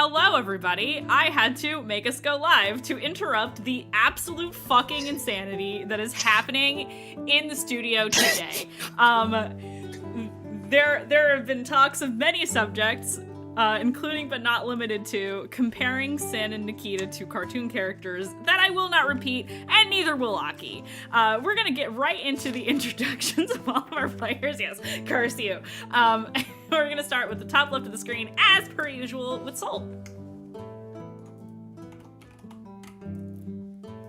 Hello, everybody. I had to make us go live to interrupt the absolute fucking insanity that is happening in the studio today. There have been talks of many subjects, including but not limited to comparing Sin and Nikita to cartoon characters that I will not repeat, and neither will Aki. We're gonna get right into the introductions of all of our players. Yes, curse you. We're gonna start with the top left of the screen, as per usual, with Soul.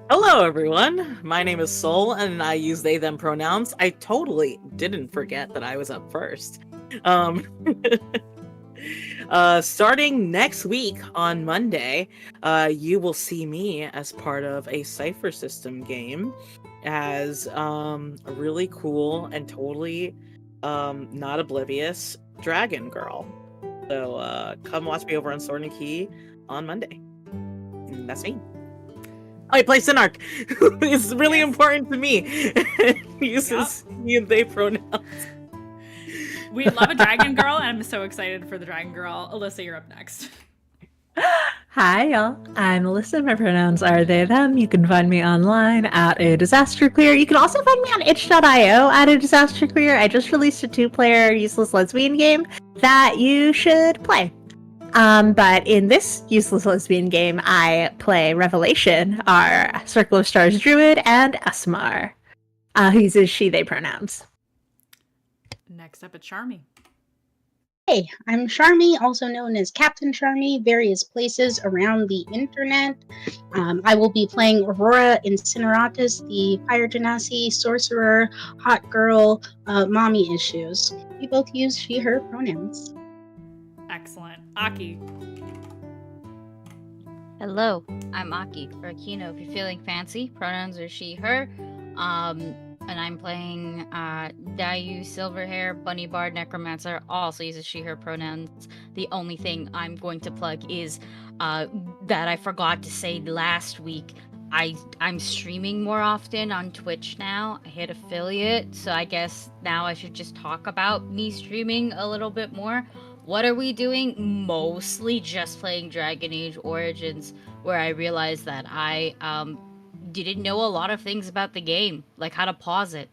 Hello, everyone. My name is Soul, and I use they, them pronouns. I totally didn't forget that I was up first. Starting next week on Monday, you will see me as part of a Cypher System game as a really cool and totally not oblivious dragon girl. So come watch me over on Sword and Key on Monday. And that's me. I play Sinark. It's really important to me. He uses he and they pronouns. We love a dragon girl, and I'm so excited for the dragon girl. Alyssa, you're up next. Hi, y'all. I'm Alyssa. My pronouns are they, them. You can find me online at a disaster clear. You can also find me on itch.io at a disaster clear. I just released a 2-player useless lesbian game that you should play. But in this useless lesbian game, I play Revelation, our Circle of Stars druid, and Asmar, who uses she, they pronouns. Next up, it's Charmy. Hey, I'm Charmy, also known as Captain Charmy, various places around the internet. I will be playing Aurora Incineratus, the Fire Genasi sorcerer, hot girl, mommy issues. We both use she, her pronouns. Excellent. Aki. Hello, I'm Aki, or Akino if you're feeling fancy. Pronouns are she, her. And I'm playing Dayu, Silverhair, Bunny Bard, Necromancer, also uses she, her pronouns. The only thing I'm going to plug is that I forgot to say last week. I'm streaming more often on Twitch now. I hit affiliate, so I guess now I should just talk about me streaming a little bit more. What are we doing? Mostly just playing Dragon Age Origins, where I realized that I didn't know a lot of things about the game, like how to pause it.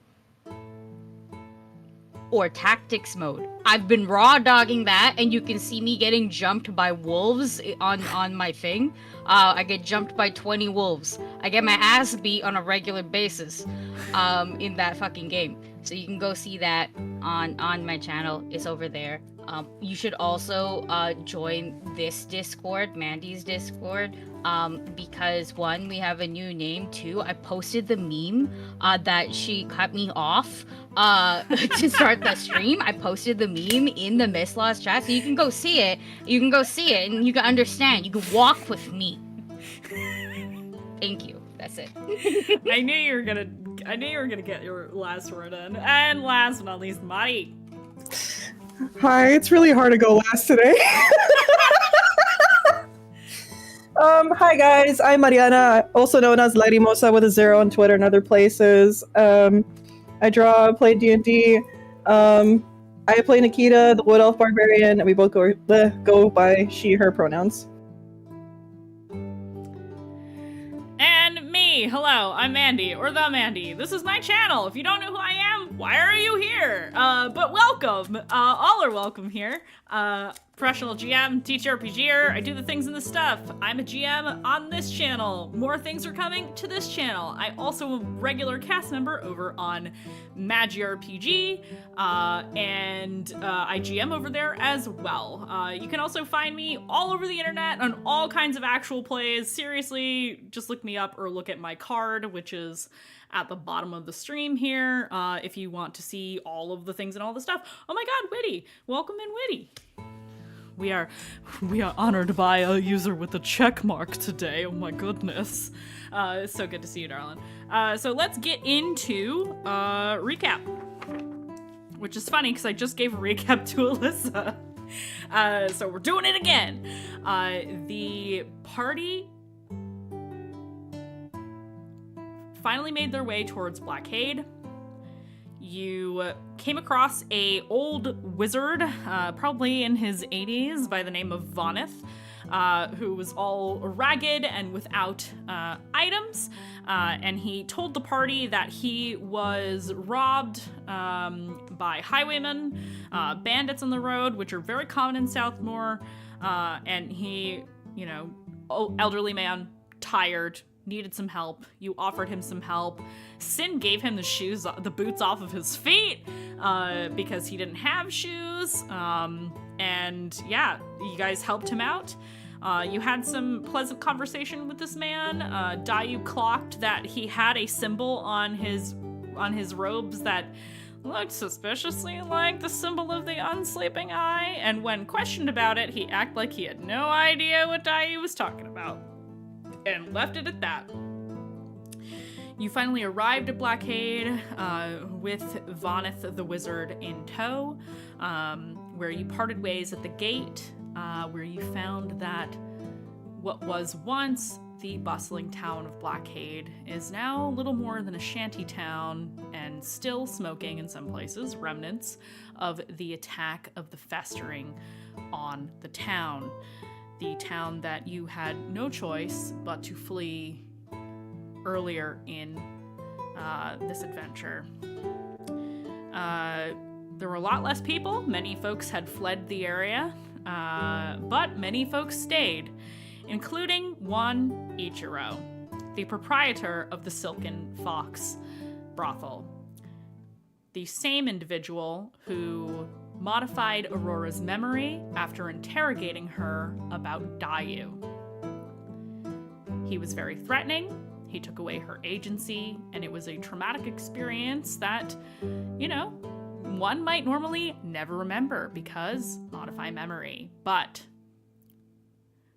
Or tactics mode. I've been raw dogging that, and you can see me getting jumped by wolves on my thing. I get jumped by 20 wolves. I get my ass beat on a regular basis in that fucking game. So you can go see that on my channel. It's over there. You should also join this Discord, Mandy's Discord, because one, we have a new name, two, I posted the meme that she cut me off to start the stream. I posted the meme in the Mistlost chat, so you can go see it. You can go see it, and you can understand. You can walk with me. Thank you. That's it. I knew you were gonna get your last word in. And last but not least, Mari. Hi, it's really hard to go last today. Hi guys, I'm Mariana, also known as Larimosa with a 0 on Twitter and other places. I draw, play D&D. I play Nikita, the Wood Elf Barbarian, and we both go by she, her pronouns. And me. Hello, I'm Mandy, or the Mandy. This is my channel. If you don't know who I am, why are you here? But welcome. All are welcome here. Professional GM, teacher, RPGer. I do the things and the stuff. I'm a GM on this channel. More things are coming to this channel. I also am a regular cast member over on Magi RPG, and I GM over there as well. You can also find me all over the internet on all kinds of actual plays. Seriously, just look me up or look at my card, which is at the bottom of the stream here, if you want to see all of the things and all the stuff. Oh my god, Witty! Welcome in, Witty! We are honored by a user with a check mark today. Oh my goodness. It's so good to see you, darling. So let's get into recap. Which is funny, because I just gave a recap to Alyssa. So we're doing it again. The party finally made their way towards Blackade. You came across a old wizard, probably in his 80s, by the name of Voneth. who was all ragged and without items. And he told the party that he was robbed by highwaymen, bandits on the road, which are very common in Southmore. And he, elderly man, tired, needed some help. You offered him some help. Sin gave him the boots off of his feet because he didn't have shoes. And yeah, you guys helped him out. You had some pleasant conversation with this man. Dayu clocked that he had a symbol on his robes that looked suspiciously like the symbol of the unsleeping eye, and when questioned about it, he acted like he had no idea what Dayu was talking about, and left it at that. You finally arrived at Blackade with Voneth the Wizard in tow, where you parted ways at the gate, where you found that what was once the bustling town of Blackade is now little more than a shanty town, and still smoking in some places, remnants of the attack of the Festering on the town. The town that you had no choice but to flee earlier in this adventure. There were a lot less people. Many folks had fled the area, but many folks stayed, including one Ichiro, the proprietor of the Silken Fox brothel. The same individual who modified Aurora's memory after interrogating her about Dayu. He was very threatening. He took away her agency, and it was a traumatic experience that, one might normally never remember because modify memory. But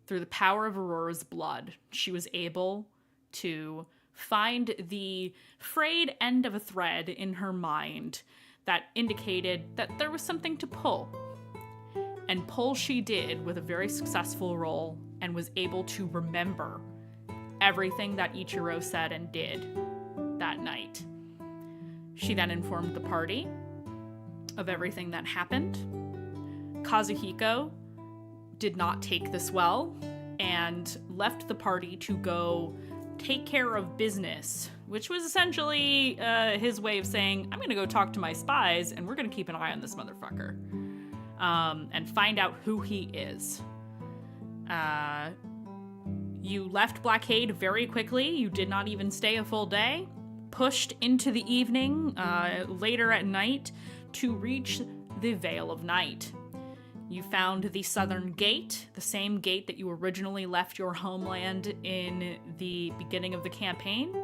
through the power of Aurora's blood, she was able to find the frayed end of a thread in her mind that indicated that there was something to pull. And pull she did with a very successful roll, and was able to remember everything that Ichiro said and did that night. She then informed the party of everything that happened. Kazuhiko did not take this well and left the party to go take care of business, which was essentially his way of saying, I'm gonna go talk to my spies and we're gonna keep an eye on this motherfucker and find out who he is. You left Blackade very quickly. You did not even stay a full day. Pushed into the evening, later at night, to reach the Veil of Night. You found the southern gate, the same gate that you originally left your homeland in the beginning of the campaign,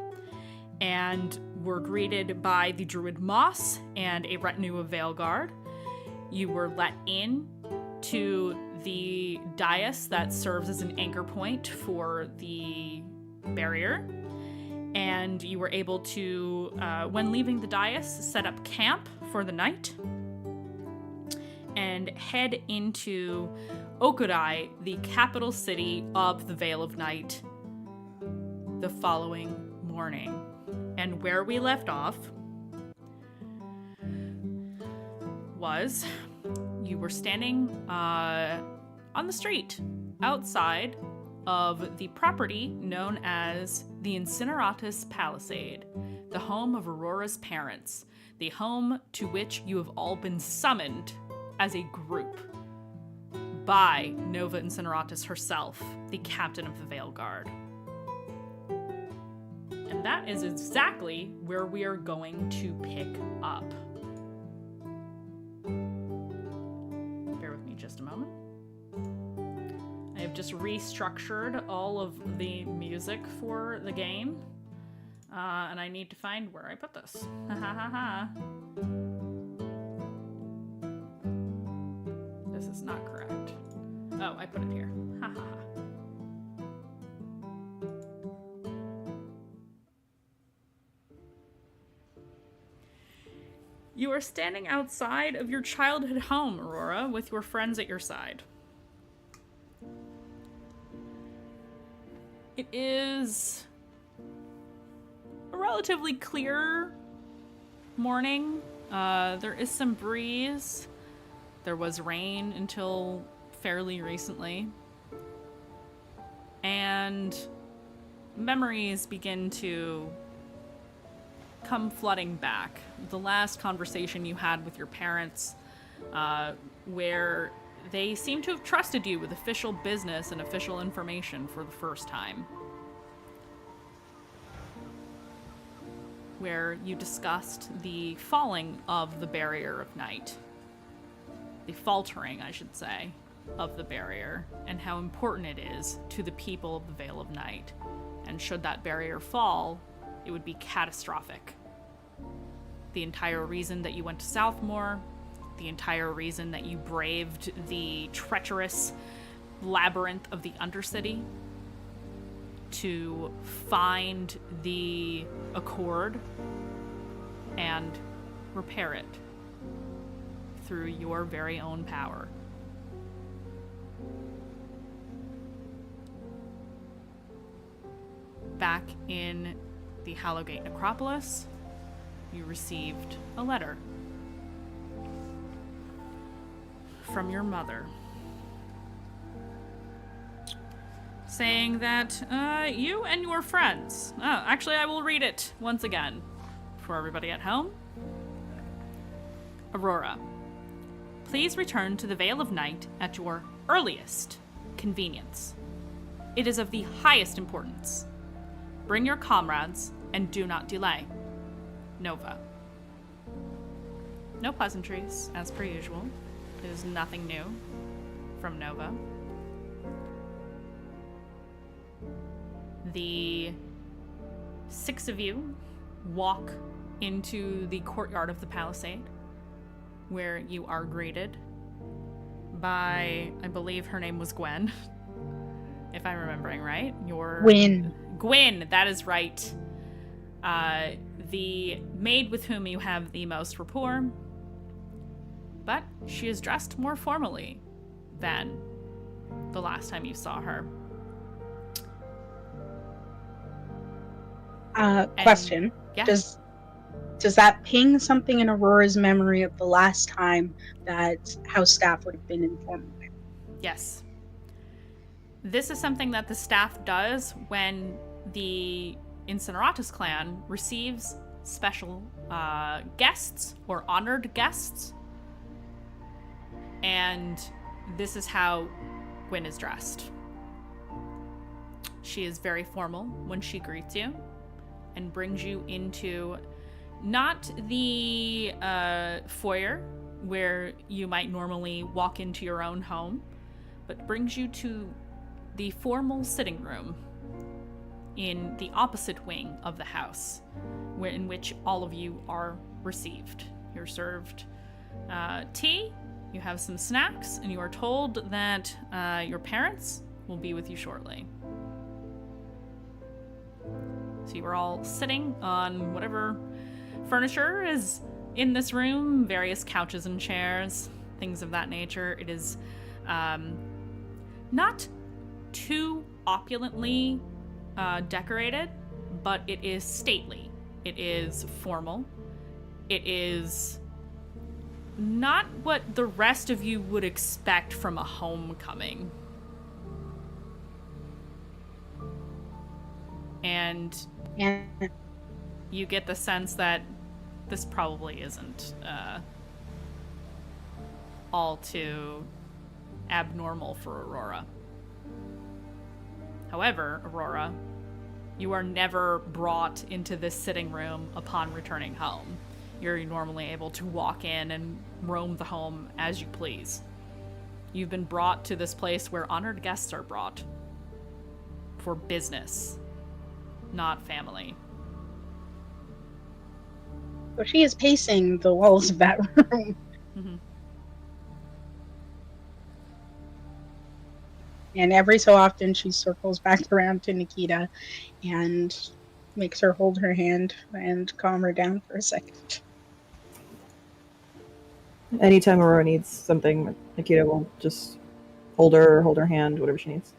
and were greeted by the Druid Moss and a retinue of Veilguard. You were let in to the dais that serves as an anchor point for the barrier, and you were able to, when leaving the dais, set up camp for the night and head into Okurai, the capital city of the Veil of Night, the following morning. And where we left off was you were standing on the street outside of the property known as the Incineratus Palisade, the home of Aurora's parents, the home to which you have all been summoned as a group by Nova Incineratus herself, the captain of the Veilguard. And that is exactly where we are going to pick up. Bear with me just a moment. I have just restructured all of the music for the game, and I need to find where I put this. Ha ha ha ha. This is not correct. Oh, I put it here. Ha ha ha. You are standing outside of your childhood home, Aurora, with your friends at your side. It is a relatively clear morning. There is some breeze. There was rain until fairly recently. and memories begin to come flooding back. The last conversation you had with your parents, where they seem to have trusted you with official business and official information for the first time. Where you discussed the falling of the barrier of night. The faltering, I should say, of the barrier, and how important it is to the people of the Vale of Night. And should that barrier fall, it would be catastrophic. The entire reason that you went to Southmore, the entire reason that you braved the treacherous labyrinth of the Undercity to find the Accord and repair it through your very own power. Back in the Hallowgate Necropolis, you received a letter from your mother saying that you and your friends... Oh, actually, I will read it once again for everybody at home. Aurora, please return to the Vale of Night at your earliest convenience. It is of the highest importance. Bring your comrades and do not delay. Nova. No pleasantries, as per usual. There's nothing new from Nova. The 6 of you walk into the courtyard of the palisade, where you are greeted by, I believe her name was Gwen, if I'm remembering right. Gwyn, that is right. The maid with whom you have the most rapport, but she is dressed more formally than the last time you saw her. Question. Yeah. Does that ping something in Aurora's memory of the last time that house staff would have been informed? Yes. This is something that the staff does when the Incineratus clan receives special guests or honored guests. And this is how Gwyn is dressed. She is very formal when she greets you and brings you into not the foyer where you might normally walk into your own home, but brings you to the formal sitting room in the opposite wing of the house, in which all of you are received. You're served tea, you have some snacks, and you are told that your parents will be with you shortly. So you are all sitting on whatever furniture is in this room, various couches and chairs, things of that nature. It is not too opulently decorated, but it is stately. It is formal. It is not what the rest of you would expect from a homecoming. And you get the sense that this probably isn't all too abnormal for Aurora. However, Aurora, you are never brought into this sitting room upon returning home. You're normally able to walk in and roam the home as you please. You've been brought to this place where honored guests are brought for business, not family. So she is pacing the walls of that room. Mm-hmm. And every so often she circles back around to Nikita and makes her hold her hand and calm her down for a second. Anytime Aurora needs something, Nikita will just hold her hand, whatever she needs.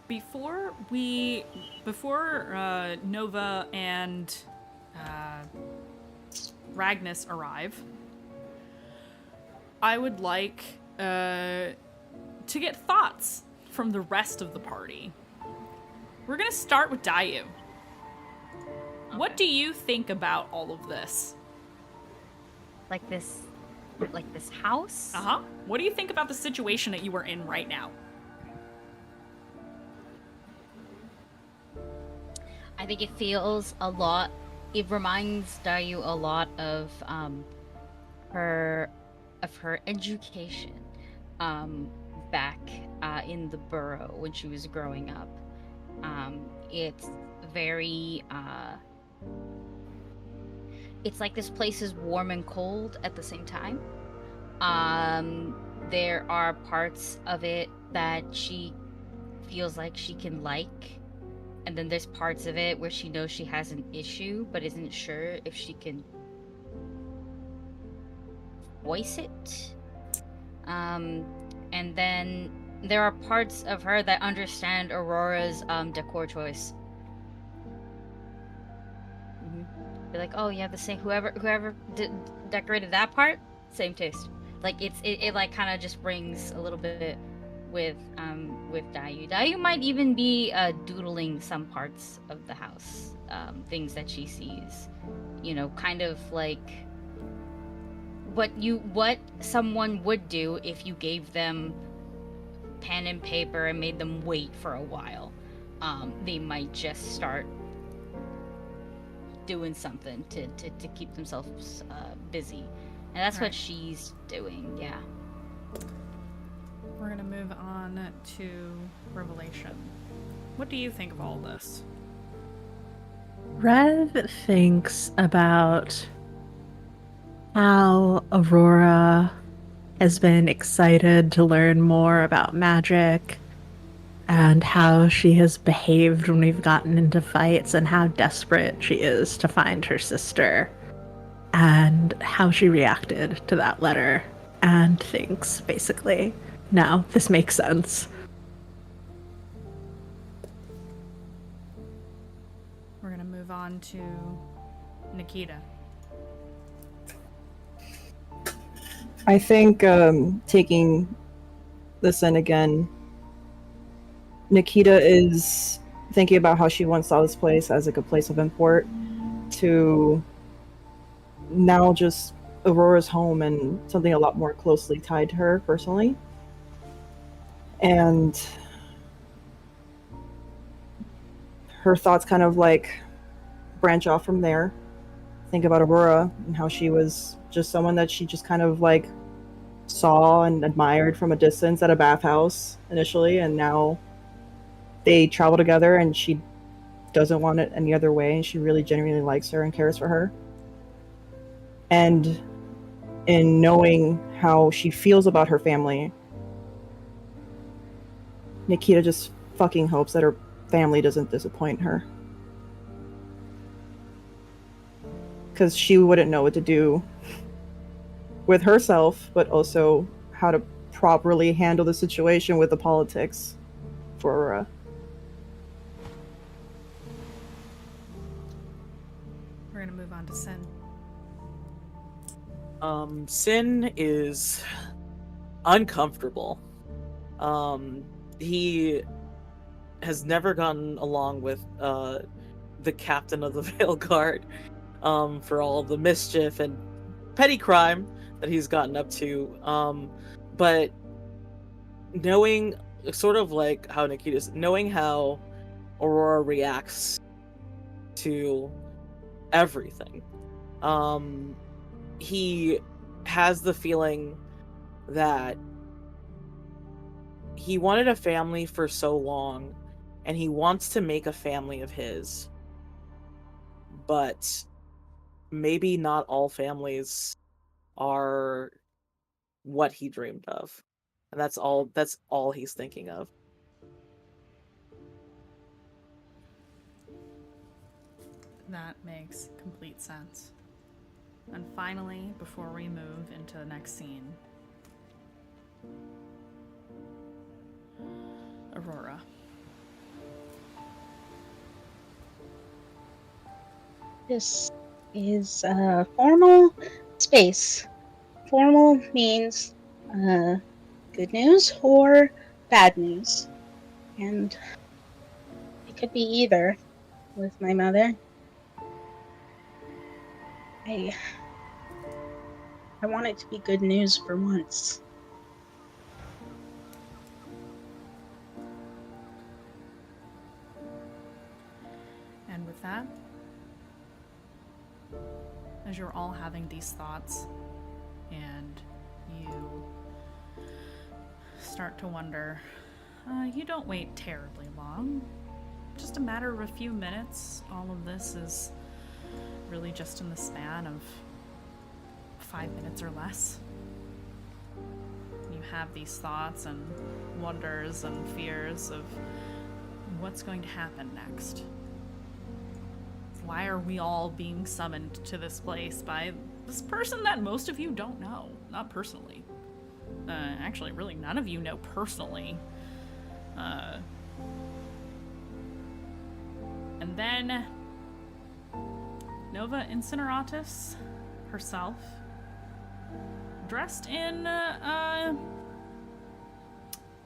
Before Nova and Ragnus arrive, I would like to get thoughts from the rest of the party. We're gonna start with Dayu. What do you think about all of this? Like this house? Uh-huh. What do you think about the situation that you are in right now? I think it feels a lot. It reminds Dayu a lot of her education back in the borough when she was growing up. It's very it's like this place is warm and cold at the same time. There are parts of it that she feels like she can like, and then there's parts of it where she knows she has an issue but isn't sure if she can voice it. And then there are parts of her that understand Aurora's decor choice. They're like, oh yeah, the same. Whoever decorated that part, same taste. Like it like kind of just brings a little bit with Dayu. Dayu might even be doodling some parts of the house, things that she sees. You know, kind of like what someone would do if you gave them pen and paper and made them wait for a while. They might just start doing something to keep themselves busy, and that's what she's doing. Yeah. We're gonna move on to Revelation. What do you think of all this? Rev thinks about how Aurora has been excited to learn more about magic and how she has behaved when we've gotten into fights and how desperate she is to find her sister and how she reacted to that letter and thinks basically, no, this makes sense. We're gonna move on to Nikita. I think taking this in again, Nikita is thinking about how she once saw this place as like a place of import to now just Aurora's home and something a lot more closely tied to her personally. And her thoughts kind of like branch off from there. Think about Aurora and how she was just someone that she just kind of like saw and admired from a distance at a bathhouse initially, and now they travel together and she doesn't want it any other way, and she really genuinely likes her and cares for her. And in knowing how she feels about her family, Nikita just fucking hopes that her family doesn't disappoint her. Because she wouldn't know what to do with herself, but also how to properly handle the situation with the politics for Aurora. We're gonna move on to Sin. Sin is uncomfortable. He has never gotten along with the captain of the Veil Guard for all the mischief and petty crime that he's gotten up to. But knowing sort of like how Nikita's knowing how Aurora reacts to everything, he has the feeling that he wanted a family for so long and he wants to make a family of his, but maybe not all families are what he dreamed of, and that's all he's thinking of. That makes complete sense. And finally, before we move into the next scene, Aurora. This is a formal space. Formal means Good news or bad news? And it could be either with my mother. I want it to be good news for once. And with that, as you're all having these thoughts and you start to wonder, you don't wait terribly long. Just a matter of a few minutes. All of this is really just in the span of 5 minutes or less. You have these thoughts and wonders and fears of what's going to happen next. Why are we all being summoned to this place by this person that most of you don't know? Not personally. Actually, really none of you know personally. And then Nova Incineratus herself, dressed in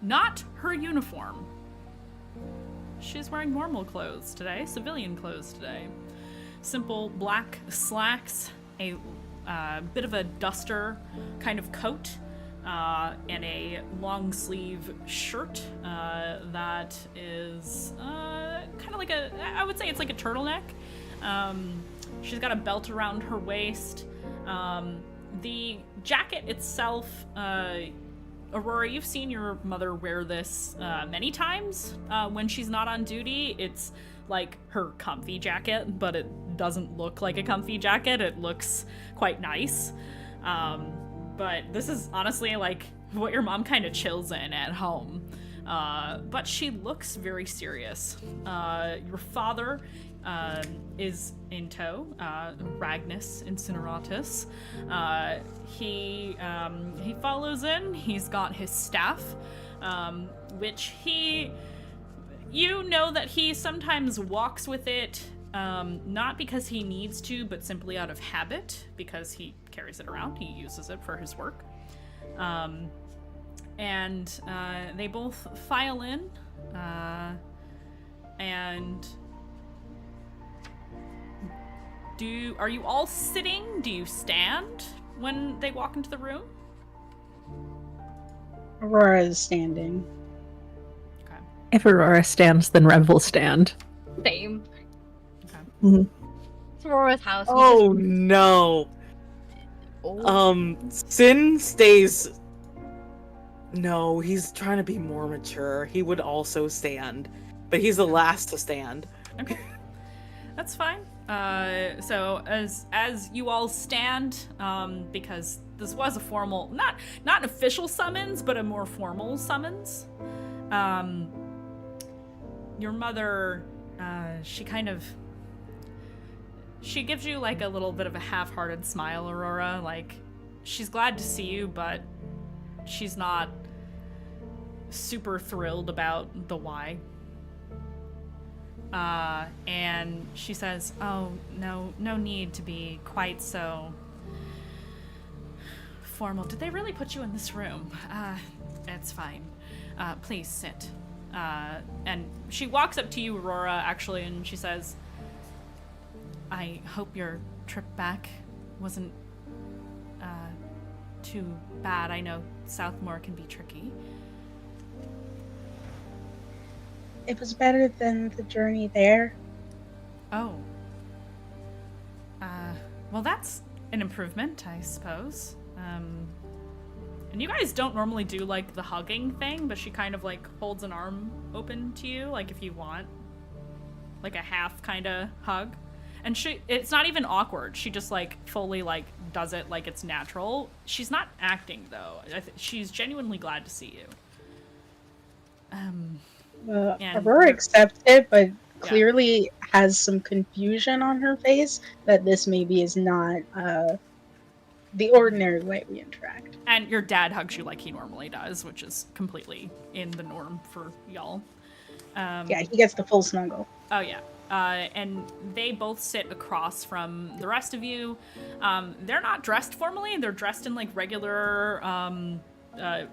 not her uniform. She's wearing normal clothes today, civilian clothes today. Simple black slacks, a bit of a duster kind of coat, and a long sleeve shirt that is kind of like I would say it's like a turtleneck. She's got a belt around her waist. The jacket itself, Aurora, you've seen your mother wear this many times when she's not on duty. It's like her comfy jacket, but it doesn't look like a comfy jacket. It looks quite nice. But this is honestly like what your mom kind of chills in at home. But she looks very serious. Your father is in tow, Ragnus Incineratus. He follows in. He's got his staff, which you know that he sometimes walks with it, not because he needs to, but simply out of habit, because he carries it around. He uses it for his work. And they both file in, and are you all sitting? Do you stand when they walk into the room? Aurora is standing. Okay. If Aurora stands, then Rev will stand. Same. Okay. Mhm. It's Aurora's house. we Oh just- no. Sin stays. No, he's trying to be more mature. He would also stand, but he's the last to stand. Okay. That's fine. So as you all stand, because this was a formal, not an official summons, but a more formal summons. Your mother, she gives you like a little bit of a half-hearted smile, Aurora. Like, she's glad to see you, but she's not super thrilled about the why. And she says, "Oh, no need to be quite so formal. Did they really put you in this room? It's fine. Please sit." And she walks up to you, Aurora, actually, and she says, "I hope your trip back wasn't too bad. I know Southmore can be tricky." It was better than the journey there. Oh. Well, that's an improvement, I suppose. And you guys don't normally do, like, the hugging thing, but she kind of, like, holds an arm open to you, like, if you want. Like, a half kind of hug. And it's not even awkward. She just, like, fully, like, does it like it's natural. She's not acting, though. She's genuinely glad to see you. And Aurora accepts it, but clearly has some confusion on her face that this maybe is not the ordinary way we interact. And your dad hugs you like he normally does, which is completely in the norm for y'all. Yeah, he gets the full snuggle. Oh, yeah. And they both sit across from the rest of you. They're not dressed formally. They're dressed in, like, regular,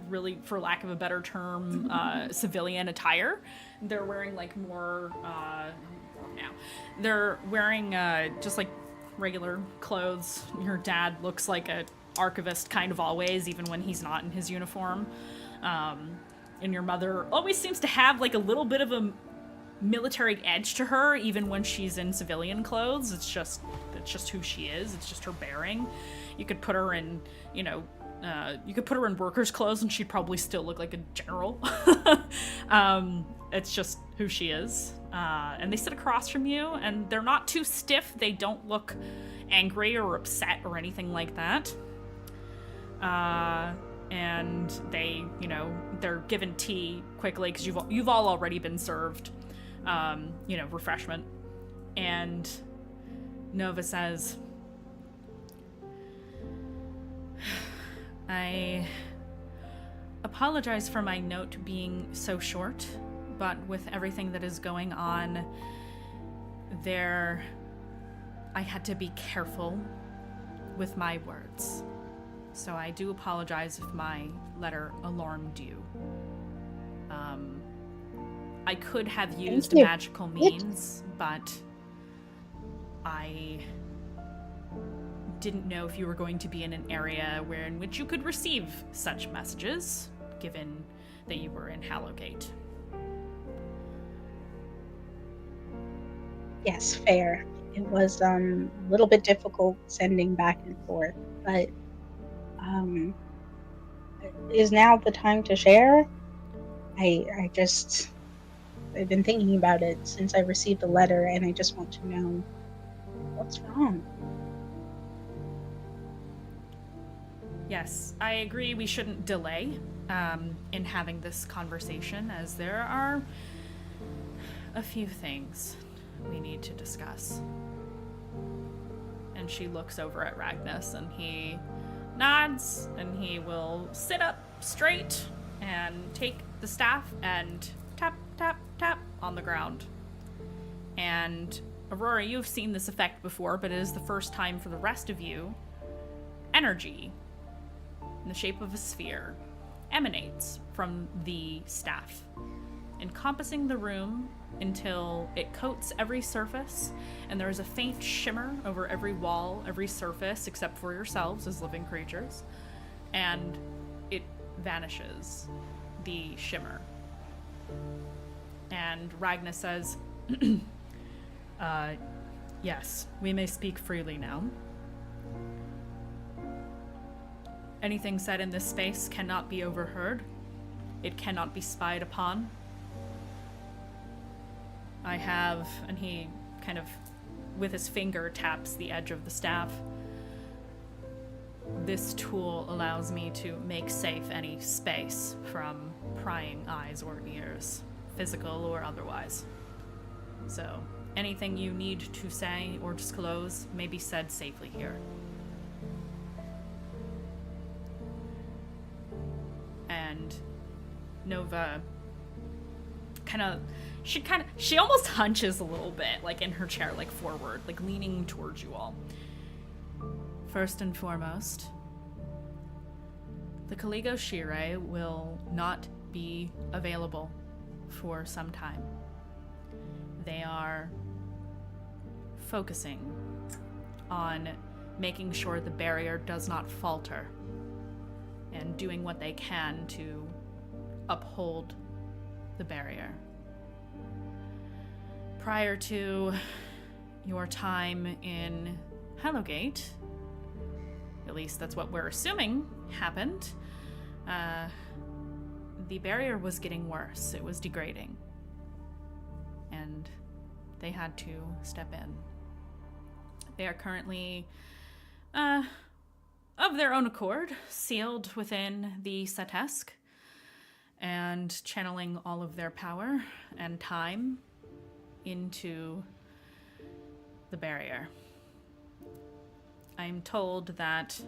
really, for lack of a better term, civilian attire. They're wearing like more now. They're wearing just like regular clothes. Your dad looks like an archivist kind of always, even when he's not in his uniform. And your mother always seems to have like a little bit of a military edge to her, even when she's in civilian clothes. It's just who she is. It's just her bearing. You could put her in, you could put her in workers' clothes and she'd probably still look like a general. It's just who she is. And they sit across from you, and they're not too stiff. They don't look angry or upset or anything like that. And they, they're given tea quickly because you've all already been served, refreshment. And Nova says, I apologize for my note being so short, but with everything that is going on there, I had to be careful with my words. So I do apologize if my letter alarmed you. I could have used magical means, but I didn't know if you were going to be in an area in which you could receive such messages, given that you were in Hallowgate. Yes, fair. It was a little bit difficult sending back and forth, but is now the time to share? I've been thinking about it since I received the letter, and I just want to know what's wrong. Yes, I agree we shouldn't delay in having this conversation, as there are a few things we need to discuss. And she looks over at Ragnus, and he nods, and he will sit up straight and take the staff and tap, tap, tap on the ground. And Aurora, you've seen this effect before, but it is the first time for the rest of you. Energy, in the shape of a sphere, emanates from the staff, encompassing the room until it coats every surface, and there is a faint shimmer over every wall, every surface, except for yourselves as living creatures, and it vanishes, the shimmer. And Ragna says, yes, we may speak freely now. Anything said in this space cannot be overheard. It cannot be spied upon. I have, and he kind of, with his finger, taps the edge of the staff. This tool allows me to make safe any space from prying eyes or ears, physical or otherwise. So, anything you need to say or disclose may be said safely here. And Nova she almost hunches a little bit, like in her chair, like forward, like leaning towards you all. First and foremost, the Kaligo Shirei will not be available for some time. They are focusing on making sure the barrier does not falter and doing what they can to uphold the barrier. Prior to your time in Hallowgate, at least that's what we're assuming happened, the barrier was getting worse. It was degrading. And they had to step in. They are currently, of their own accord, sealed within the Satesk and channeling all of their power and time into the barrier. I'm told that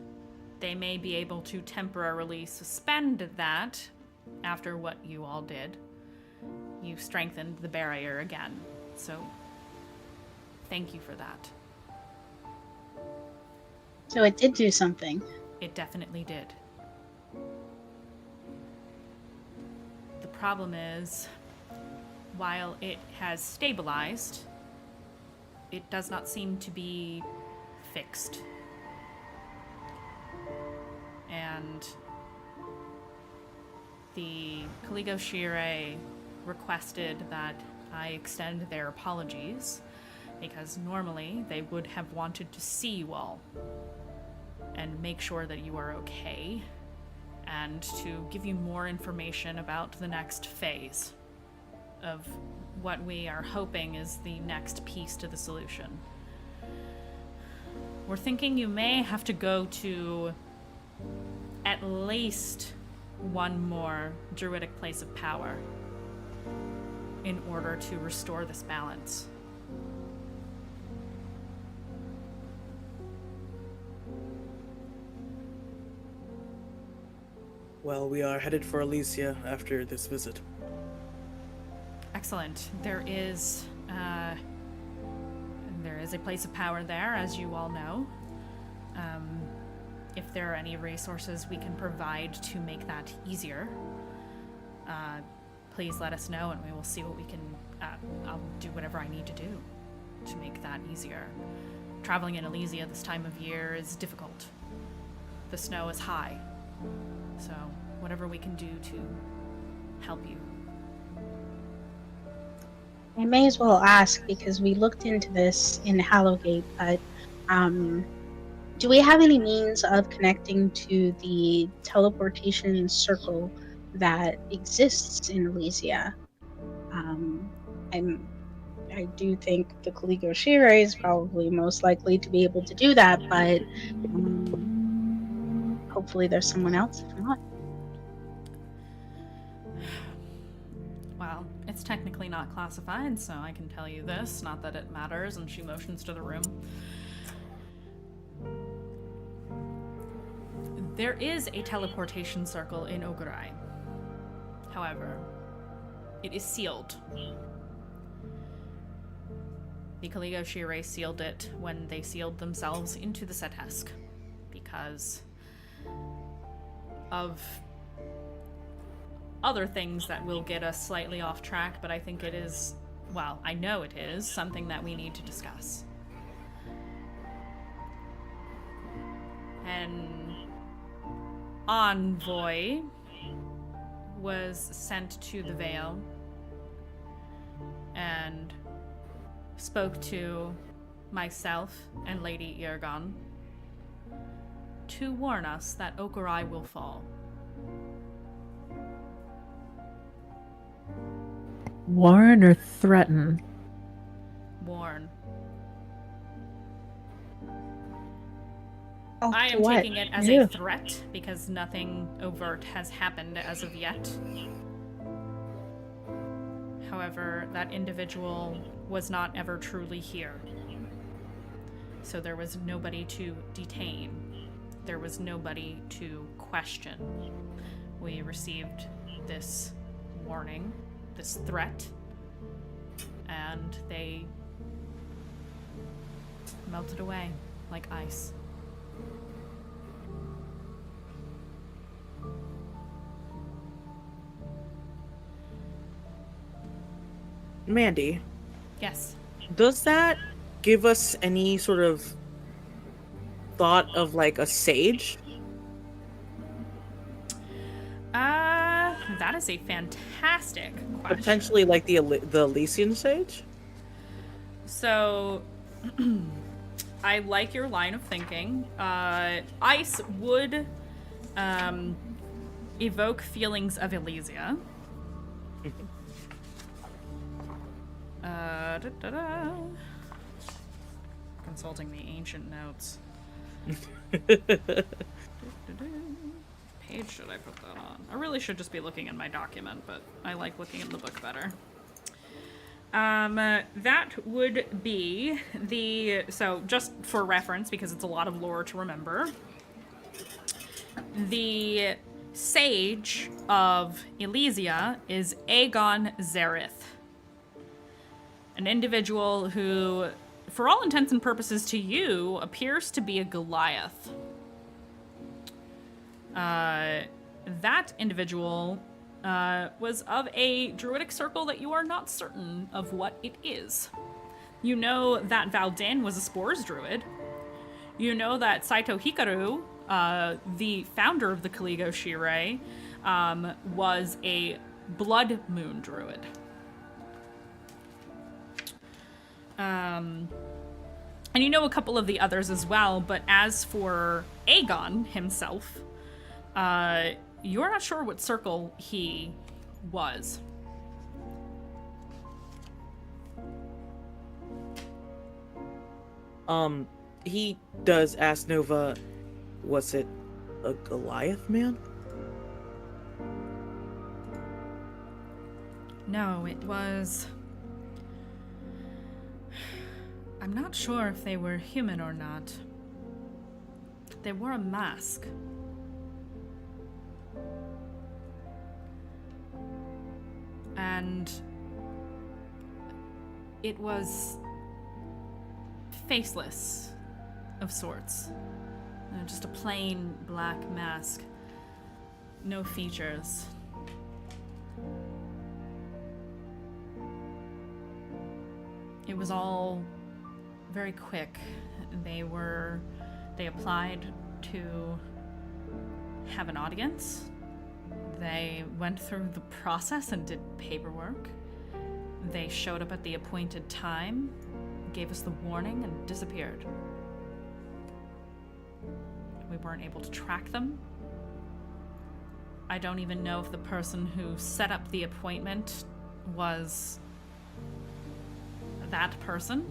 they may be able to temporarily suspend that after what you all did. You strengthened the barrier again, so thank you for that. So it did do something. It definitely did. problem is, while it has stabilized, it does not seem to be fixed. And the Kaligo Shire requested that I extend their apologies, because normally they would have wanted to see you all and make sure that you are okay, and to give you more information about the next phase of what we are hoping is the next piece to the solution. We're thinking you may have to go to at least one more druidic place of power in order to restore this balance. Well, we are headed for Elysia after this visit. Excellent. There is a place of power there, as you all know. If there are any resources we can provide to make that easier, please let us know, and we will see what we can. I'll do whatever I need to do to make that easier. Traveling in Elysia this time of year is difficult. The snow is high, so whatever we can do to help you. I may as well ask, because we looked into this in Hallowgate, but do we have any means of connecting to the teleportation circle that exists in Elysia? I do think the Kaligo Shire is probably most likely to be able to do that, but hopefully there's someone else if not. Well, it's technically not classified, so I can tell you this, not that it matters, and she motions to the room. There is a teleportation circle in Ogurai. However, it is sealed. The Kaligo Shire sealed it when they sealed themselves into the Setesk because of other things that will get us slightly off track, but I think it is, well, I know it is something that we need to discuss. An envoy was sent to the Vale and spoke to myself and Lady Irgon to warn us that Okurai will fall. Warn or threaten? Warn. Oh, I am what? taking it as Yeah. a threat because nothing overt has happened as of yet. However, that individual was not ever truly here. So there was nobody to detain. There was nobody to question. We received this warning, this threat, and they melted away like ice. Mandy, Yes. does that give us any sort of thought of like a sage? That is a fantastic question. Potentially like the Elysian sage? So, I like your line of thinking. Ice would evoke feelings of Elysia. Consulting the ancient notes. Page should I put that on? I really should just be looking in my document, but I like looking in the book better. That would be the... So, just for reference, because it's a lot of lore to remember, the sage of Elysia is Aegon Zerith. An individual who, for all intents and purposes to you, appears to be a Goliath. That individual was of a druidic circle that you are not certain of what it is. You know that Valdin was a spores druid. You know that Saito Hikaru, the founder of the Kaligo Shirei, was a blood moon druid. And you know a couple of the others as well, but as for Aegon himself, you're not sure what circle he was. He does ask Nova, was it a Goliath man? No, it was... I'm not sure if they were human or not. They wore a mask. And it was faceless of sorts. Just a plain black mask. No features. It was all very quick. They applied to have an audience. They went through the process and did paperwork. They showed up at the appointed time, gave us the warning, and disappeared. We weren't able to track them. I don't even know if the person who set up the appointment was that person.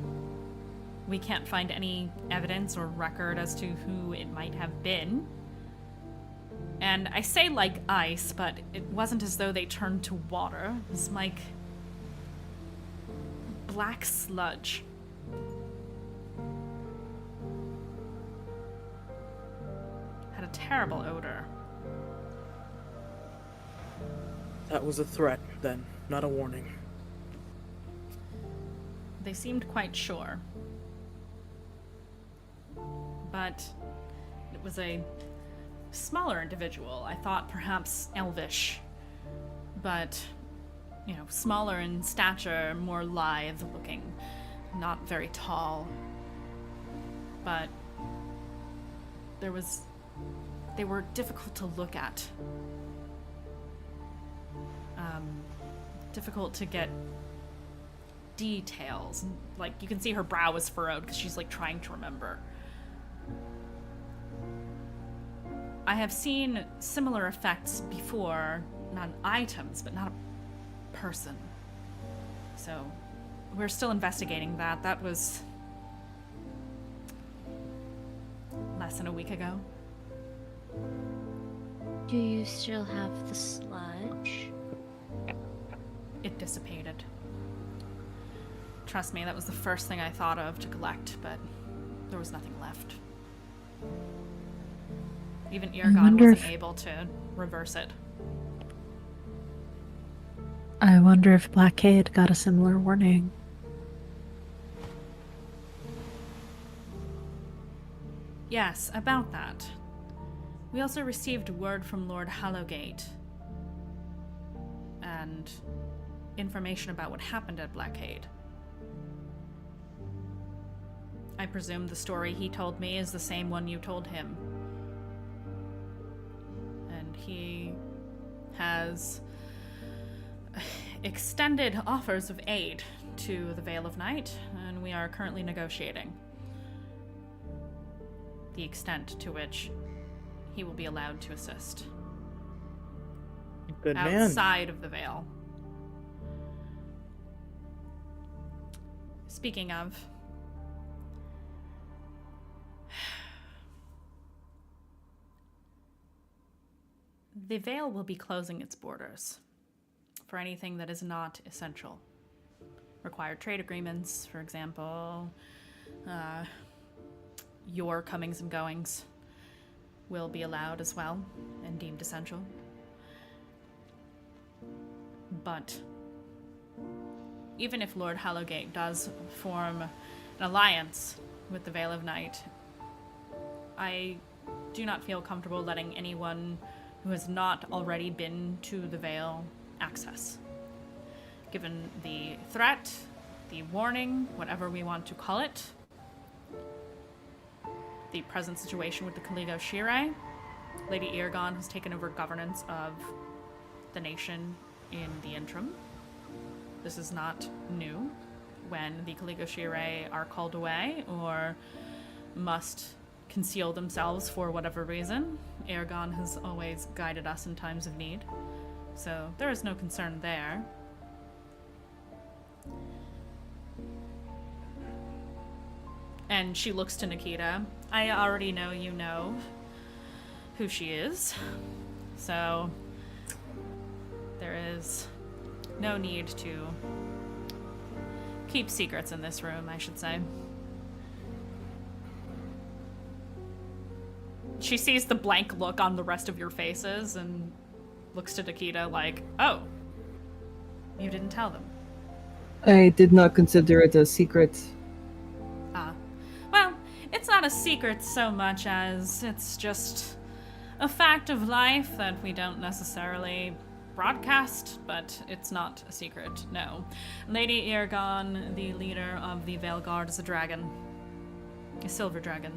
We can't find any evidence or record as to who it might have been. And I say like ice, but it wasn't as though they turned to water. It was like black sludge. Had a terrible odor. That was a threat, then, not a warning. They seemed quite sure. But it was a smaller individual. I thought perhaps elvish, but, you know, smaller in stature, more lithe looking, not very tall. But they were difficult to look at. Difficult to get details. Like, you can see her brow is furrowed because she's like trying to remember. I have seen similar effects before, not items, but not a person. So, we're still investigating that. That was less than a week ago. Do you still have the sludge? It dissipated. Trust me, that was the first thing I thought of to collect, but there was nothing left. Even Irgon wasn't able to reverse it. I wonder if Blackade got a similar warning. Yes, about that. We also received word from Lord Hallowgate and information about what happened at Blackade. I presume the story he told me is the same one you told him. And he has extended offers of aid to the Veil of Night, and we are currently negotiating the extent to which he will be allowed to assist. Good man. Outside of the Veil. Speaking of, the Veil will be closing its borders for anything that is not essential. Required trade agreements, for example, your comings and goings will be allowed as well and deemed essential. But even if Lord Hallowgate does form an alliance with the Veil of Night, I do not feel comfortable letting anyone who has not already been to the Vale access. Given the threat, the warning, whatever we want to call it, the present situation with the Kaligo Shirei, Lady Irgon has taken over governance of the nation in the interim. This is not new. When the Kaligo Shirei are called away or must conceal themselves for whatever reason, Irgon has always guided us in times of need. So there is no concern there. And she looks to Nikita. I already know you know who she is. So there is no need to keep secrets in this room, I should say. She sees the blank look on the rest of your faces and looks to Nikita like, oh, you didn't tell them. I did not consider it a secret. Well, it's not a secret so much as it's just a fact of life that we don't necessarily broadcast, but it's not a secret, no. Lady Irgon, the leader of the Vale Guard, is a dragon. A silver dragon.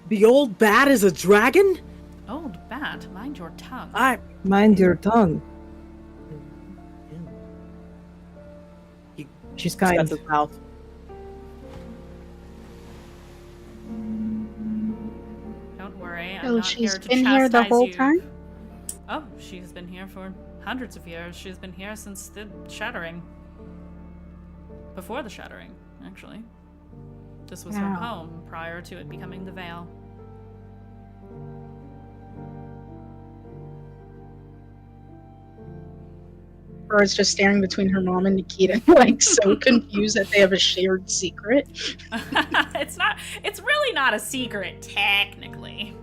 The old bat is a dragon? Old bat, mind your tongue. Mind your tongue. She's kind. got the mouth. Don't worry, I'm Oh, not she's here to been here the chastise whole you. time? Oh, she's been here for hundreds of years. She's been here since the Shattering. Before the Shattering, actually. This was her Wow. home prior to it becoming the Vale. Laura's just staring between her mom and Nikita, like so confused that they have a shared secret. It's really not a secret, technically.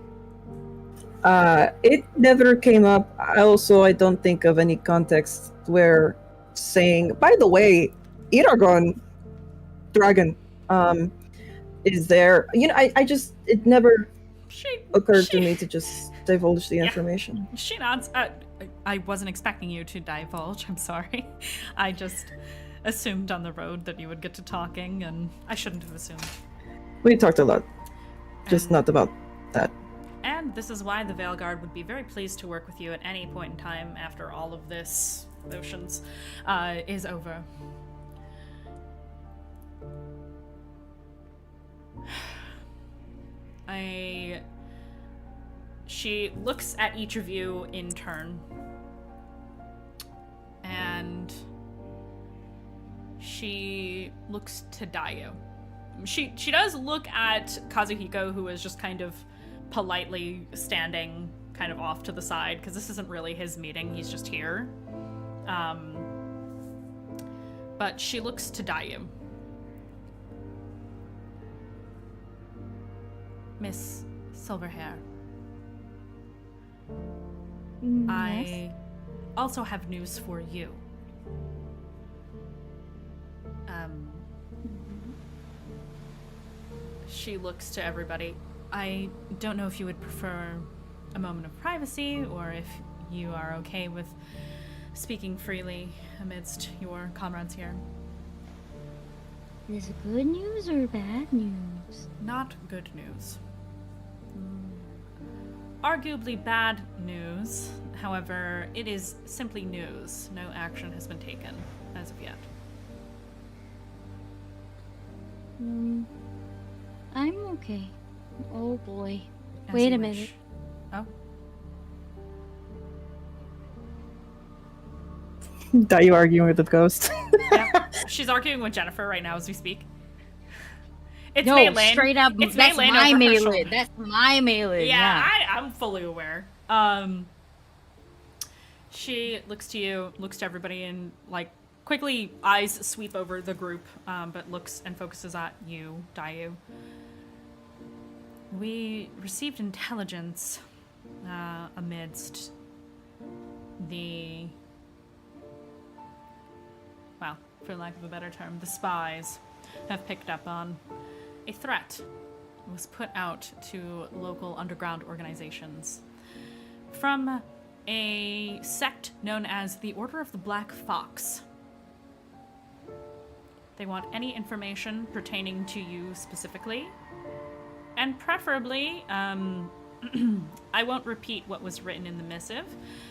It never came up. I don't think of any context where saying, by the way, Eragon dragon is there. You know, it never occurred to me to just divulge the information. She nods. I wasn't expecting you to divulge, I'm sorry. I just assumed on the road that you would get to talking, and I shouldn't have assumed. We talked a lot, just And- not about that. And this is why the Vale Guard would be very pleased to work with you at any point in time after all of this oceans is over. She looks at each of you in turn. And she looks to Dayo. She does look at Kazuhiko, who is just kind of politely standing kind of off to the side, because this isn't really his meeting, he's just here. But she looks to Dayu. Miss Silverhair, I also have news for you. She looks to everybody. I don't know if you would prefer a moment of privacy, or if you are okay with speaking freely amidst your comrades here. Is it good news or bad news? Not good news. Arguably bad news. However, it is simply news. No action has been taken as of yet. I'm okay. Oh boy. As Wait you a wish. minute. Oh, Are you arguing with the ghost? yeah. She's arguing with Jennifer right now as we speak. It's No, Maylin. straight up, It's that's Maylin my over her Maylin. shoulder. That's my Maylin. Yeah, I'm fully aware. She looks to you, looks to everybody, and like quickly eyes sweep over the group, but looks and focuses at you, Dayu. We received intelligence amidst the, well, for lack of a better term, the spies have picked up on a threat was put out to local underground organizations. from a sect known as the Order of the Black Fox. They want any information pertaining to you specifically, and preferably, I won't repeat what was written in the missive,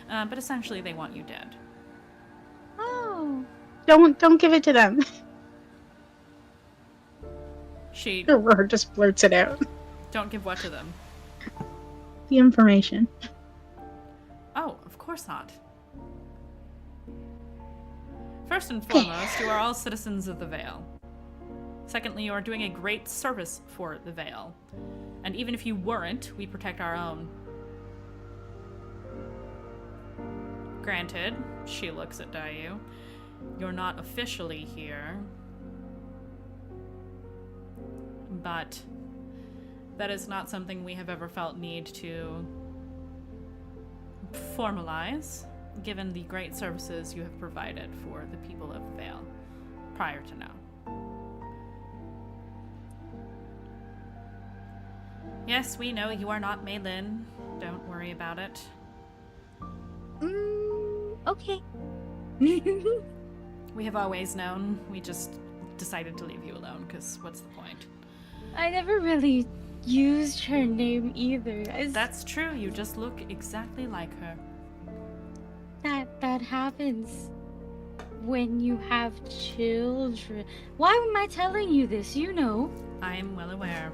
but essentially they want you dead. Oh. Don't give it to them. She Aurora just blurts it out. don't give what to them. The information. Oh, of course not. First and foremost, you are all citizens of the Vale. Secondly, you are doing a great service for the Vale. And even if you weren't, we protect our own. Granted, she looks at Dayu, you're not officially here. But that is not something we have ever felt need to formalize, given the great services you have provided for the people of Vale prior to now. Yes, we know you are not Maylin. Don't worry about it. Okay. We have always known. We just decided to leave you alone, because what's the point? I never really used her name either. That's true. You just look exactly like her. That happens when you have children. Why am I telling you this? You know. I am well aware.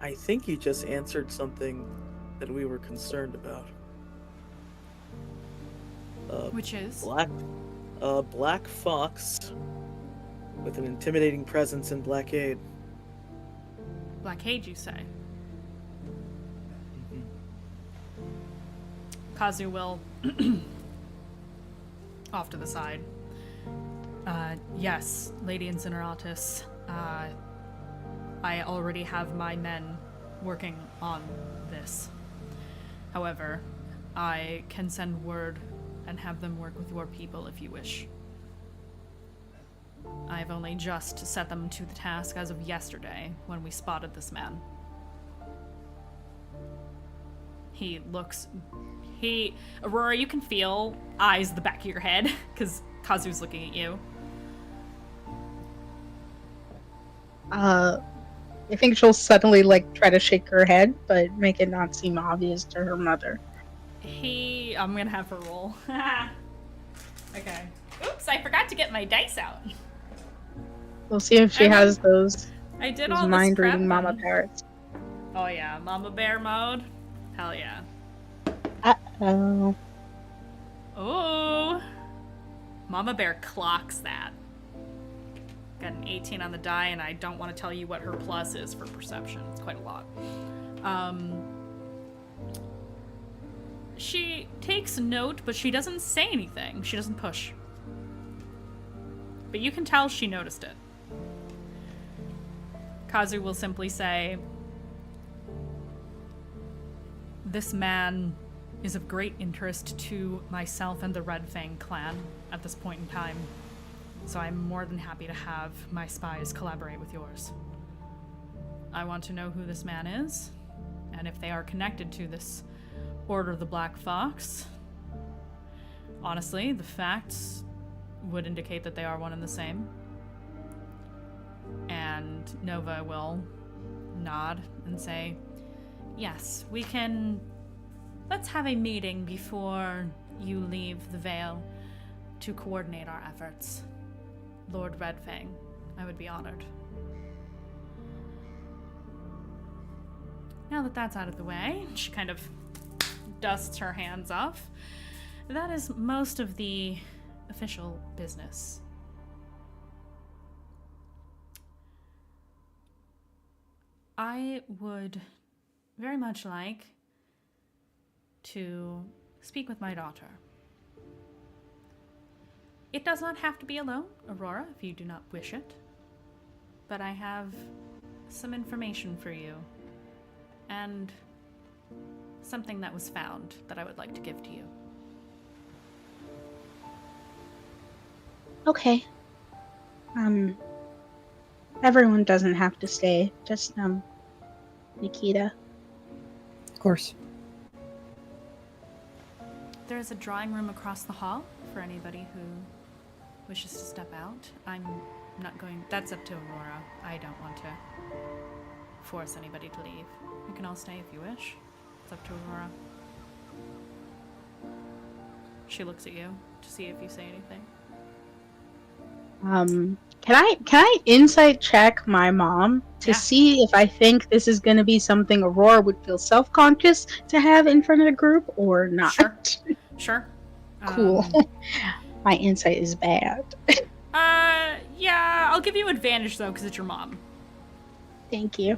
I think you just answered something that we were concerned about. Which is? Black Fox with an intimidating presence in Blackade. Blackade, you say? Kazu will off to the side. Yes, Lady Incineratus. I already have my men working on this. However, I can send word and have them work with your people if you wish. I've only just set them to the task as of yesterday when we spotted this man. Aurora, you can feel eyes the back of your head, because Kazu's looking at you. I think she'll suddenly, try to shake her head, but make it not seem obvious to her mother. I'm gonna have her roll. Okay. Oops, I forgot to get my dice out. We'll see if she has those I did all this mind-reading prep mama and- parrots. Oh yeah, Mama Bear mode? Hell yeah. Uh-oh. Ooh. Mama Bear clocks that. Got an 18 on the die, and I don't want to tell you what her plus is for perception. It's quite a lot. She takes note, but she doesn't say anything. She doesn't push. But you can tell she noticed it. Kazu will simply say, "This man is of great interest to myself and the Red Fang clan at this point in time. So I'm more than happy to have my spies collaborate with yours. I want to know who this man is, and if they are connected to this Order of the Black Fox. Honestly, the facts would indicate that they are one and the same." And Nova will nod and say, "Yes, we can... Let's have a meeting before you leave the Vale to coordinate our efforts. Lord Redfang, I would be honored." Now that that's out of the way, she kind of dusts her hands off. That is most of the official business. I would very much like to speak with my daughter. It does not have to be alone, Aurora, if you do not wish it. But I have some information for you. And something that was found that I would like to give to you. Okay. Everyone doesn't have to stay. Just, Nikita. Of course. There's a drawing room across the hall for anybody who wishes to step out. I'm not going. That's up to Aurora. I don't want to force anybody to leave. You can all stay if you wish. It's up to Aurora. She looks at you to see if you say anything. Can I insight check my mom to Yeah. see if I think this is going to be something Aurora would feel self-conscious to have in front of the group or not? Sure. Sure. Cool. My insight is bad. Yeah, I'll give you advantage though, because it's your mom. Thank you.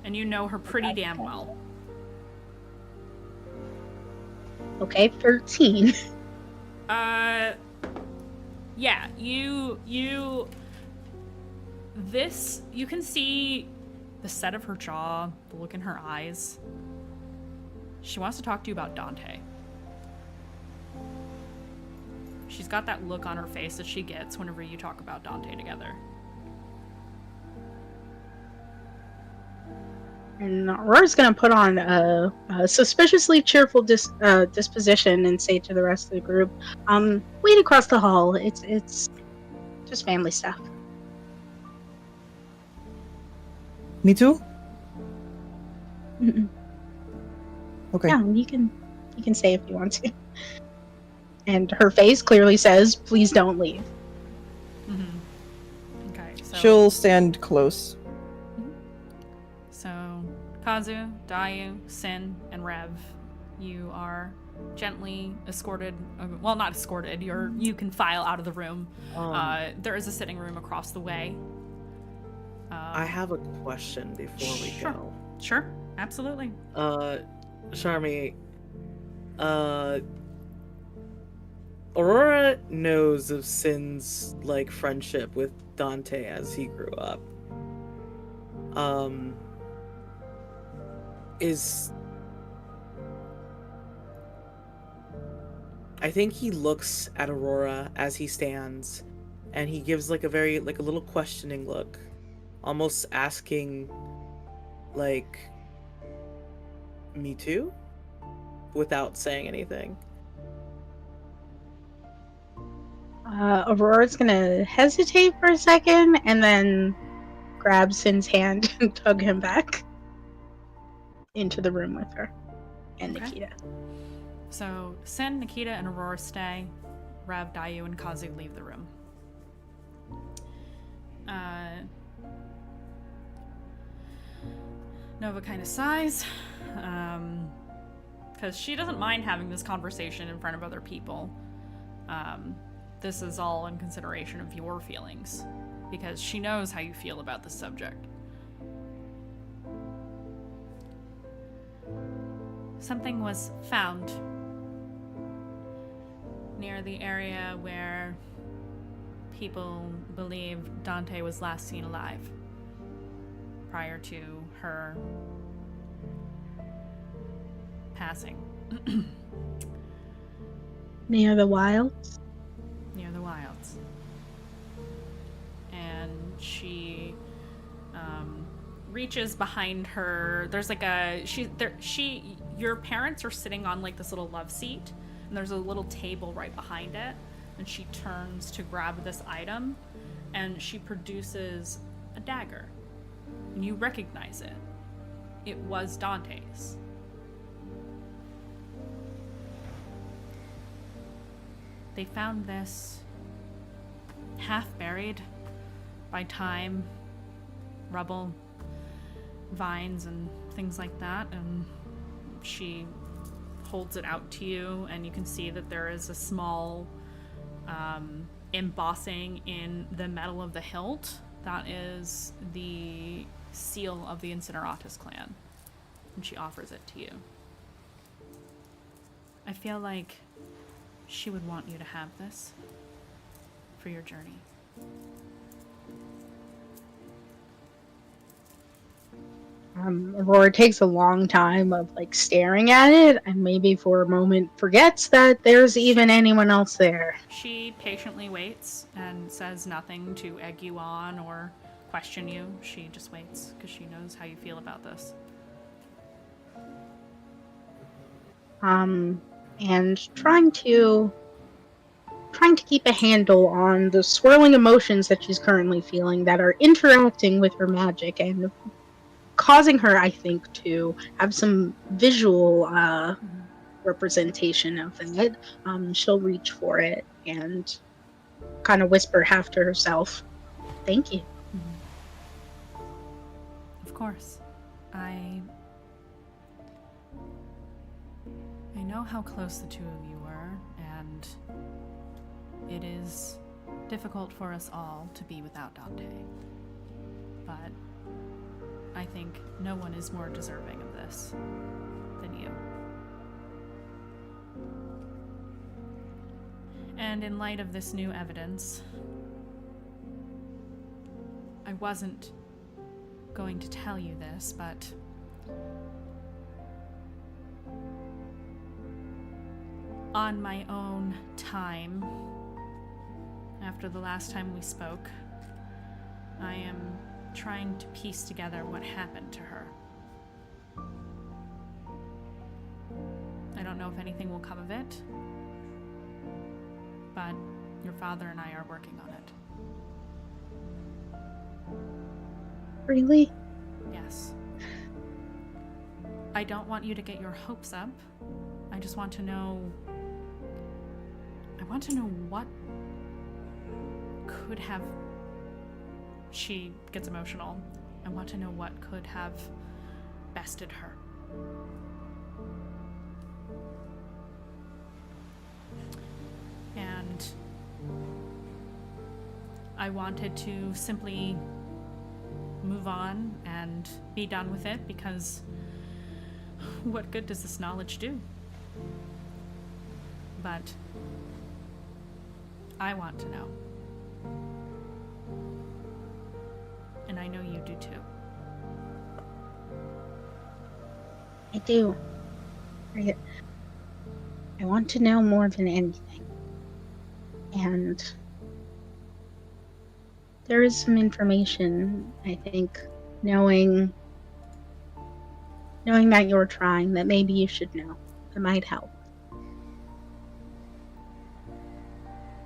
And you know her pretty damn well. Okay, 13. Yeah, you can see the set of her jaw, the look in her eyes. She wants to talk to you about Dante. She's got that look on her face that she gets whenever you talk about Dante together. And Aurora's gonna put on a suspiciously cheerful disposition and say to the rest of the group, wait across the hall. It's just family stuff. Me too? Mm-mm. Okay. Yeah, you can say if you want to. And her face clearly says, please don't leave. Mm-hmm. Okay, so... She'll stand close. So, Kazu, Dayu, Sin, and Rev, you are gently escorted, well, not escorted, you can file out of the room. There is a sitting room across the way. I have a question before we Sure. go. Sure, absolutely. Charmy, Aurora knows of Sin's, like, friendship with Dante as he grew up. I think he looks at Aurora as he stands, and he gives, like, a little questioning look, almost asking, like, me too? Without saying anything. Aurora's gonna hesitate for a second and then grab Sin's hand and tug him back into the room with her and Okay. Nikita. So, Sin, Nikita, and Aurora stay. Rev, Dayu, and Kazu leave the room. Nova kind of sighs, because she doesn't mind having this conversation in front of other people. This is all in consideration of your feelings, because she knows how you feel about this subject. Something was found near the area where people believe Dante was last seen alive, prior to her passing. Near the wilds? Near the wilds. And she reaches behind her. There's like your parents are sitting on like this little love seat, and there's a little table right behind it, and she turns to grab this item, and she produces a dagger, and you recognize it. It was Dante's. They found this half buried by time, rubble, vines, and things like that, and she holds it out to you, and you can see that there is a small embossing in the metal of the hilt. That is the seal of the Incineratus clan, and she offers it to you. I feel like she would want you to have this for your journey. Aurora takes a long time of like staring at it and maybe for a moment forgets that there's even anyone else there. She patiently waits and says nothing to egg you on or question you. She just waits because she knows how you feel about this. and trying to keep a handle on the swirling emotions that she's currently feeling that are interacting with her magic and causing her, I think, to have some visual representation of it. She'll reach for it and kind of whisper half to herself, "Thank you." Of course. I know how close the two of you were, and it is difficult for us all to be without Dante. But I think no one is more deserving of this than you. And in light of this new evidence, I wasn't going to tell you this, but on my own time, after the last time we spoke, I am trying to piece together what happened to her. I don't know if anything will come of it, but your father and I are working on it. Really? Yes. I don't want you to get your hopes up. I just want to know... I want to know what could have... She gets emotional. I want to know what could have bested her. And I wanted to simply move on and be done with it, because what good does this knowledge do? But I want to know. And I know you do too. I do. I want to know more than anything. And there is some information, I think, knowing that you're trying, that maybe you should know, that might help.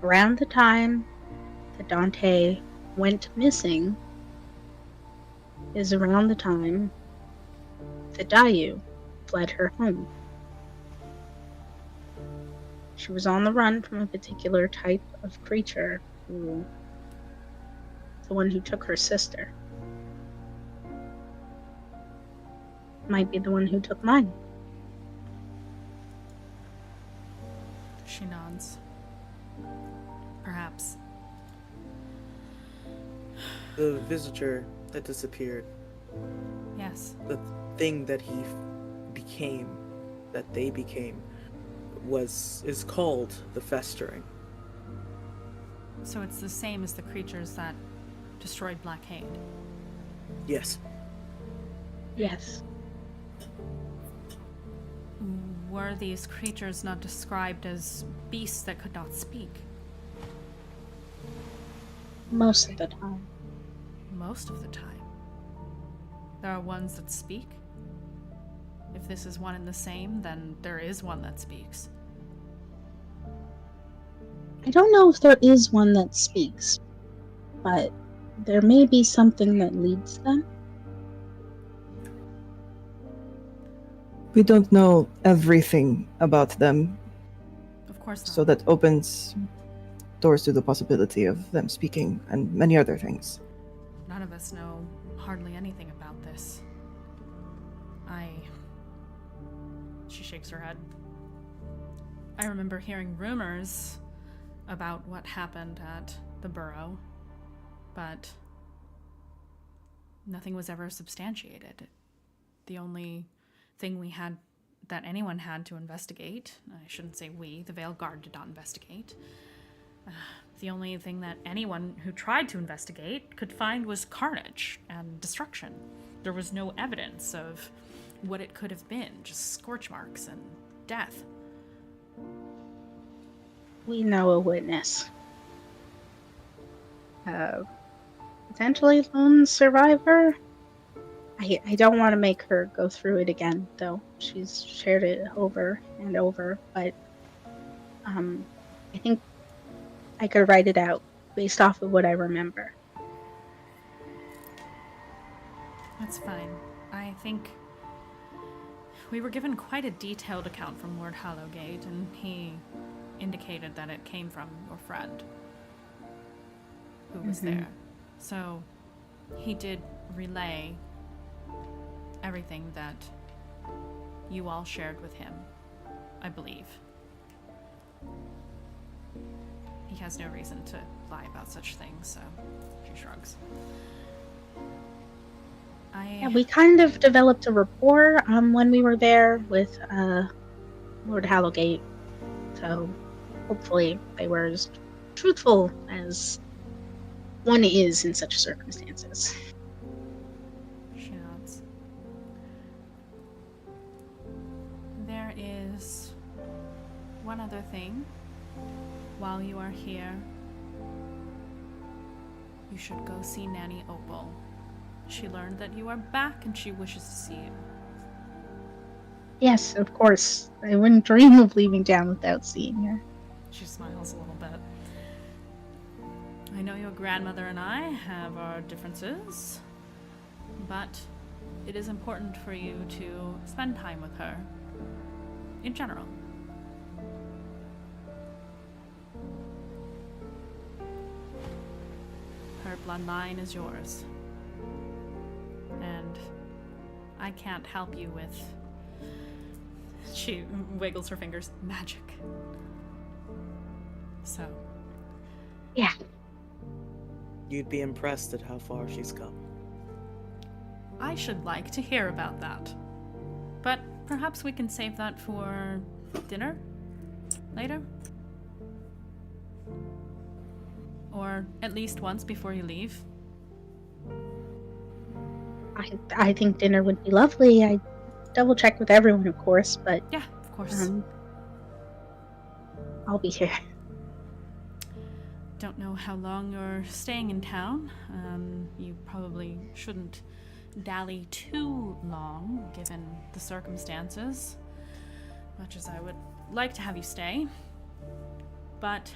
Around the time that Dante went missing is around the time that Dayu fled her home. She was on the run from a particular type of creature, the one who took her sister. Might be the one who took mine. She nods. Perhaps. The visitor that disappeared. Yes. The thing that he became, that they became, is called the Festering. So it's the same as the creatures that destroyed Blackade. Yes. Yes. Were these creatures not described as beasts that could not speak? Most of the time. Most of the time. There are ones that speak. If this is one and the same, then there is one that speaks. I don't know if there is one that speaks, but there may be something that leads them. We don't know everything about them, Of course not. so that opens doors to the possibility of them speaking and many other things. None of us know hardly anything about this. She shakes her head. I remember hearing rumors about what happened at the Burrow, but nothing was ever substantiated. The only thing we had, that anyone had to investigate, I shouldn't say we, the Veil Guard did not investigate. The only thing that anyone who tried to investigate could find was carnage and destruction. There was no evidence of what it could have been, just scorch marks and death. We know a witness. Potentially lone survivor. I don't want to make her go through it again, though. She's shared it over and over, but I think I could write it out based off of what I remember. That's fine. I think we were given quite a detailed account from Lord Hallowgate, and he indicated that it came from your friend who was there. So he did relay everything that you all shared with him, I believe. He has no reason to lie about such things, so she shrugs. Yeah, we kind of developed a rapport when we were there with Lord Hallowgate, so hopefully they were as truthful as one is in such circumstances. She nods. There is one other thing. While you are here, you should go see Nanny Opal. She learned that you are back and she wishes to see you. Yes, of course. I wouldn't dream of leaving town without seeing her. She smiles a little bit. I know your grandmother and I have our differences, but it is important for you to spend time with her in general. Her bloodline is yours. And I can't help you with... She wiggles her fingers. Magic. So... Yeah. You'd be impressed at how far she's come. I should like to hear about that. But perhaps we can save that for dinner? Later? Or at least once before you leave? I think dinner would be lovely. I double check with everyone, of course, but Yeah, of course. I'll be here. Don't know how long you're staying in town. You probably shouldn't dally too long, given the circumstances. Much as I would like to have you stay. But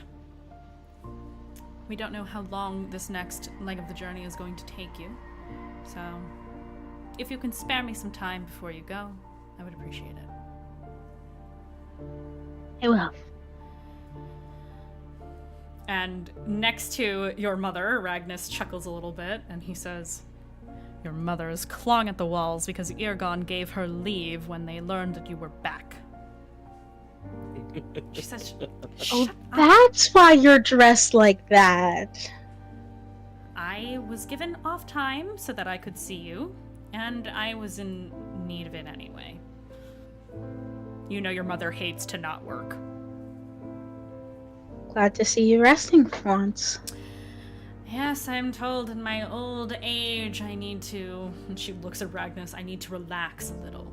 we don't know how long this next leg of the journey is going to take you. So, if you can spare me some time before you go, I would appreciate it. I will. And next to your mother, Ragnus chuckles a little bit, and he says, "Your mother is clawing at the walls because Irgon gave her leave when they learned that you were back." She says, "Shut up." That's why you're dressed like that. I was given off time so that I could see you, and I was in need of it anyway. You know your mother hates to not work. Glad to see you resting for once. Yes, I'm told in my old age I need to, and she looks at Ragnus, I need to relax a little.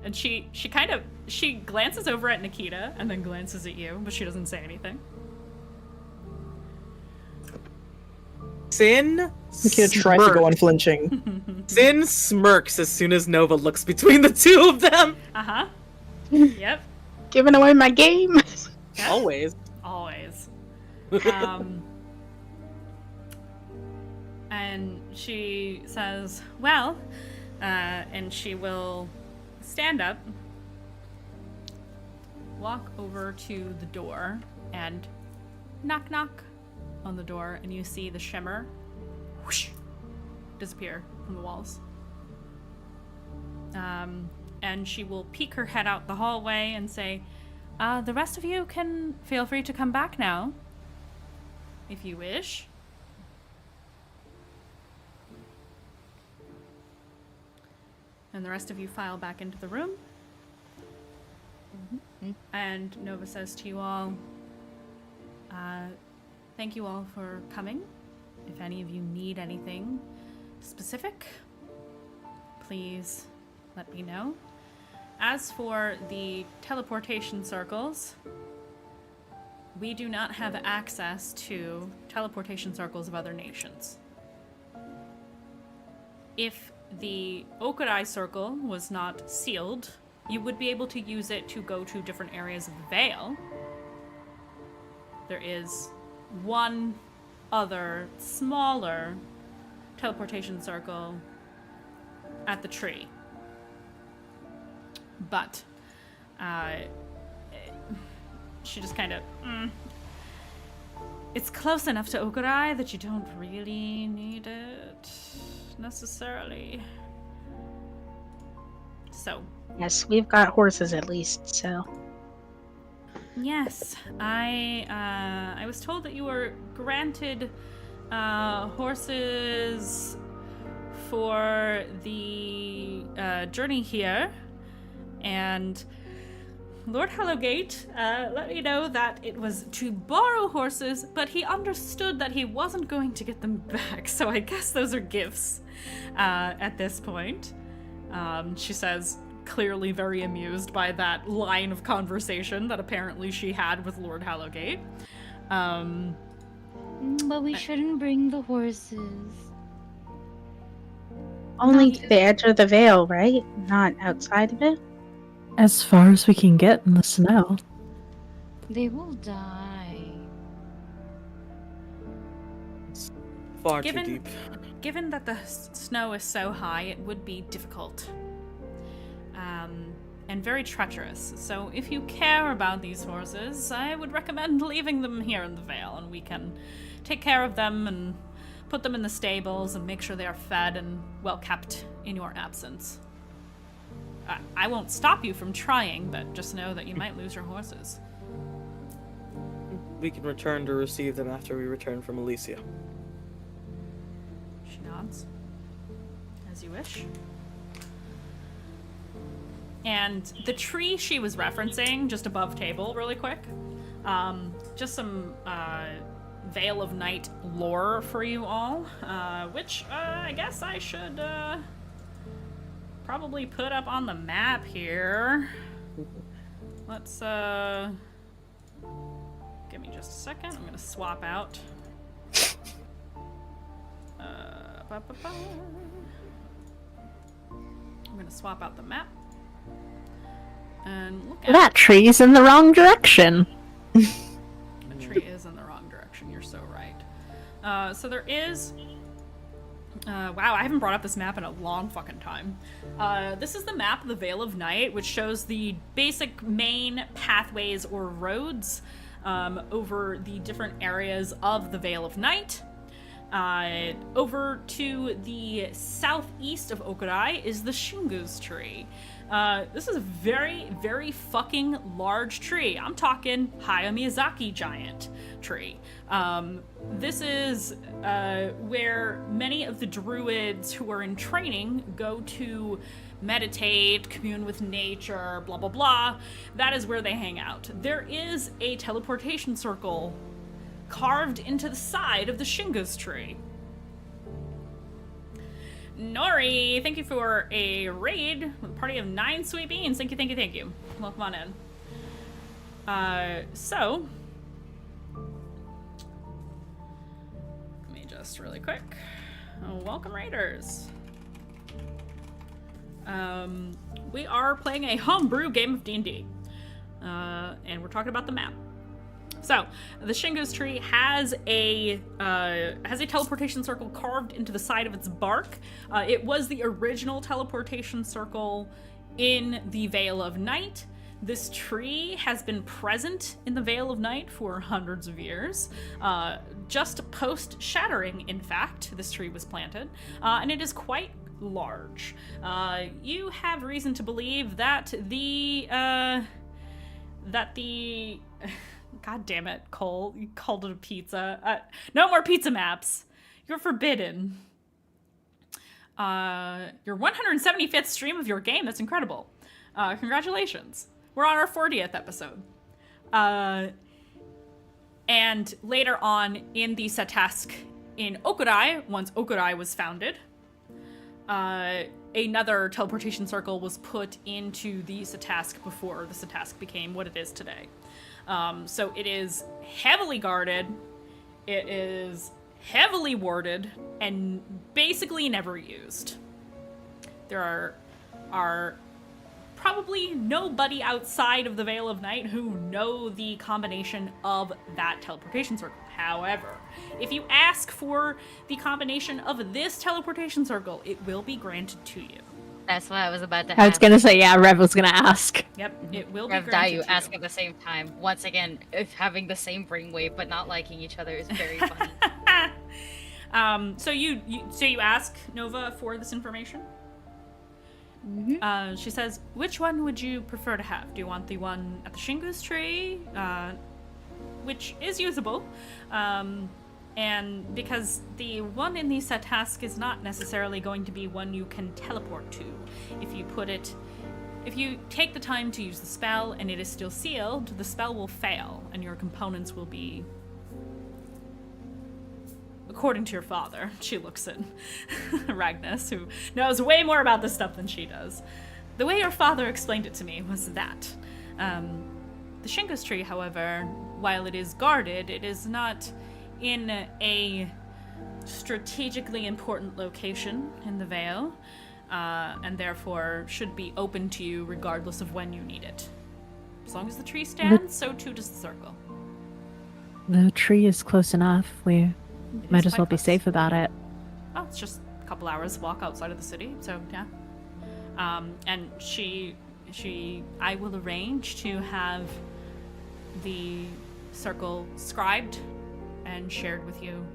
And she glances over at Nikita and then glances at you, but she doesn't say anything. Sin Nikita tries to go unflinching. Sin smirks as soon as Nova looks between the two of them. Uh-huh. Yep. Giving away my game. Yep. Always. Always. And she says, well, and she will stand up, walk over to the door, and knock knock on the door, and you see the shimmer whoosh, disappear from the walls. And she will peek her head out the hallway and say, the rest of you can feel free to come back now, if you wish. And the rest of you file back into the room. And Nova says to you all, thank you all for coming. If any of you need anything specific, please let me know. As for the teleportation circles, we do not have access to teleportation circles of other nations. If the Okurai circle was not sealed, you would be able to use it to go to different areas of the Vale. There is one other smaller teleportation circle at the tree. But, she just kind of, it's close enough to Okurai that you don't really need it, necessarily. So. Yes, we've got horses at least, so. Yes, I was told that you were granted horses for the journey here, and Lord Hallowgate let me know that it was to borrow horses, but he understood that he wasn't going to get them back, so I guess those are gifts at this point. She says, clearly very amused by that line of conversation that apparently she had with Lord Hallowgate. But we shouldn't bring the horses. Only to the edge of the Vale, right? Not outside of it? As far as we can get in the snow. They will die. Far too deep. Given that the snow is so high, it would be difficult. And very treacherous. So if you care about these horses, I would recommend leaving them here in the Vale, and we can take care of them and put them in the stables and make sure they are fed and well kept in your absence. I won't stop you from trying, but just know that you might lose your horses. We can return to receive them after we return from Elysia. She nods. As you wish. And the tree she was referencing, just above table, really quick, just some Veil of Night lore for you all, which I guess I should probably put up on the map here. Let's give me just a second. I'm gonna swap out. I'm gonna swap out the map. And look at That tree's in the wrong direction. The tree is in the wrong direction. You're so right. So there is. Wow, I haven't brought up this map in a long fucking time. This is the map of the Veil of Night, which shows the basic main pathways or roads over the different areas of the Veil of Night. Over to the southeast of Okurai is the Shingu's tree. This is a very, very fucking large tree. I'm talking Hayao Miyazaki giant tree. This is where many of the druids who are in training go to meditate, commune with nature, blah, blah, blah. That is where they hang out. There is a teleportation circle carved into the side of the Shingu's tree. Nori, thank you for a raid with a party of 9 sweet beans. Thank you, thank you, thank you. Welcome on in. So, let me just really quick. Welcome, raiders. We are playing a homebrew game of D&D, and we're talking about the map. So, the Shingu's tree has a teleportation circle carved into the side of its bark. It was the original teleportation circle in the Veil of Night. This tree has been present in the Veil of Night for hundreds of years. Just post-shattering, in fact, this tree was planted, and it is quite large. You have reason to believe that the God damn it, Cole. You called it a pizza. No more pizza maps. You're forbidden. Your 175th stream of your game. That's incredible. Congratulations. We're on our 40th episode. And later on in the Satask in Okurai, once Okurai was founded, another teleportation circle was put into the Satask before the Satask became what it is today. So it is heavily guarded, it is heavily warded, and basically never used. There are probably nobody outside of the Veil of Night who know the combination of that teleportation circle. However, if you ask for the combination of this teleportation circle, it will be granted to you. That's what I was about to ask. I was gonna say, yeah, Rev was gonna ask. Yep, it will be Rev granted Dayu to ask you. at the same time. Once again, if having the same brainwave but not liking each other is very funny. So you ask Nova for this information? Mm-hmm. She says, which one would you prefer to have? Do you want the one at the Shingus tree? Which is usable. And because the one in the set task is not necessarily going to be one you can teleport to. If you take the time to use the spell and it is still sealed, the spell will fail and your components will be... According to your father, she looks at Ragnus, who knows way more about this stuff than she does. The way your father explained it to me was that. The Shingus tree, however, while it is guarded, it is not in a strategically important location in the Vale, and therefore should be open to you regardless of when you need it. As long as the tree stands, so too does the circle. The tree is close enough. We It might is as well quite be close. safe about it. Oh, it's just a couple hours walk outside of the city, so yeah. And I will arrange to have the circle scribed and shared with you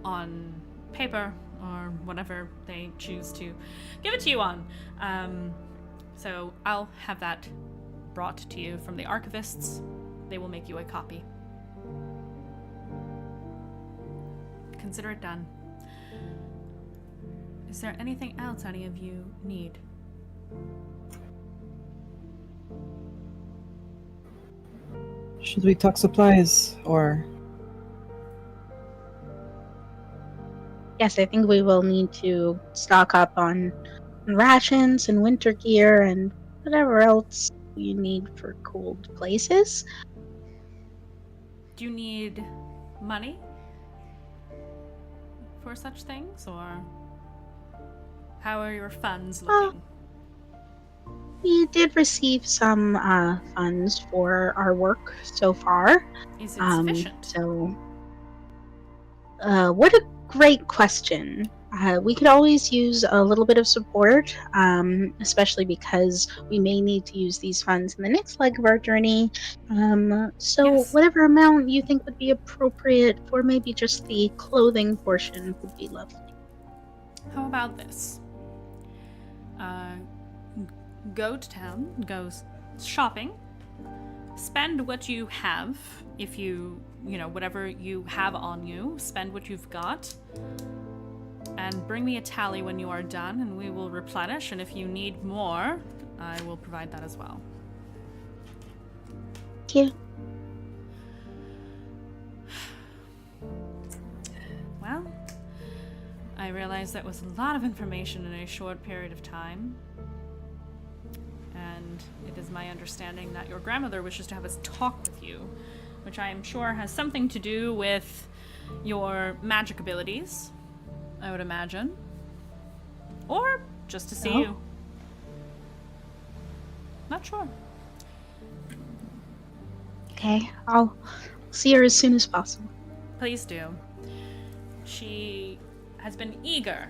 on paper or whatever they choose to give it to you on. So I'll have that brought to you from the archivists. They will make you a copy. Consider it done. Is there anything else any of you need? Should we talk supplies or? Yes, I think we will need to stock up on rations and winter gear and whatever else you need for cold places. Do you need money for such things, or how are your funds looking? We did receive some funds for our work so far. Is it sufficient? So, what a great question. We could always use a little bit of support, especially because we may need to use these funds in the next leg of our journey. So Yes. whatever amount you think would be appropriate for maybe just the clothing portion would be lovely. How about this? Go to town, go shopping, spend what you have. If whatever you have on you, spend what you've got. And bring me a tally when you are done, and we will replenish. And if you need more, I will provide that as well. Thank you. Well, I realize that was a lot of information in a short period of time. And it is my understanding that your grandmother wishes to have us talk with you, which I am sure has something to do with your magic abilities, I would imagine. Or just to see you. Not sure. Okay, I'll see her as soon as possible. Please do. She has been eager.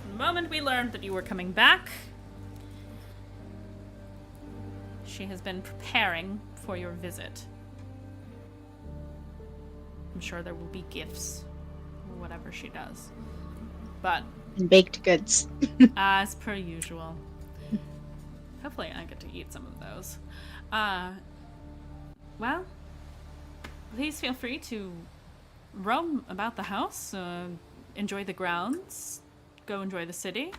From the moment we learned that you were coming back, she has been preparing for your visit. I'm sure there will be gifts, or whatever she does. But, And baked goods. as per usual. Hopefully I get to eat some of those. Well, please feel free to roam about the house, enjoy the grounds, go enjoy the city.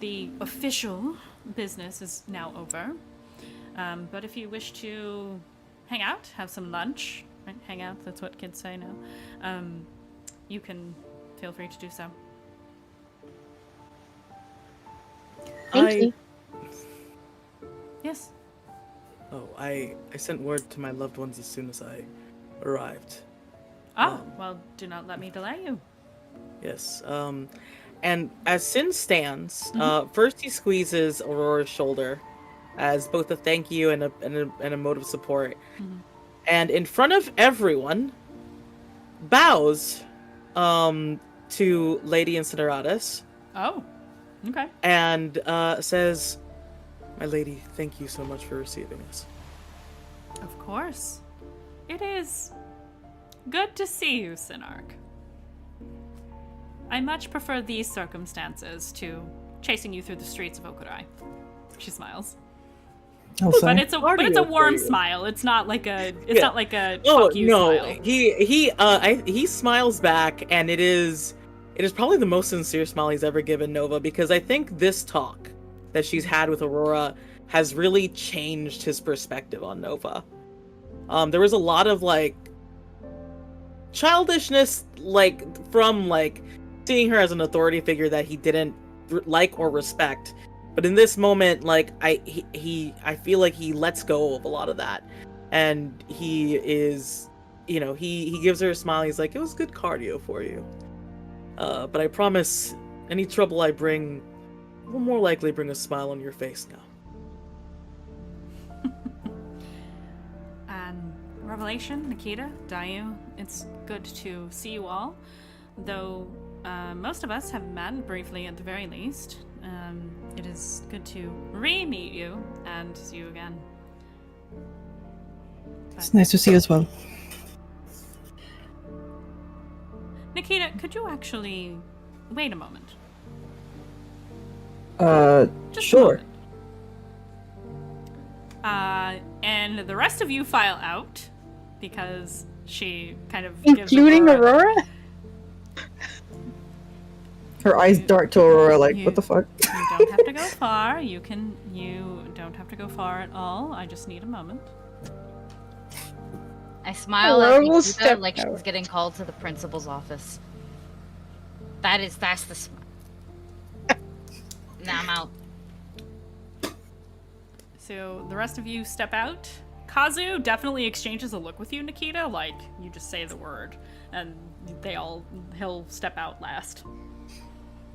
The official business is now over. But if you wish to hang out, have some lunch, right? Hang out, that's what kids say now. You can feel free to do so. Thank you. Yes. Oh, I sent word to my loved ones as soon as I arrived. Oh, well, do not let me delay you. Yes. And as Sin stands, first he squeezes Aurora's shoulder as both a thank you and a mode of support. And in front of everyone, bows to Lady Incineratus. Oh, okay. And says, "My lady, thank you so much for receiving us." Of course. It is good to see you, Sinark. I much prefer these circumstances to chasing you through the streets of Okurai. She smiles. But it's a warm smile. It's not like a fuck you smile. He smiles back, and it is probably the most sincere smile he's ever given Nova, because I think this talk that she's had with Aurora has really changed his perspective on Nova. There was a lot of like childishness, like from like seeing her as an authority figure that he didn't like or respect. But in this moment, like I feel like he lets go of a lot of that, and he is, you know, he gives her a smile. He's like, "It was good cardio for you, but I promise, any trouble I bring will more likely bring a smile on your face now." And Revelation, Nikita, Dayu, it's good to see you all, though most of us have met briefly at the very least. It is good to re-meet you and see you again. It's nice to see you as well. Nikita, could you actually wait a moment? Just sure. A moment. And the rest of you file out because she kind of Including gives Aurora? Her eyes dart to Aurora like, what the fuck? You don't have to go far. You don't have to go far at all. I just need a moment. I smile Aurora at will Nikita step like she's out. getting called to the principal's office. That's the smile. Now I'm out. So the rest of you step out. Kazu definitely exchanges a look with you, Nikita, like you just say the word, and he'll step out last.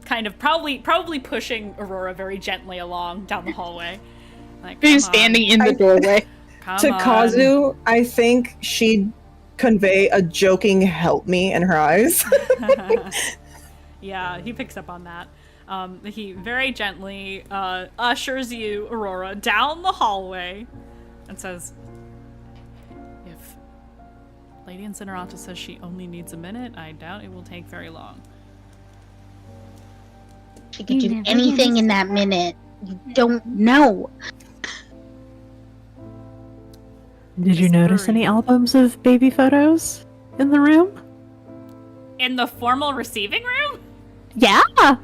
Kind of probably pushing Aurora very gently along down the hallway. Like, Who's "Come standing on, in the doorway? come To on." Kazu, I think she'd convey a joking "help me" in her eyes. Yeah, he picks up on that. He very gently ushers you, Aurora, down the hallway and says, "If Lady Incinerata says she only needs a minute, I doubt it will take very long." She could do anything in that minute. You don't know. Did you notice any albums of baby photos in the room? In the formal receiving room? Yeah. No.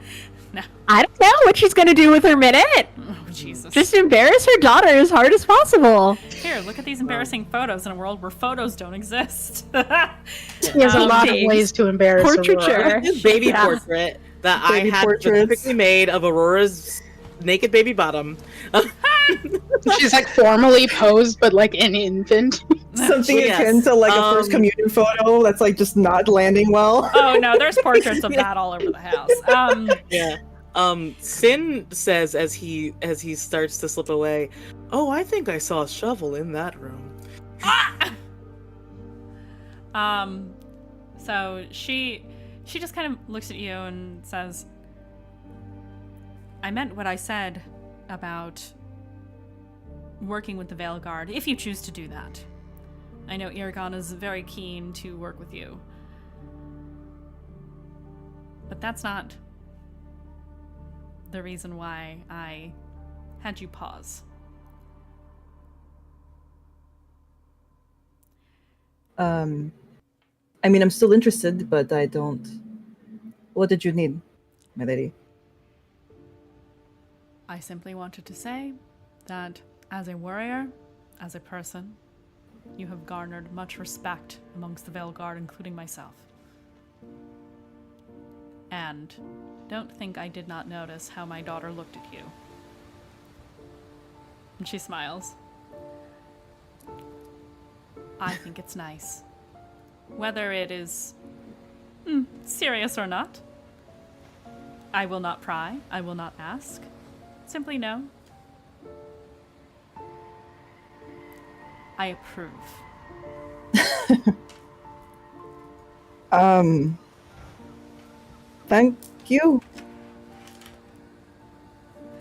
I don't know what she's gonna do with her minute. Oh, Jesus. Just embarrass her daughter as hard as possible. Here, look at these embarrassing photos in a world where photos don't exist. He has a lot of ways to embarrass Portraiture. Aurora. This baby Yeah. portrait that Baby I had portraits. specifically made of Aurora's naked baby bottom. She's like formally posed, but like an infant. Something Yes. akin to like a first communion photo that's like just not landing well. Oh no, there's portraits of that all over the house. Yeah. Sin says as he starts to slip away, "Oh, I think I saw a shovel in that room." So she just kind of looks at you and says, "I meant what I said about working with the Veil Guard, if you choose to do that. I know Iragon is very keen to work with you. But that's not the reason why I had you pause." I mean, I'm still interested, but I don't. What did you need, my lady? I simply wanted to say that as a warrior, as a person, you have garnered much respect amongst the Veil Guard, including myself. And don't think I did not notice how my daughter looked at you. And she smiles. I think it's nice. Whether it is serious or not. I will not pry. I will not ask. Simply know. I approve. Thank you.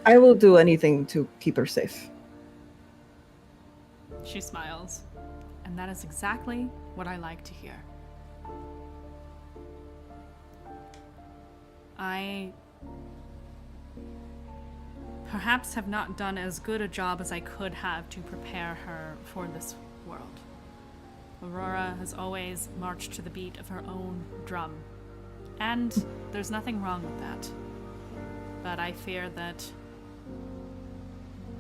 I will do anything to keep her safe. She smiles. And that is exactly what I like to hear. I perhaps have not done as good a job as I could have to prepare her for this world. Aurora has always marched to the beat of her own drum, and there's nothing wrong with that. But I fear that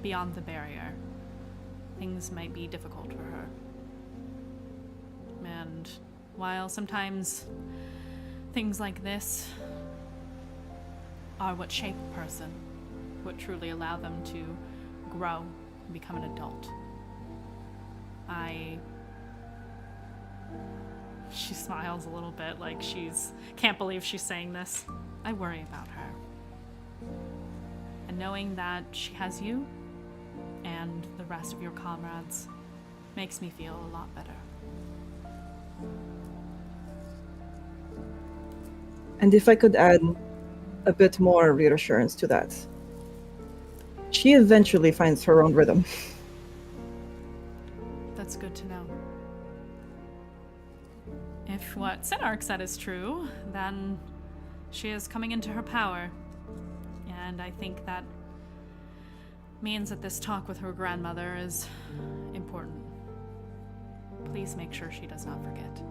beyond the barrier, things might be difficult for her. And while sometimes things like this are what shape a person, what truly allow them to grow and become an adult, she smiles a little bit like can't believe she's saying this. I worry about her. And knowing that she has you and the rest of your comrades makes me feel a lot better. And if I could add a bit more reassurance to that, she eventually finds her own rhythm. That's good to know. If what Senark said is true, then she is coming into her power. And I think that means that this talk with her grandmother is important. Please make sure she does not forget.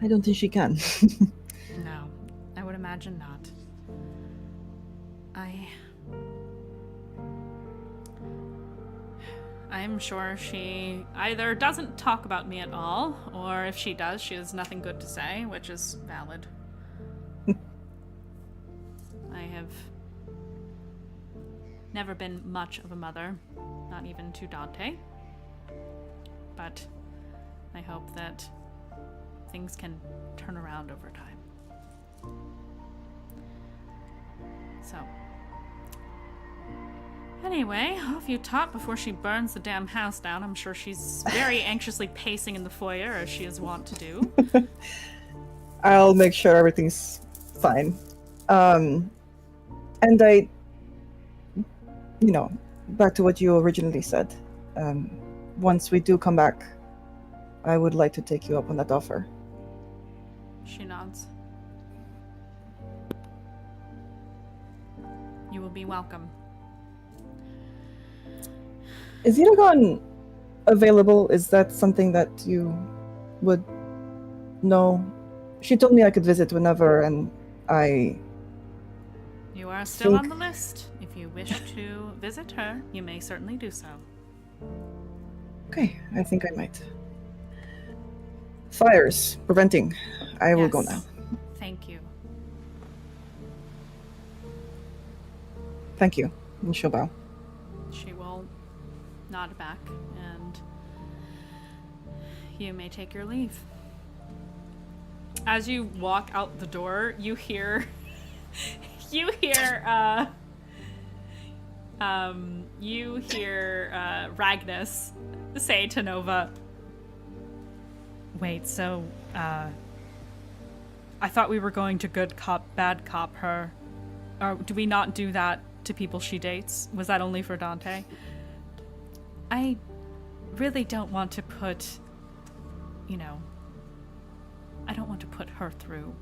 I don't think she can. No, I would imagine not. I'm sure she either doesn't talk about me at all, or if she does, she has nothing good to say, which is valid. I have never been much of a mother, not even to Dante. But I hope that things can turn around over time. So, anyway, off you top before she burns the damn house down. I'm sure she's very anxiously pacing in the foyer, as she is wont to do. I'll make sure everything's fine. And I, back to what you originally said. Once we do come back, I would like to take you up on that offer. She nods. You will be welcome. Is Eragon available? Is that something that you would know? She told me I could visit whenever, and You are still on the list. If you wish to visit her, you may certainly do so. Okay, I think I might. Fires, preventing. I will go Yes. now. Thank you. Thank you. And she'll bow. She will nod back, and you may take your leave. As you walk out the door, you hear Ragnus say to Nova, "Wait, so I thought we were going to good cop, bad cop her. Or do we not do that to people she dates? Was that only for Dante? I really don't want to put, I don't want to put her through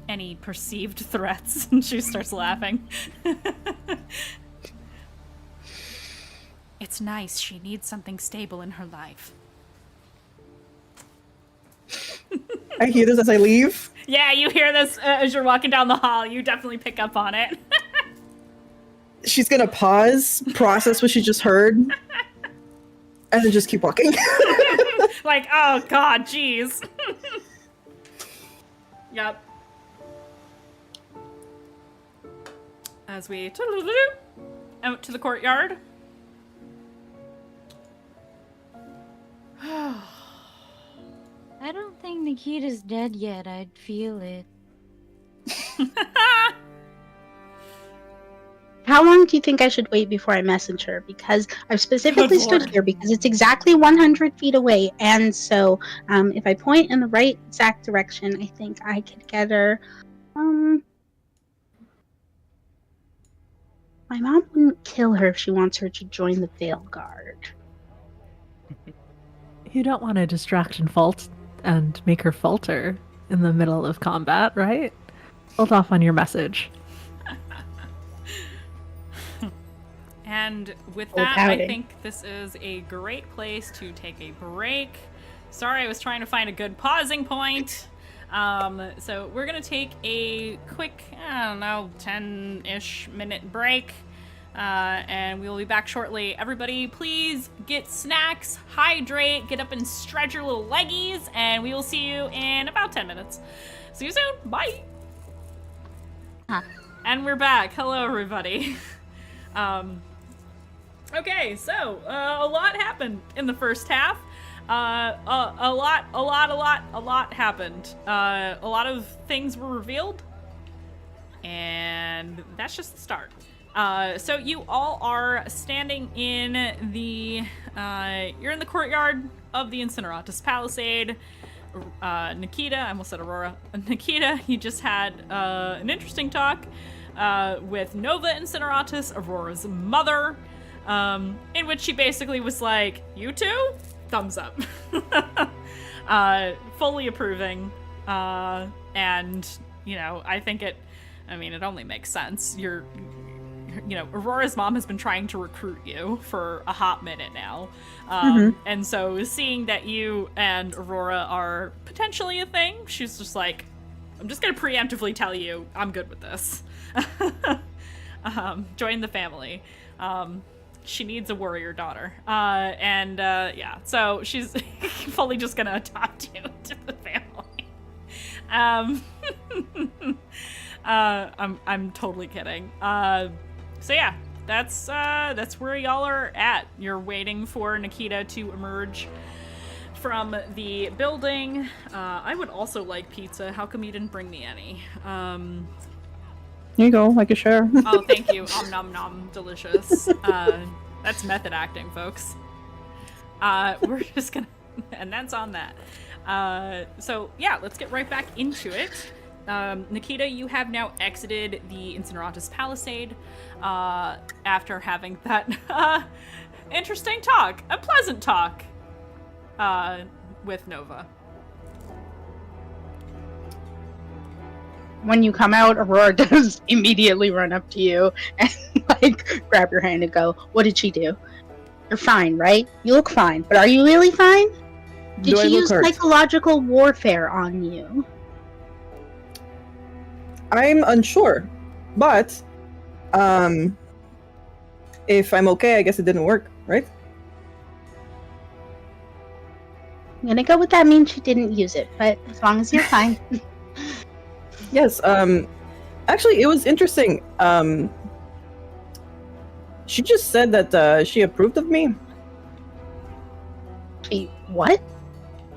any perceived threats." And she starts laughing. It's nice. She needs something stable in her life. I hear this as I leave. Yeah, you hear this as you're walking down the hall. You definitely pick up on it. She's gonna pause, process what she just heard, and then just keep walking. Like, oh god, jeez. Yep. as we out to the courtyard. I don't think Nikita's dead yet. I'd feel it. How long do you think I should wait before I message her? Because I've specifically Good stood lord. here because it's exactly 100 feet away. And so if I point in the right exact direction, I think I could get her. My mom wouldn't kill her if she wants her to join the Veil Guard. You don't want to distract and make her falter in the middle of combat, right? Hold off on your message. And with Oh, that, I pouting. think this is a great place to take a break. Sorry, I was trying to find a good pausing point. So we're gonna take a quick, 10-ish minute break. And we will be back shortly. Everybody, please get snacks, hydrate, get up and stretch your little leggies, and we will see you in about 10 minutes. See you soon. Bye. Huh. And we're back. Hello, everybody. Okay, so a lot happened in the first half. A lot happened. A lot of things were revealed, and that's just the start. So you all are standing in the, you're in the courtyard of the Incineratus Palisade. Nikita, I almost said Aurora. Nikita, you just had an interesting talk with Nova Incineratus, Aurora's mother, in which she basically was like, you two? Thumbs up. Fully approving. And, I think it only makes sense. Aurora's mom has been trying to recruit you for a hot minute now. And so seeing that you and Aurora are potentially a thing, she's just like, I'm just going to preemptively tell you I'm good with this. Join the family. She needs a warrior daughter. So she's fully just going to adopt you to the family. I'm totally kidding. So yeah, that's where y'all are at. You're waiting for Nikita to emerge from the building. I would also like pizza. How come you didn't bring me any? Here you go, I can share. Oh, thank you. Om nom nom, delicious. That's method acting, folks. We're just gonna, and that's on that. So yeah, let's get right back into it. Nikita, you have now exited the Incineratus Palisade after having that interesting talk, a pleasant talk with Nova. When you come out, Aurora does immediately run up to you and grab your hand and go, "What did she do? You're fine, right? You look fine, but are you really fine? Did Do I she look use hurt? psychological warfare on you?" I'm unsure, but if I'm okay, I guess it didn't work, right? I'm gonna go with that means she didn't use it, but as long as you're fine. Yes, actually, it was interesting. She just said that she approved of me. She, what?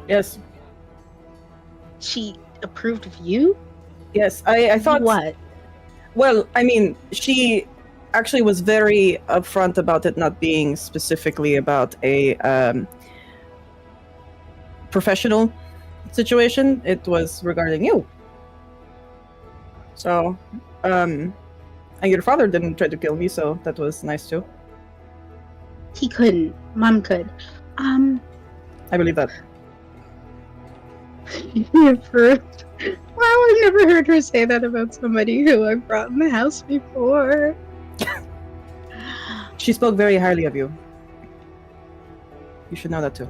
Yes, She approved of you? yes. I thought. What? Well, I mean, she actually was very upfront about it not being specifically about a professional situation. It was regarding you. So, and your father didn't try to kill me, so that was nice too. He couldn't. Mom could. I believe that. First. Wow, I've never heard her say that about somebody who I brought in the house before. She spoke very highly of you. You should know that too.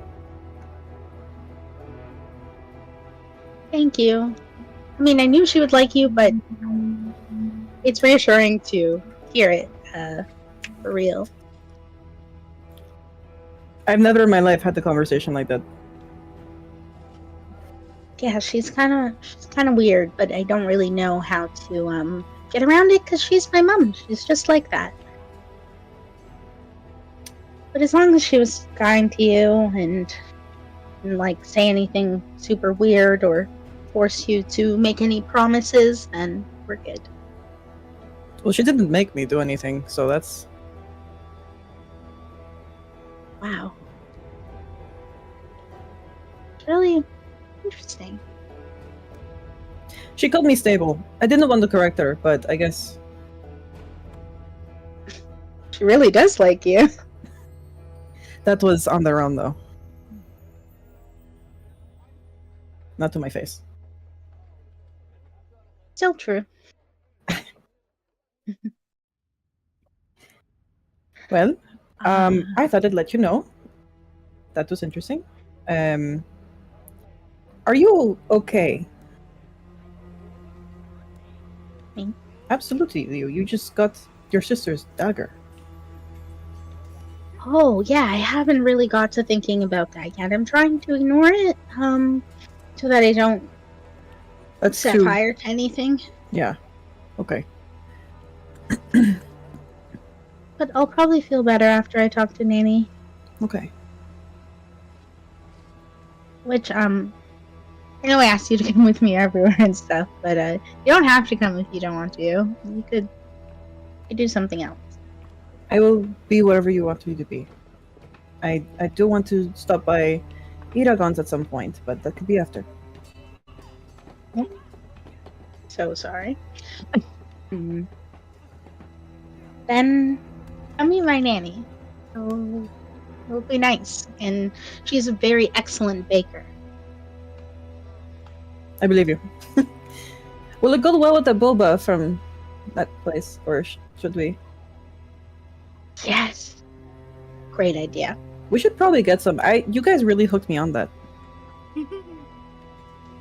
Thank you. I mean, I knew she would like you, but it's reassuring to hear it, for real. I've never in my life had a conversation like that. Yeah, she's kind of weird, but I don't really know how to get around it because she's my mom. She's just like that. But as long as she was kind to you and didn't like say anything super weird or force you to make any promises, then we're good. Well, she didn't make me do anything, so that's... Wow. It's really interesting. She called me stable. I didn't want to correct her, but I guess... She really does like you. That was on their own, though. Not to my face. Still true. Well, I thought I'd let you know. That was interesting. Are you okay? Me? Absolutely, Leo. You just got your sister's dagger. Oh, yeah, I haven't really got to thinking about that yet. I'm trying to ignore it, so that I don't That's set too... fire to anything. Yeah. Okay. But I'll probably feel better after I talk to Nanny. Okay. Which, I know I asked you to come with me everywhere and stuff, but, you don't have to come if you don't want to. You could do something else. I will be wherever you want me to be. I do want to stop by Iragon's at some point, but that could be after. So sorry. Then I'll meet my nanny. It'll be nice. And she's a very excellent baker. I believe you. Will it go well with the boba from that place, or should we? Yes. Great idea. We should probably get some. You guys really hooked me on that.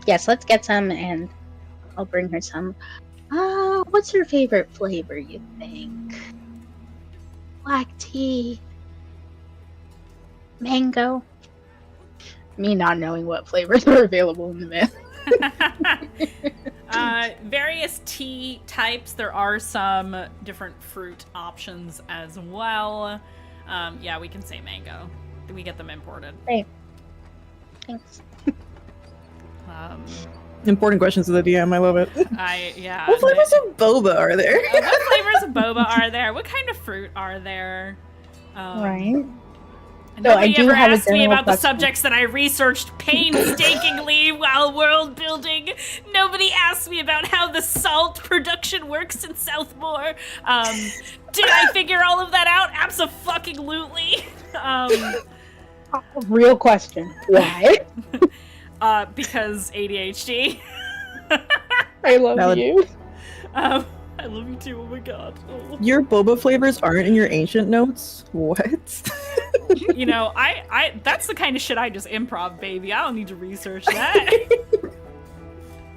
Yes, let's get some and I'll bring her some. What's her favorite flavor, you think? Black tea. Mango. Me not knowing what flavors are available in the mix. Various tea types. There are some different fruit options as well. Yeah, we can say mango. We get them imported. Great. Thanks. Important questions to the DM. I love it. Yeah. What flavors of boba are there? What flavors of boba are there? What kind of fruit are there? Right. Nobody I do ever have a asked me general about the question. subjects that I researched painstakingly while world building. Nobody asked me about how the salt production works in Southmore. Did I figure all of that out? Abso-fucking-lutely. Real question. Why? Because ADHD. I love Valid. you. I love you too. Oh my god. Oh. Your boba flavors aren't in your ancient notes? What? You know, I that's the kind of shit I just improv, baby. I don't need to research that.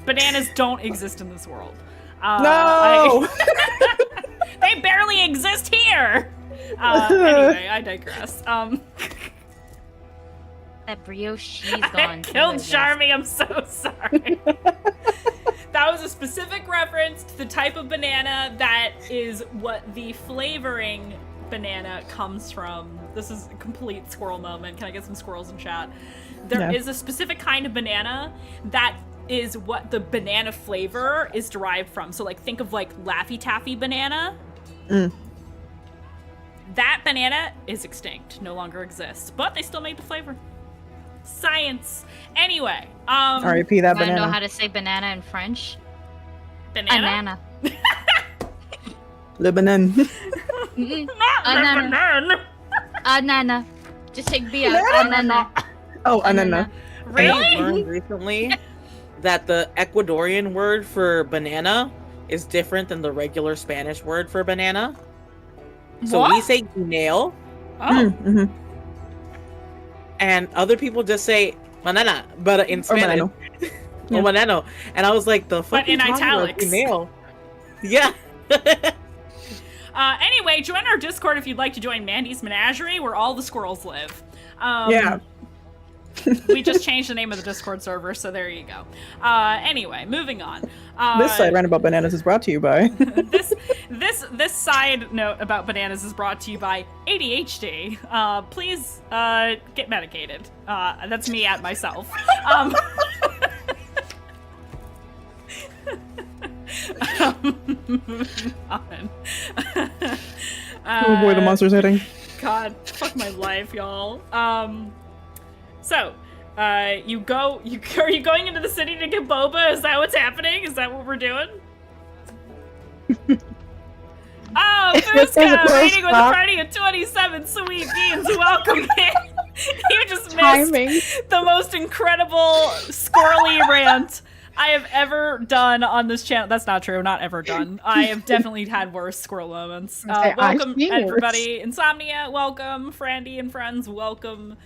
Bananas don't exist in this world. No! They barely exist here! Anyway, I digress. That brioche, she's gone. I killed Charmy, I'm so sorry. That was a specific reference to the type of banana that is what the flavoring banana comes from. This is a complete squirrel moment. Can I get some squirrels in chat? There is a specific kind of banana that is what the banana flavor is derived from. So like think of like Laffy Taffy banana. That banana is extinct, no longer exists, but they still made the flavor. Science. Anyway, R.I.P. that Wanna banana. know how to say banana in French? banana. Le banane. Banana. Banana. Just take B out. Banana. Oh, anana. I Really? learned recently that the Ecuadorian word for banana is different than the regular Spanish word for banana. So we What? say guineo, Oh. and other people just say banana, but in Or Spanish. banano. Or banano. And I was like, the fuck But in you talking about, italics. guineo? Yeah. Anyway, join our Discord if you'd like to join Mandy's Menagerie, where all the squirrels live. Yeah. We just changed the name of the Discord server, so there you go. Anyway, moving on. This side Roundabout Bananas is brought to you by. This side note about bananas is brought to you by ADHD. Please get medicated. That's me at myself. Moving on. Oh boy, the monster's hitting. God, fuck my life, y'all. So, are you going into the city to get boba? Is that what's happening? Is that what we're doing? Oh, Fusca, rating with a party of 27 sweet beans. Welcome in. You just missed the most incredible squirrely rant I have ever done on this channel. That's not true. Not ever done. I have definitely had worse squirrel moments. Welcome, everybody. Insomnia, welcome. Frandy and friends, welcome.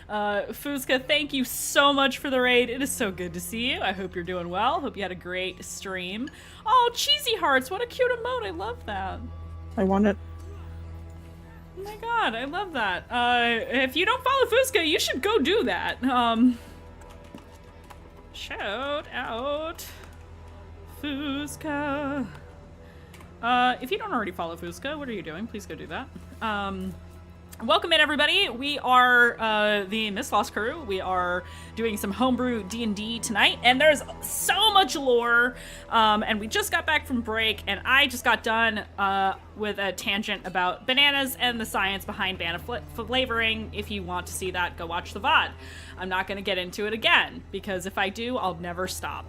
Fusca, thank you so much for the raid. It is so good to see you. I hope you're doing well. Hope you had a great stream. Oh, cheesy hearts. What a cute emote. I love that. I want it. Oh my god, I love that. If you don't follow Fusca, you should go do that. Shout out Fusca. If you don't already follow Fusca, what are you doing? Please go do that. Welcome in, everybody. We are the Mistlost crew. We are doing some homebrew D&D tonight, and there's so much lore. And we just got back from break, and I just got done with a tangent about bananas and the science behind banana flavoring. If you want to see that, go watch the VOD. I'm not going to get into it again, because if I do, I'll never stop.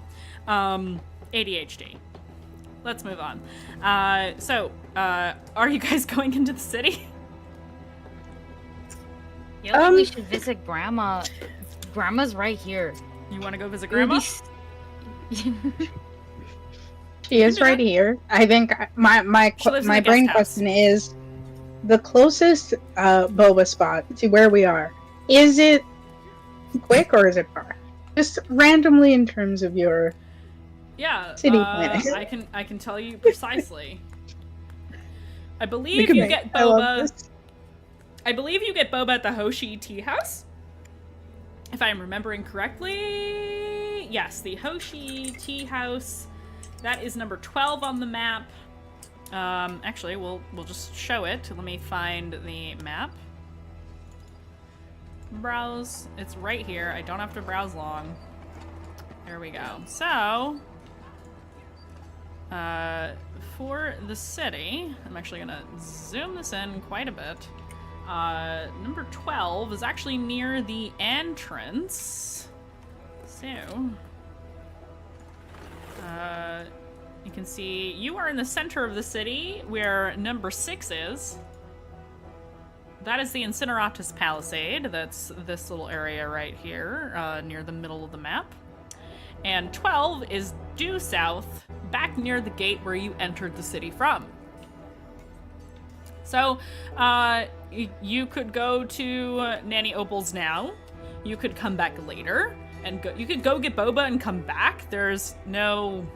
ADHD. Let's move on. Are you guys going into the city? Yeah, we should visit Grandma. Grandma's right here. You want to go visit Grandma? She is right here. I think my brain question is the closest boba spot to where we are. Is it quick or is it far? Just randomly in terms of your city planning. I can tell you precisely. I believe you get boba. I believe you get boba at the Hoshi Tea House. If I'm remembering correctly. Yes, the Hoshi Tea House. That is number 12 on the map. Actually, we'll just show it. Let me find the map. Browse. It's right here. I don't have to browse long. There we go. So, for the city, I'm actually gonna zoom this in quite a bit. Number 12 is actually near the entrance. So, you can see you are in the center of the city where number 6 is. That is the Incineratus Palisade. That's this little area right here, near the middle of the map. And 12 is due south, back near the gate where you entered the city from. So, you could go to Nanny Opal's now. You could come back later, and you could go get boba and come back. There's no...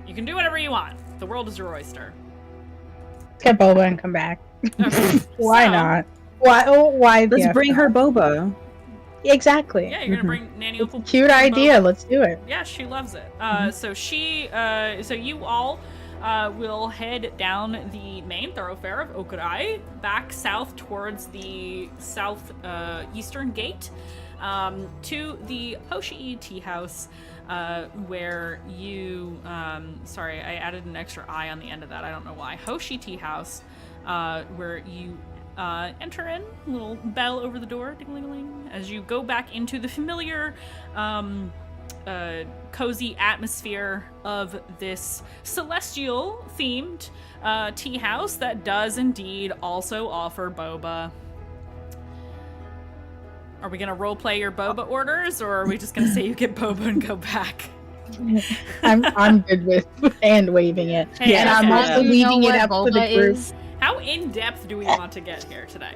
You can do whatever you want. The world is your oyster. Let's get boba and come back. Okay. Why not? Why? Let's bring her boba. Exactly. Yeah, you're gonna bring Nanny Opal. Cute idea. boba. Let's do it. Yeah, she loves it. So you all will head down the main thoroughfare of Okurai, back south towards the eastern gate, to the Hoshi Tea House, where you, sorry, I added an extra I on the end of that, I don't know why. Hoshi Tea House, where you enter in, little bell over the door, ding-a-ling-a-ling, as you go back into the familiar, cozy atmosphere of this celestial-themed tea house that does indeed also offer boba. Are we gonna roleplay your boba orders, or are we just gonna say you get boba and go back? I'm good with hand waving it, Hey, and I'm okay. also leaving it up to the group. How in-depth do we want to get here today?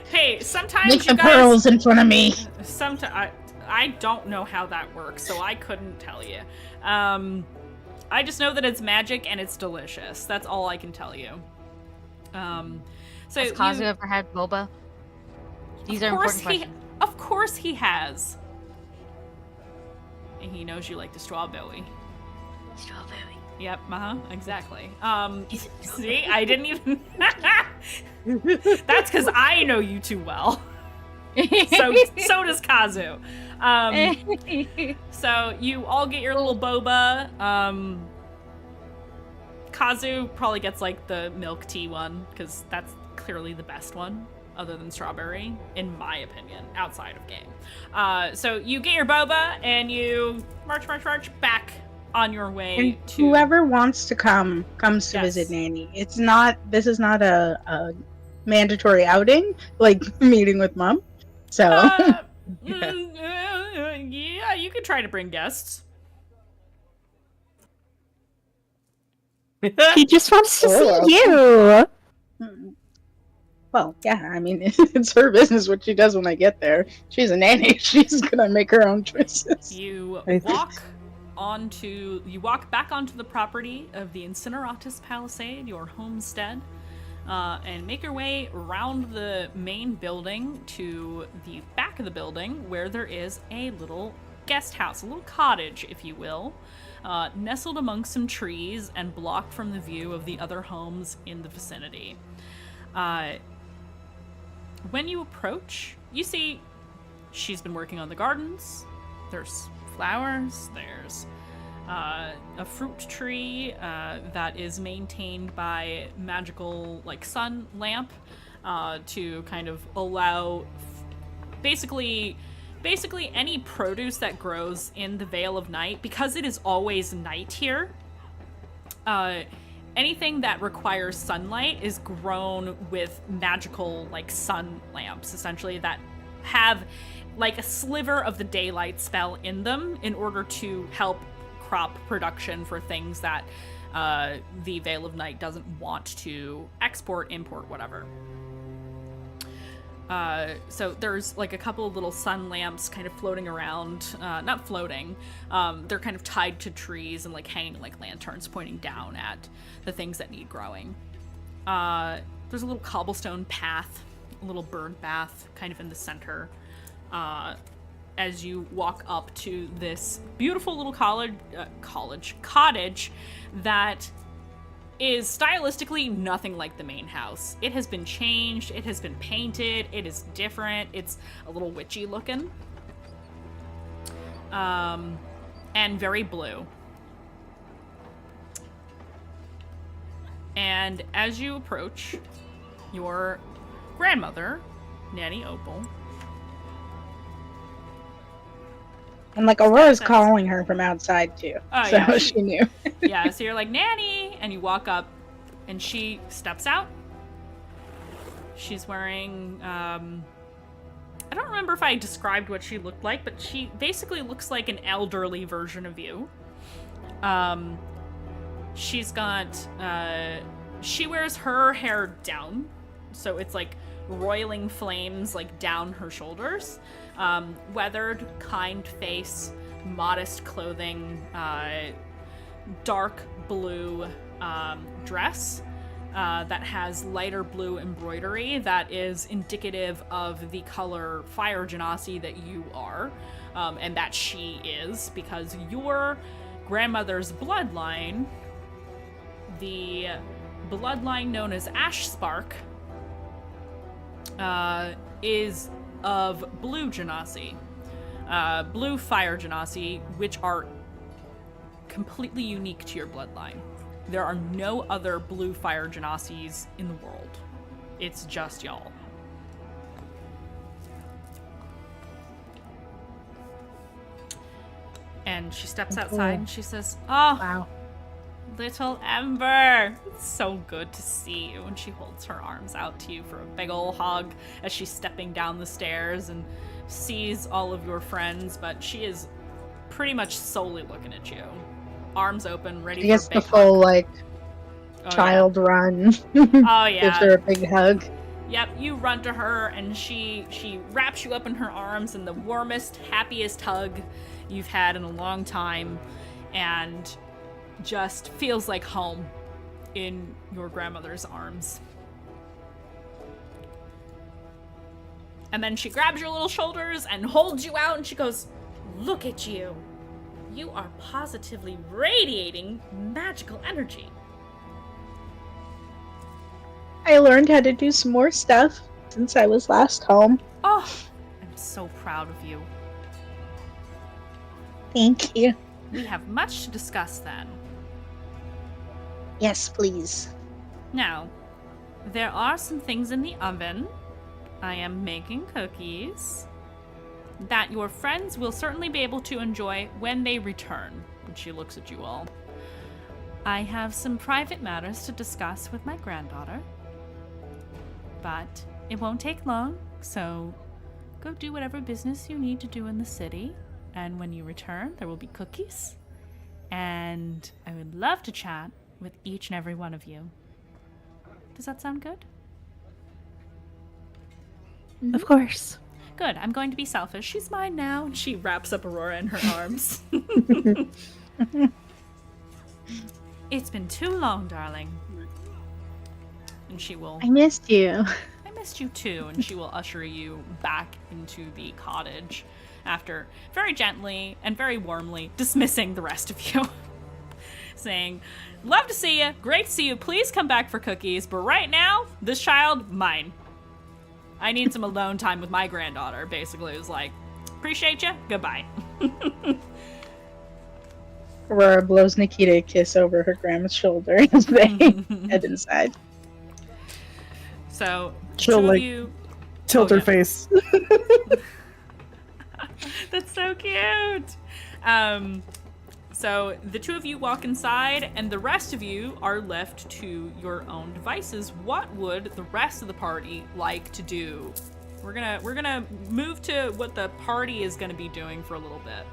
Hey, sometimes Make you the guys... pearls in front of me. I don't know how that works, so I couldn't tell you. I just know that it's magic and it's delicious. That's all I can tell you. So Has Kazu ever had boba? These are important questions. Of course he has. And he knows you like the strawberry. Strawberry. Yep, exactly. See, I didn't even... That's because I know you too well. So does Kazu. So you all get your little boba. Kazu probably gets like the milk tea one, because that's clearly the best one, other than strawberry, in my opinion, outside of game. So you get your boba, and you march back on your way And to... whoever wants to comes to Yes. visit Nanny. This is not a mandatory outing, like meeting with Mom. So Yeah, you could try to bring guests. He just wants to Oh, see you. well, yeah, I mean, it's her business what she does when I get there. She's a nanny. She's gonna make her own choices. You I- walk back onto the property of the Incineratus Palisade, your homestead, and make your way around the main building to the back of the building, where there is a little guest house, a little cottage, if you will, nestled among some trees and blocked from the view of the other homes in the vicinity. When you approach, you see she's been working on the gardens. There's flowers, there's a fruit tree that is maintained by magical, like, sun lamp to kind of allow basically any produce that grows in the Vale of Night, because it is always night here. Anything that requires sunlight is grown with magical, like, sun lamps, essentially, that have like a sliver of the daylight spell in them in order to help crop production for things that the Vale of Night doesn't want to export, import, whatever. So there's like a couple of little sun lamps kind of floating around, not floating, they're kind of tied to trees and like hanging like lanterns pointing down at the things that need growing. There's a little cobblestone path, a little bird bath kind of in the center, as you walk up to this beautiful little cottage that is stylistically nothing like the main house. It has been changed, it has been painted, it is different, it's a little witchy looking. And very blue. And as you approach, your grandmother, Nanny Opal, And like Aurora's calling her from outside too, Oh, so yeah. she knew. yeah, so you're like, Nanny! And you walk up, and she steps out. She's wearing, I don't remember if I described what she looked like, but she basically looks like an elderly version of you. She's got, she wears her hair down, so it's like roiling flames like down her shoulders. Weathered, kind face, modest clothing, dark blue dress that has lighter blue embroidery that is indicative of the color Fire Genasi that you are, and that she is, because your grandmother's bloodline, the bloodline known as Ash Spark, is of blue Genasi, blue Fire Genasi, which are completely unique to your bloodline. There are no other blue Fire Genasis in the world. It's just y'all. And she steps outside and she says, "Oh, Wow. little Ember, it's so good to see you." And she holds her arms out to you for a big ol' hug as she's stepping down the stairs and sees all of your friends, but she is pretty much solely looking at you. Arms open, ready I guess for a the big full hug. like Oh, child run. Oh Gives yeah. her a big hug. Yep, you run to her and she wraps you up in her arms in the warmest, happiest hug you've had in a long time, and just feels like home in your grandmother's arms. And then she grabs your little shoulders and holds you out and she goes, "Look at you. You are positively radiating magical energy." I learned how to do some more stuff since I was last home. Oh, I'm so proud of you. Thank you. We have much to discuss then. Yes, please. Now, there are some things in the oven. I am making cookies that your friends will certainly be able to enjoy when they return. And she looks at you all. I have some private matters to discuss with my granddaughter. But it won't take long, so go do whatever business you need to do in the city. And when you return, there will be cookies. And I would love to chat with each and every one of you. Does that sound good? Of course. Good. I'm going to be selfish. She's mine now. And she wraps up Aurora in her arms. It's been too long, darling. And she will... I missed you. I missed you too. And she will usher you back into the cottage after very gently and very warmly dismissing the rest of you. Saying, "Love to see you. Great to see you. Please come back for cookies. But right now, this child, mine. I need some alone time with my granddaughter." Basically, it was like, "Appreciate you. Goodbye." Aurora blows Nikita a kiss over her grandma's shoulder as they head inside. So, She'll, two of like, you... Tilt Oh, her yeah. face. That's so cute. So the two of you walk inside, and the rest of you are left to your own devices. What would the rest of the party like to do? We're gonna move to what the party is gonna be doing for a little bit.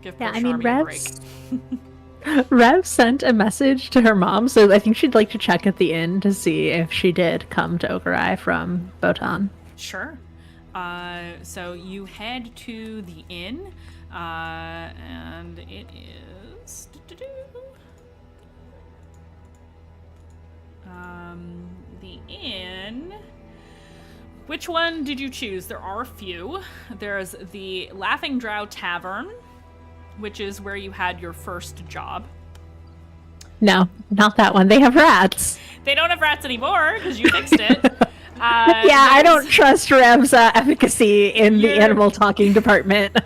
Give poor Charmy a break. Rev sent a message to her mom, so I think she'd like to check at the inn to see if she did come to Ogurai from Botan. Sure. So you head to the inn, and it is... the inn... Which one did you choose? There are a few. There's the Laughing Drow Tavern, which is where you had your first job. No, not that one. They have rats. They don't have rats anymore, because you fixed it. Yeah, I don't trust Rev's efficacy in the animal talking department.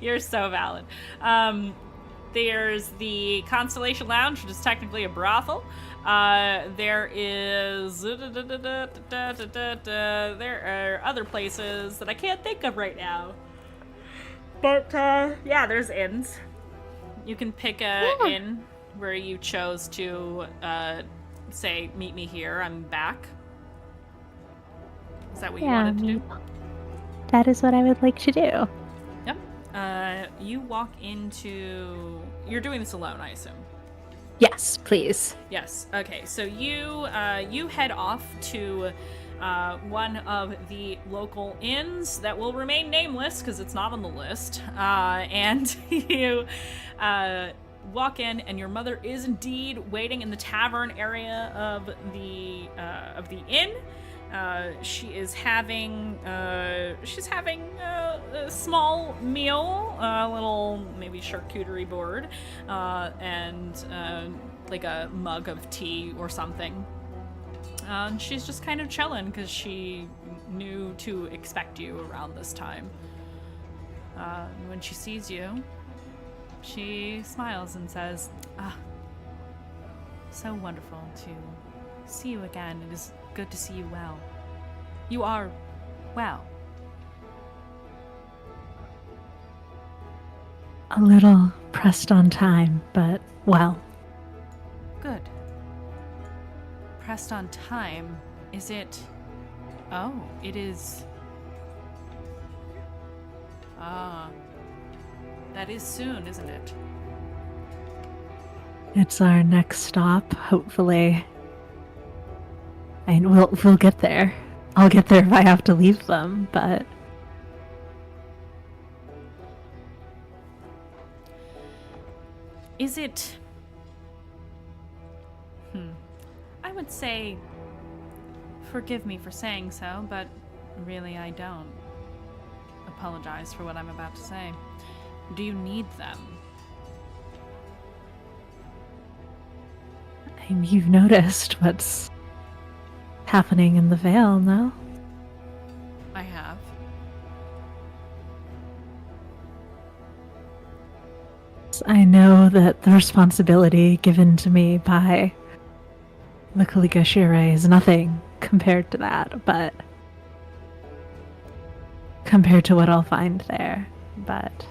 You're so valid. There's the Constellation Lounge, which is technically a brothel. There is... there are other places that I can't think of right now. But, yeah, there's inns. You can pick a inn where you chose to, say, meet me here, I'm back. Is that what you wanted to do? That is what I would like to do. Yep. You walk into... You're doing this alone, I assume. Yes, please. Yes. Okay. So you you head off to one of the local inns that will remain nameless because it's not on the list. And you walk in, and your mother is indeed waiting in the tavern area of the inn. She is having a small meal, a little maybe charcuterie board, and like a mug of tea or something. And she's just kind of chilling because she knew to expect you around this time. When she sees you, she smiles and says, "Ah, so wonderful to see you again. It is good to see you well. You are well." A little pressed on time, but well. Good. Pressed on time. Is it... Oh, it is... Ah. That is soon, isn't it? It's our next stop, hopefully. And we'll get there. I'll get there if I have to leave them, but... Is it... I would say, forgive me for saying so, but really I don't. Apologize for what I'm about to say. Do you need them? And you've noticed what's happening in the Vale, no? I have. I know that the responsibility given to me by the Kalika Shire is nothing compared to that, but compared to what I'll find there. But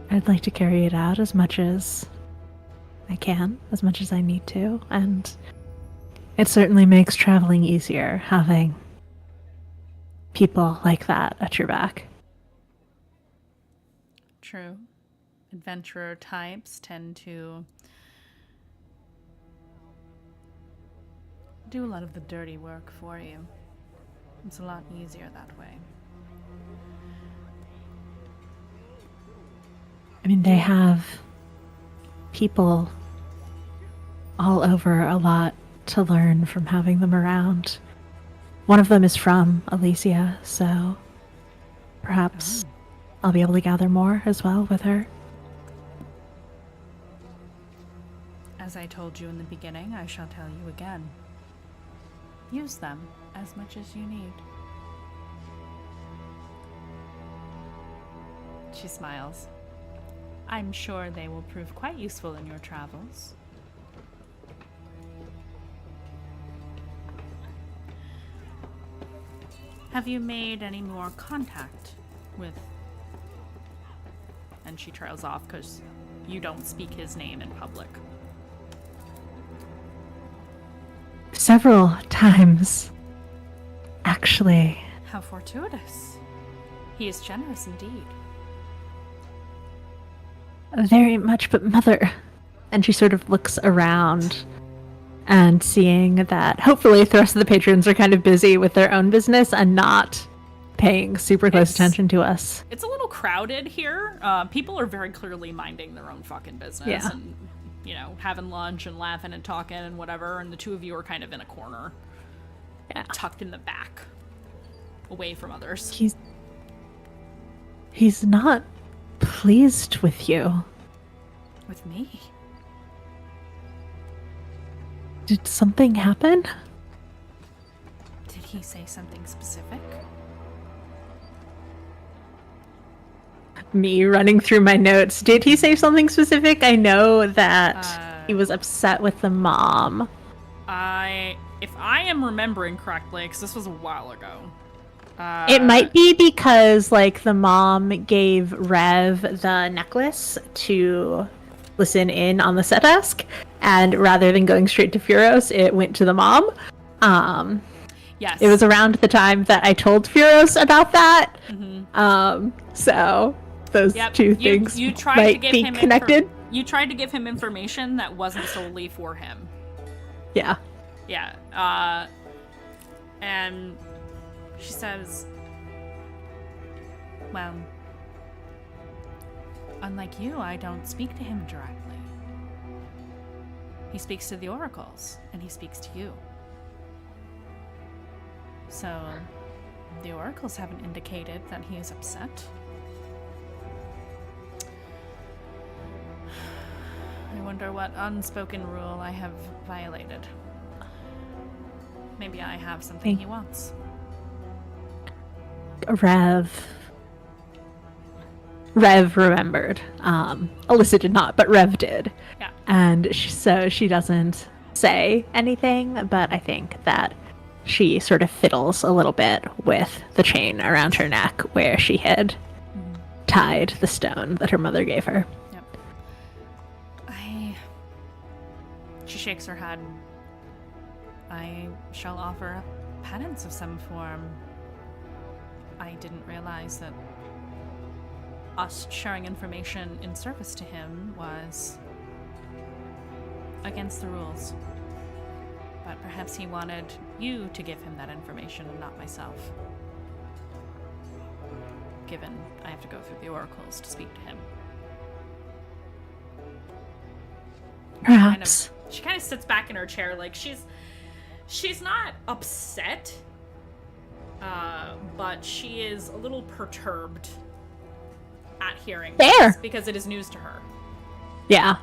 I'd like to carry it out as much as I can, as much as I need to, and it certainly makes traveling easier having people like that at your back. True. Adventurer types tend to do a lot of the dirty work for you. It's a lot easier that way. I mean, they have people all over, a lot to learn from having them around. One of them is from Alicia, so perhaps I'll be able to gather more as well with her. As I told you in the beginning, I shall tell you again. Use them as much as you need. She smiles. I'm sure they will prove quite useful in your travels. Have you made any more contact with... And she trails off because you don't speak his name in public. Several times, actually. How fortuitous. He is generous indeed. Very much, but Mother. And she sort of looks around and seeing that hopefully the rest of the patrons are kind of busy with their own business and not paying super close attention to us. It's a little crowded here. People are very clearly minding their own fucking business. Yeah. And, you know, having lunch and laughing and talking and whatever. And the two of you are kind of in a corner. Yeah. Tucked in the back. Away from others. He's not pleased with you. With me? Did something happen? Did he say something specific? Me running through my notes. Did he say something specific? I know that he was upset with the mom. If I am remembering correctly, because this was a while ago. It might be because, like, the mom gave Rev the necklace to listen in on the set desk, and rather than going straight to Furos, it went to the mom. Yes. It was around the time that I told Furos about that. Mm-hmm. So those two things you tried might to give be him connected. You tried to give him information that wasn't solely for him. Yeah. Yeah. And she says, well, unlike you, I don't speak to him directly. He speaks to the oracles, and he speaks to you. So, the oracles haven't indicated that he is upset. I wonder what unspoken rule I have violated. Maybe I have something he wants. Rev remembered. Alyssa did not, but Rev did. Yeah. And so she doesn't say anything, but I think that she sort of fiddles a little bit with the chain around her neck where she had tied the stone that her mother gave her. Yep. She shakes her head. I shall offer a penance of some form. I didn't realize that us sharing information in service to him was against the rules. But perhaps he wanted you to give him that information and not myself. Given I have to go through the oracles to speak to him. Perhaps. She kind of sits back in her chair, like she's not upset, but she is a little perturbed at hearing Fair. this because it is news to her. Yeah.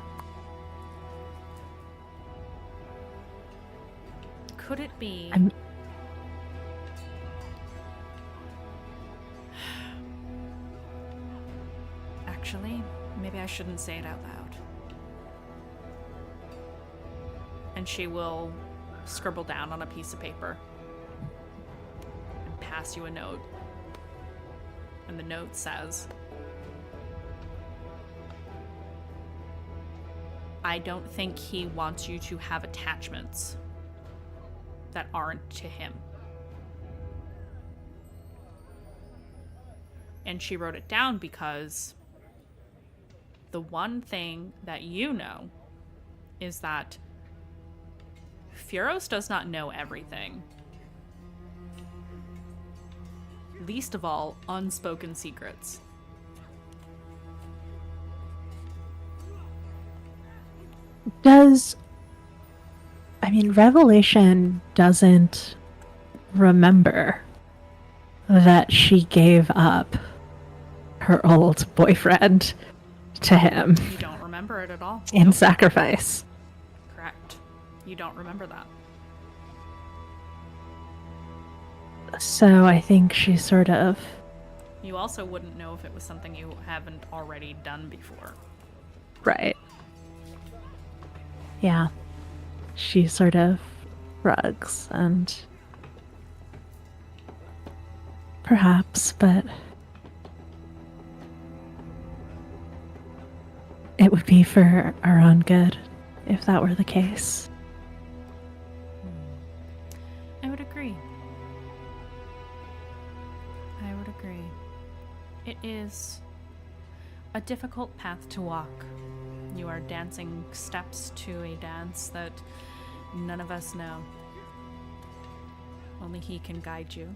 Could it be? Actually, maybe I shouldn't say it out loud. And she will scribble down on a piece of paper and pass you a note. And the note says, I don't think he wants you to have attachments that aren't to him. And she wrote it down because the one thing that you know is that Furos does not know everything. Least of all, unspoken secrets. Revelation doesn't remember that she gave up her old boyfriend to him You don't remember it at all. in sacrifice. Correct. You don't remember that. So I think she sort of... You also wouldn't know if it was something you haven't already done before. Right. Yeah. She sort of shrugs and... Perhaps, but... It would be for our own good if that were the case. I would agree. I would agree. It is a difficult path to walk. You are dancing steps to a dance that none of us know. Only he can guide you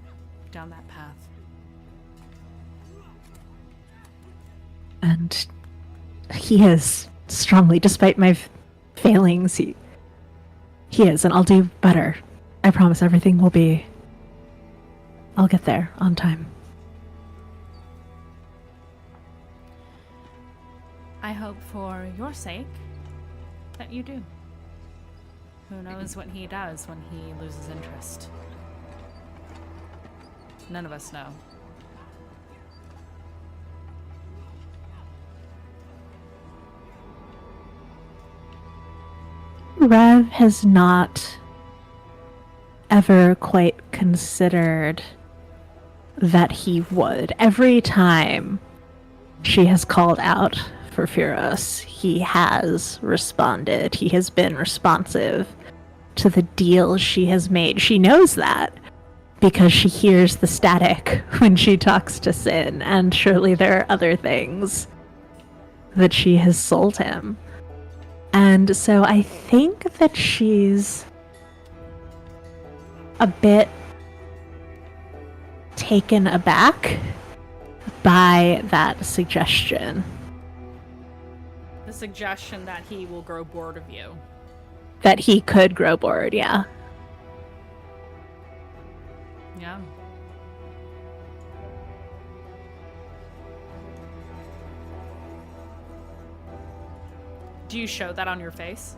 down that path. And he is strongly, despite my failings, he is, and I'll do better. I promise everything will be... I'll get there on time. I hope for your sake that you do. Who knows what he does when he loses interest? None of us know. Rev has not ever quite considered that he would. Every time she has called out for Furos, he has responded. He has been responsive to the deals she has made. She knows that because she hears the static when she talks to Sin, and surely there are other things that she has sold him. And so I think that she's a bit taken aback by that suggestion. The suggestion that he will grow bored of you. That he could grow bored, yeah. Yeah. Do you show that on your face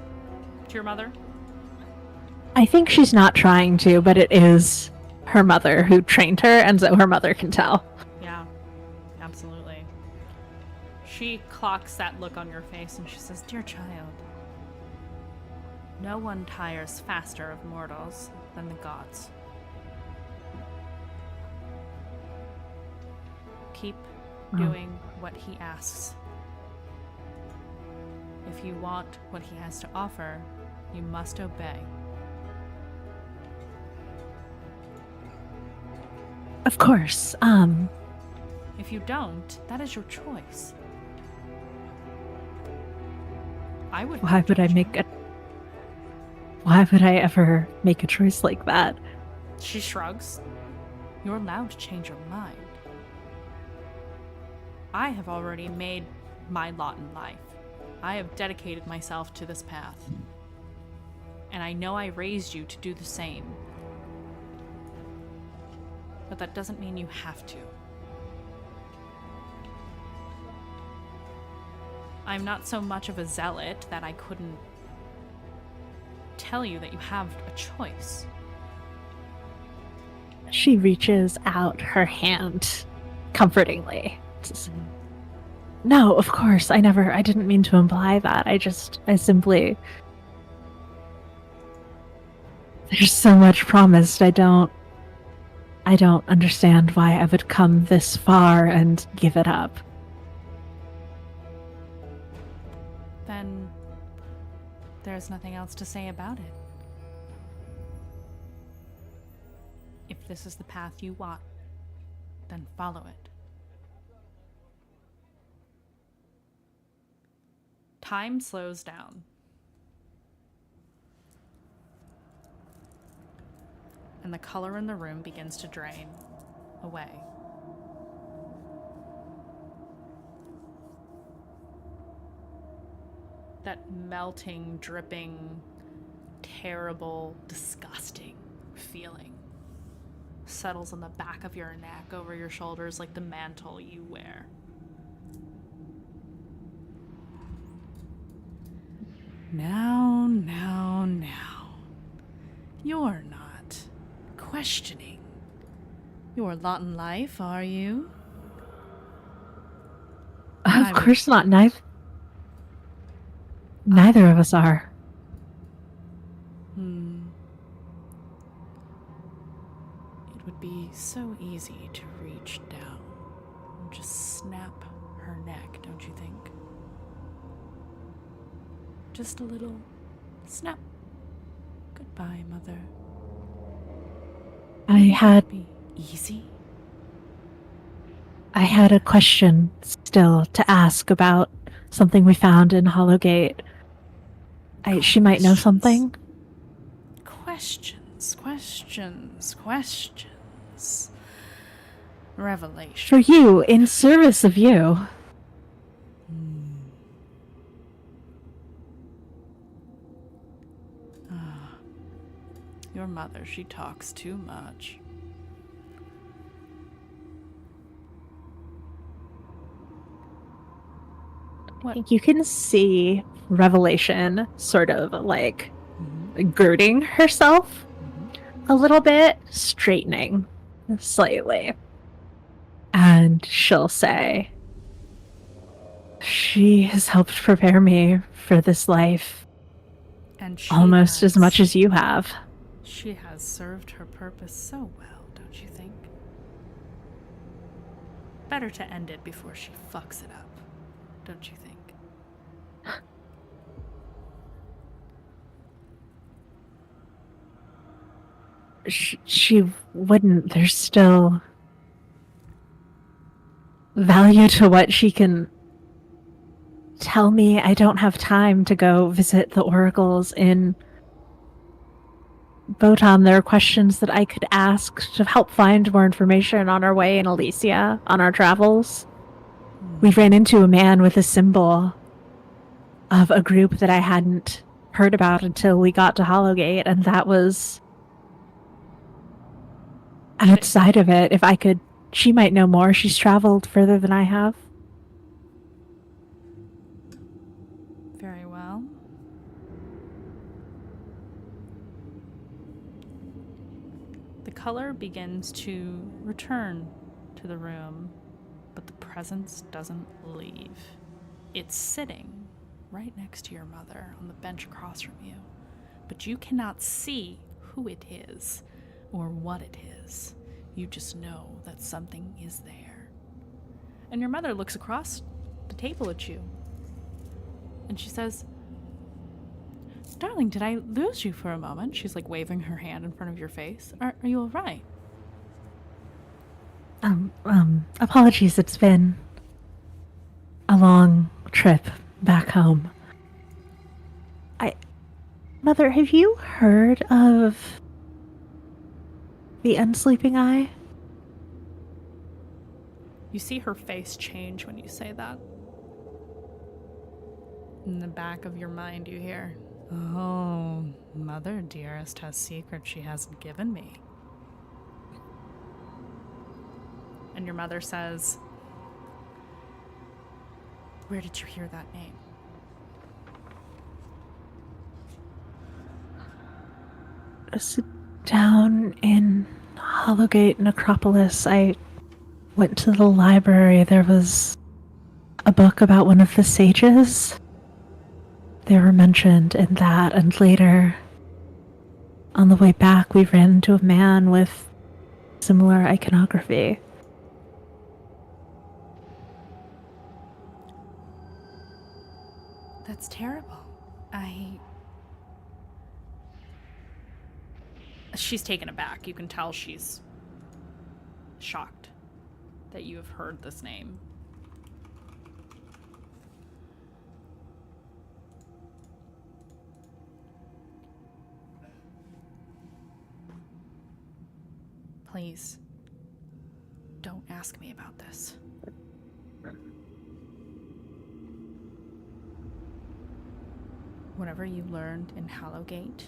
to your mother? I think she's not trying to, but it is her mother who trained her, and so her mother can tell. Yeah, absolutely. She clocks that look on your face and she says, "Dear child, no one tires faster of mortals than the gods. Keep doing what he asks. If you want what he has to offer, you must obey." Of course, If you don't, that is your choice. I would. why would I ever make a choice like that? She shrugs. You're allowed to change your mind. I have already made my lot in life. I have dedicated myself to this path. And I know I raised you to do the same. But that doesn't mean you have to. I'm not so much of a zealot that I couldn't tell you that you have a choice. She reaches out her hand comfortingly. No, of course, I didn't mean to imply that. I simply... There's so much promised. I don't understand why I would come this far and give it up. Then there's nothing else to say about it. If this is the path you want, then follow it. Time slows down. And the color in the room begins to drain away. That melting, dripping, terrible, disgusting feeling settles on the back of your neck, over your shoulders, like the mantle you wear. Now. You're not questioning your lot in life, are you? Of course not. Neither of us are. It would be so easy to reach down and just snap her neck, don't you think? Just a little snap. Goodbye, Mother. Be easy. I had a question still to ask about something we found in Hollowgate. She might know something. Questions. Revelation. For you, in service of you. Your mother, she talks too much. I think you can see Revelation sort of like girding herself a little bit, straightening slightly. And she'll say, she has helped prepare me for this life And she almost as has- much as you have. She has served her purpose so well, don't you think? Better to end it before she fucks it up, don't you think? She wouldn't. There's still value to what she can tell me. I don't have time to go visit the oracles in Botan. There are questions that I could ask to help find more information on our way in Elysia, on our travels. We ran into a man with a symbol of a group that I hadn't heard about until we got to Hollowgate, and that was outside of it. If I could, she might know more. She's traveled further than I have. Very well. The color begins to return to the room, but the presence doesn't leave. It's sitting right next to your mother on the bench across from you, but you cannot see who it is or what it is. You just know that something is there. And your mother looks across the table at you, and she says, "Darling, did I lose you for a moment?" She's like waving her hand in front of your face. Are you all right? Apologies, it's been a long trip back home. Mother, have you heard of the Unsleeping Eye? You see her face change when you say that. In the back of your mind, you hear, Oh, Mother Dearest has secrets she hasn't given me. And your mother says, where did you hear that name? Down in Hollowgate Necropolis, I went to the library. There was a book about one of the sages. They were mentioned in that, and later, on the way back, we ran into a man with similar iconography. That's terrible. She's taken aback. You can tell she's shocked that you have heard this name. Please, don't ask me about this. Whatever you learned in Hallowgate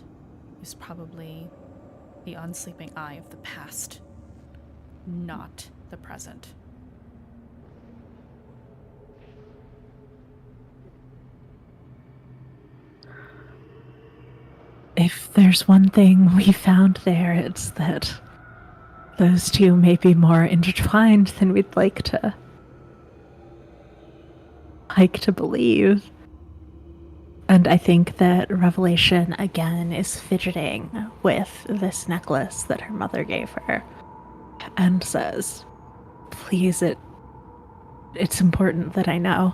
is probably the unsleeping eye of the past, not the present. If there's one thing we found there, it's that those two may be more intertwined than we'd like to believe. And I think that Revelation, again, is fidgeting with this necklace that her mother gave her and says, please, it's important that I know.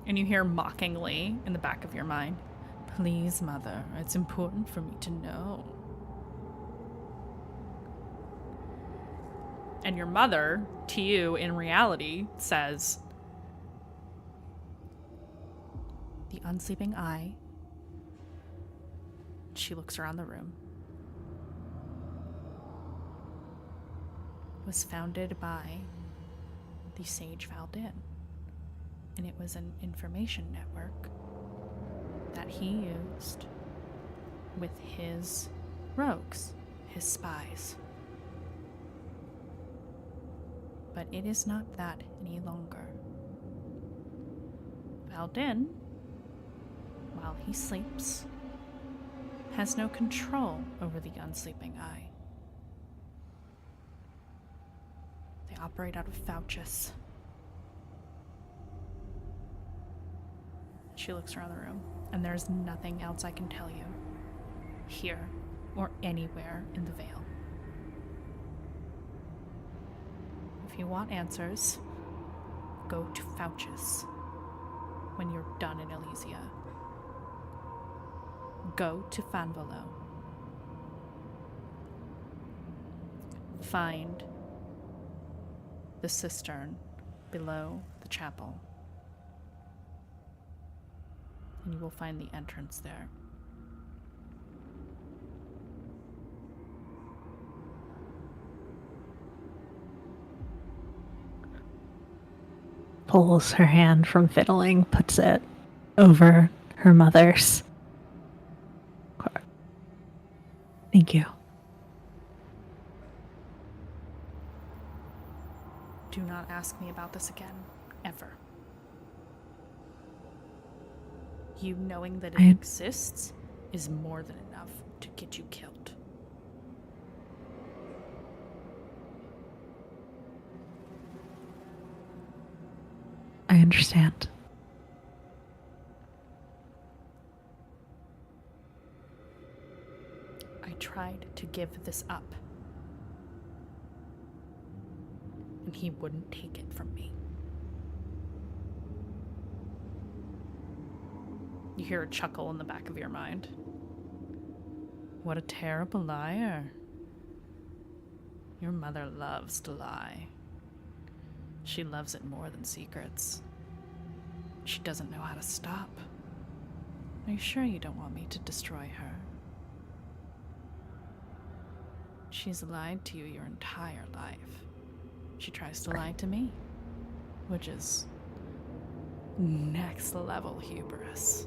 And you hear mockingly in the back of your mind, please, Mother, it's important for me to know. And your mother, to you, in reality, says, the unsleeping eye. She looks around the room. Was founded by the sage Valdin. And it was an information network that he used with his rogues, his spies. But it is not that any longer. Valdin, while he sleeps, has no control over the unsleeping eye. They operate out of Fouchus. She looks around the room, and there's nothing else I can tell you, here or anywhere in the Vale. If you want answers, go to Fouchus when you're done in Elysia. Go to Fanvalo. Find the cistern below the chapel, and you will find the entrance there. Pulls her hand from fiddling, puts it over her mother's. Thank you. Do not ask me about this again, ever. You knowing that it exists is more than enough to get you killed. I understand. I tried to give this up, and he wouldn't take it from me. You hear a chuckle in the back of your mind. What a terrible liar. Your mother loves to lie. She loves it more than secrets. She doesn't know how to stop. Are you sure you don't want me to destroy her? She's lied to you your entire life. She tries to lie to me, which is Next level hubris.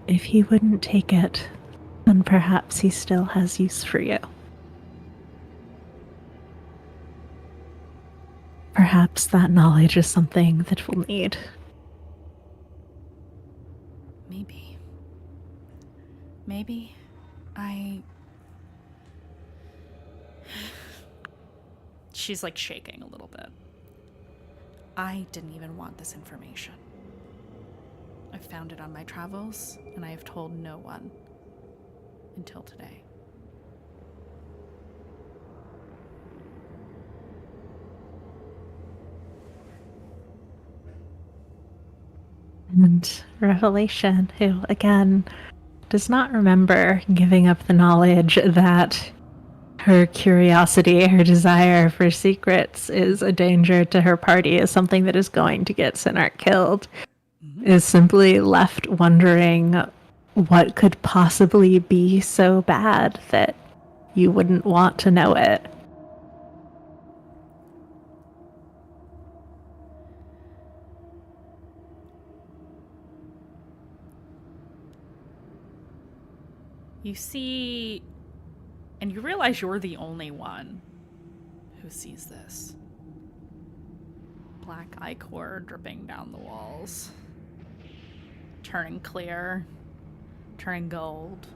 If he wouldn't take it, then perhaps he still has use for you. Perhaps that knowledge is something that we'll need. Maybe I... She's like shaking a little bit. I didn't even want this information. I found it on my travels, and I have told no one until today. And Revelation, who, again, does not remember giving up the knowledge that her curiosity, her desire for secrets is a danger to her party, is something that is going to get Sinart killed, is simply left wondering what could possibly be so bad that you wouldn't want to know it. You see, and you realize you're the only one who sees this. Black ichor dripping down the walls, turning clear, turning gold.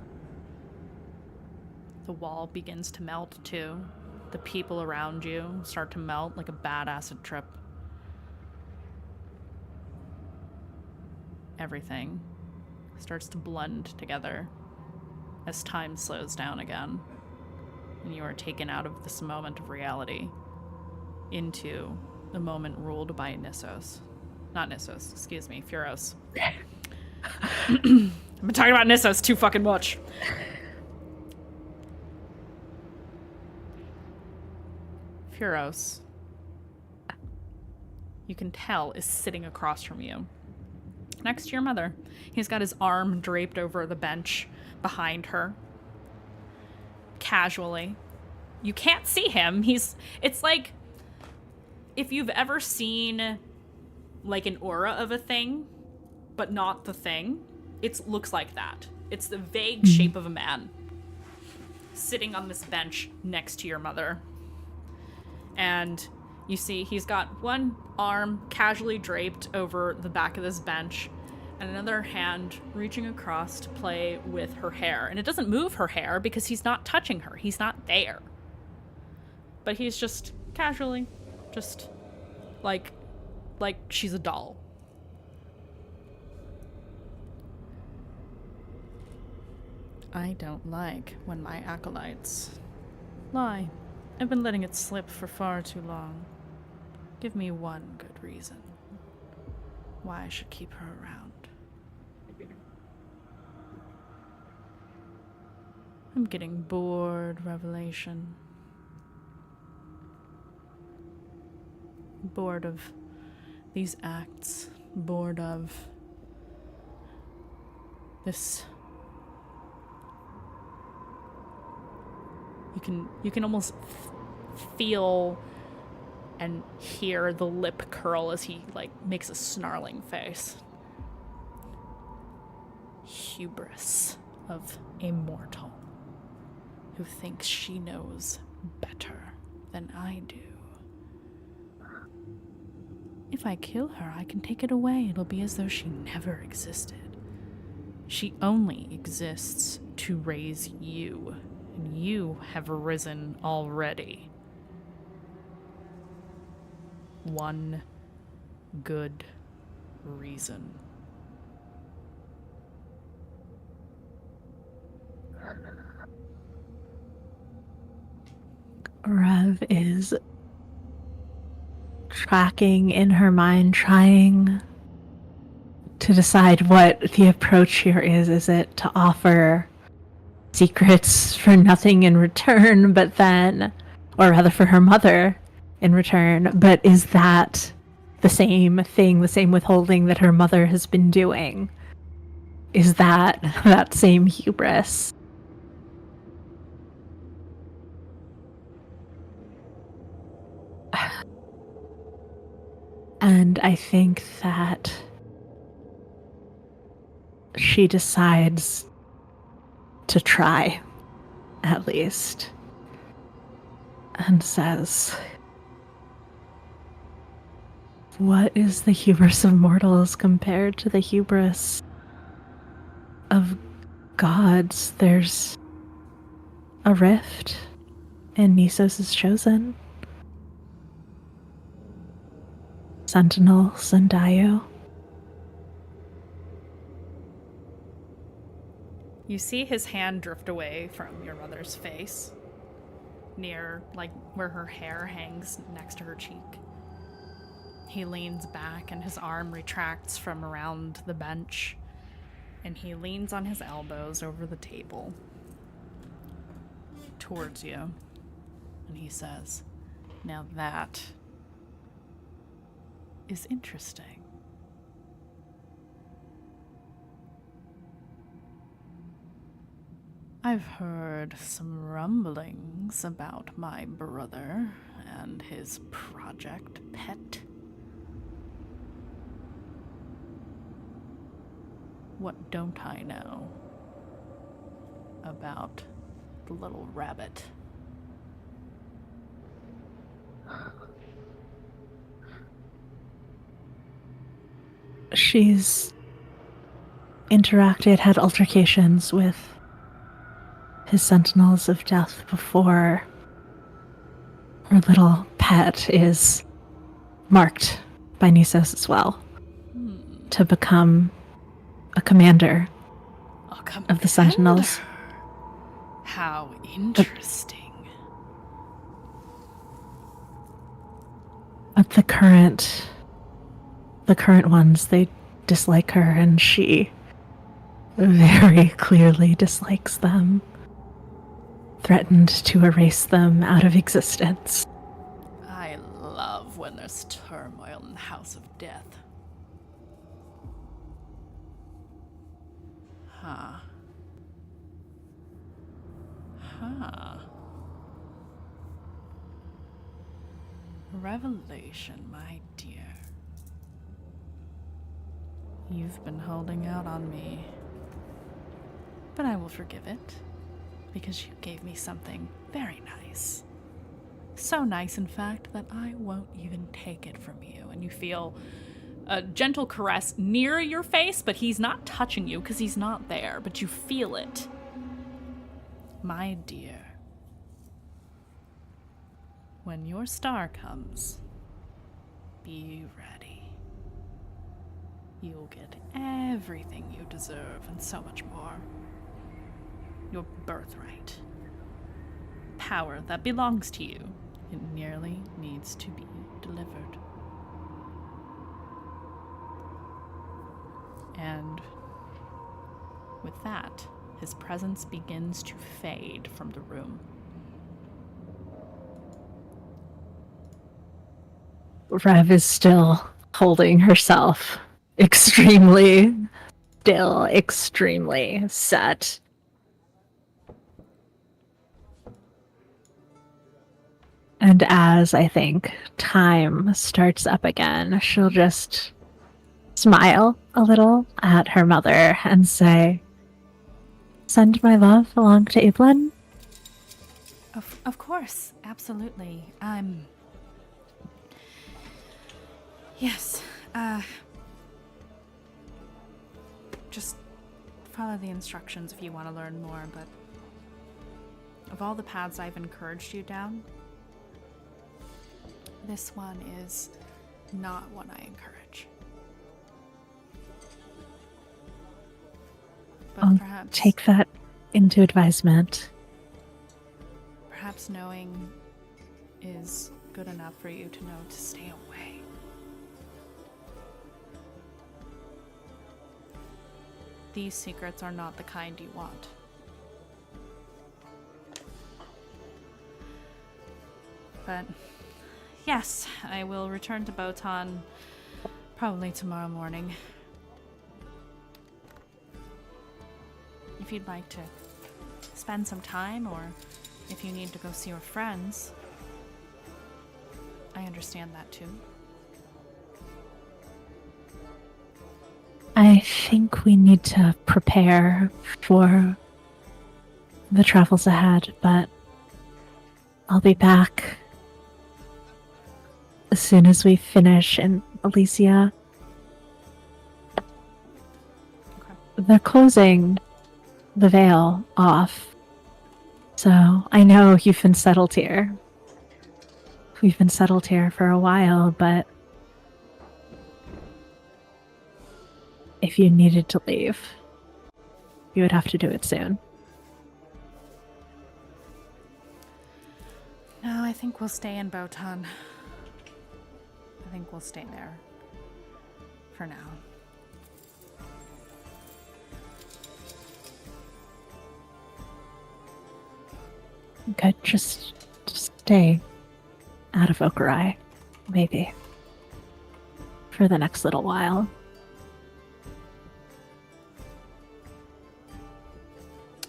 The wall begins to melt too. The people around you start to melt like a bad acid trip. Everything starts to blend together as time slows down again, and you are taken out of this moment of reality into the moment ruled by Nissos. Not Nissos, excuse me, Furos. I've been talking about Nissos too fucking much. Furos, you can tell, is sitting across from you, next to your mother. He's got his arm draped over the bench behind her, casually. You can't see him. It's like if you've ever seen like an aura of a thing, but not the thing. It looks like that. It's the vague shape of a man sitting on this bench next to your mother. And you see he's got one arm casually draped over the back of this bench, and another hand reaching across to play with her hair. And it doesn't move her hair because he's not touching her. He's not there. But he's just casually, just like she's a doll. I don't like when my acolytes lie. I've been letting it slip for far too long. Give me one good reason why I should keep her around. I'm getting bored, Revelation. Bored of these acts. Bored of this. You can almost feel and hear the lip curl as he makes a snarling face. Hubris of a mortal who thinks she knows better than I do. If I kill her, I can take it away. It'll be as though she never existed. She only exists to raise you, and you have risen already. One good reason. Rev is tracking in her mind, trying to decide what the approach here is. Is it to offer secrets for nothing in return, but then, or rather for her mother in return, but is that the same thing, the same withholding that her mother has been doing? Is that same hubris? And I think that she decides to try, at least, and says, "What is the hubris of mortals compared to the hubris of gods? There's a rift in Nisos' chosen. Sentinel Sundayo." You see his hand drift away from your mother's face, near, like, where her hair hangs next to her cheek. He leans back and his arm retracts from around the bench, and he leans on his elbows over the table towards you, and he says, "Now that is interesting." I've heard some rumblings about my brother and his project pet. What don't I know about the little rabbit? She's interacted, had altercations with his sentinels of death before. Her little pet is marked by Nisos as well to become a commander of the sentinels. How interesting. But the current ones, they dislike her, and she very clearly dislikes them. Threatened to erase them out of existence. I love when there's turmoil in the House of Death. Huh. Revelation, my dear. You've been holding out on me, but I will forgive it, because you gave me something very nice. So nice, in fact, that I won't even take it from you. And you feel a gentle caress near your face, but he's not touching you because he's not there, but you feel it. My dear, when your star comes, be ready. You'll get everything you deserve and so much more. Your birthright. Power that belongs to you. It merely needs to be delivered. And with that, his presence begins to fade from the room. Rev is still holding herself extremely still, extremely set. And as I think time starts up again, she'll just smile a little at her mother and say, "Send my love along to Evelyn." Of course, absolutely. Yes, just follow the instructions if you want to learn more, but of all the paths I've encouraged you down, this one is not one I encourage. But I'll perhaps take that into advisement. perhaps knowing is good enough for you to know to stay away. These secrets are not the kind you want. But yes, I will return to Botan probably tomorrow morning. If you'd like to spend some time, or if you need to go see your friends, I understand that too. think we need to prepare for the travels ahead, but I'll be back as soon as we finish in Elysia. They're closing the veil off, so I know you've been settled here. We've been settled here for a while, but if you needed to leave, you would have to do it soon. No, I think we'll stay in Botan. I think we'll stay there. For now. Good, just stay out of Okurai, maybe. For the next little while.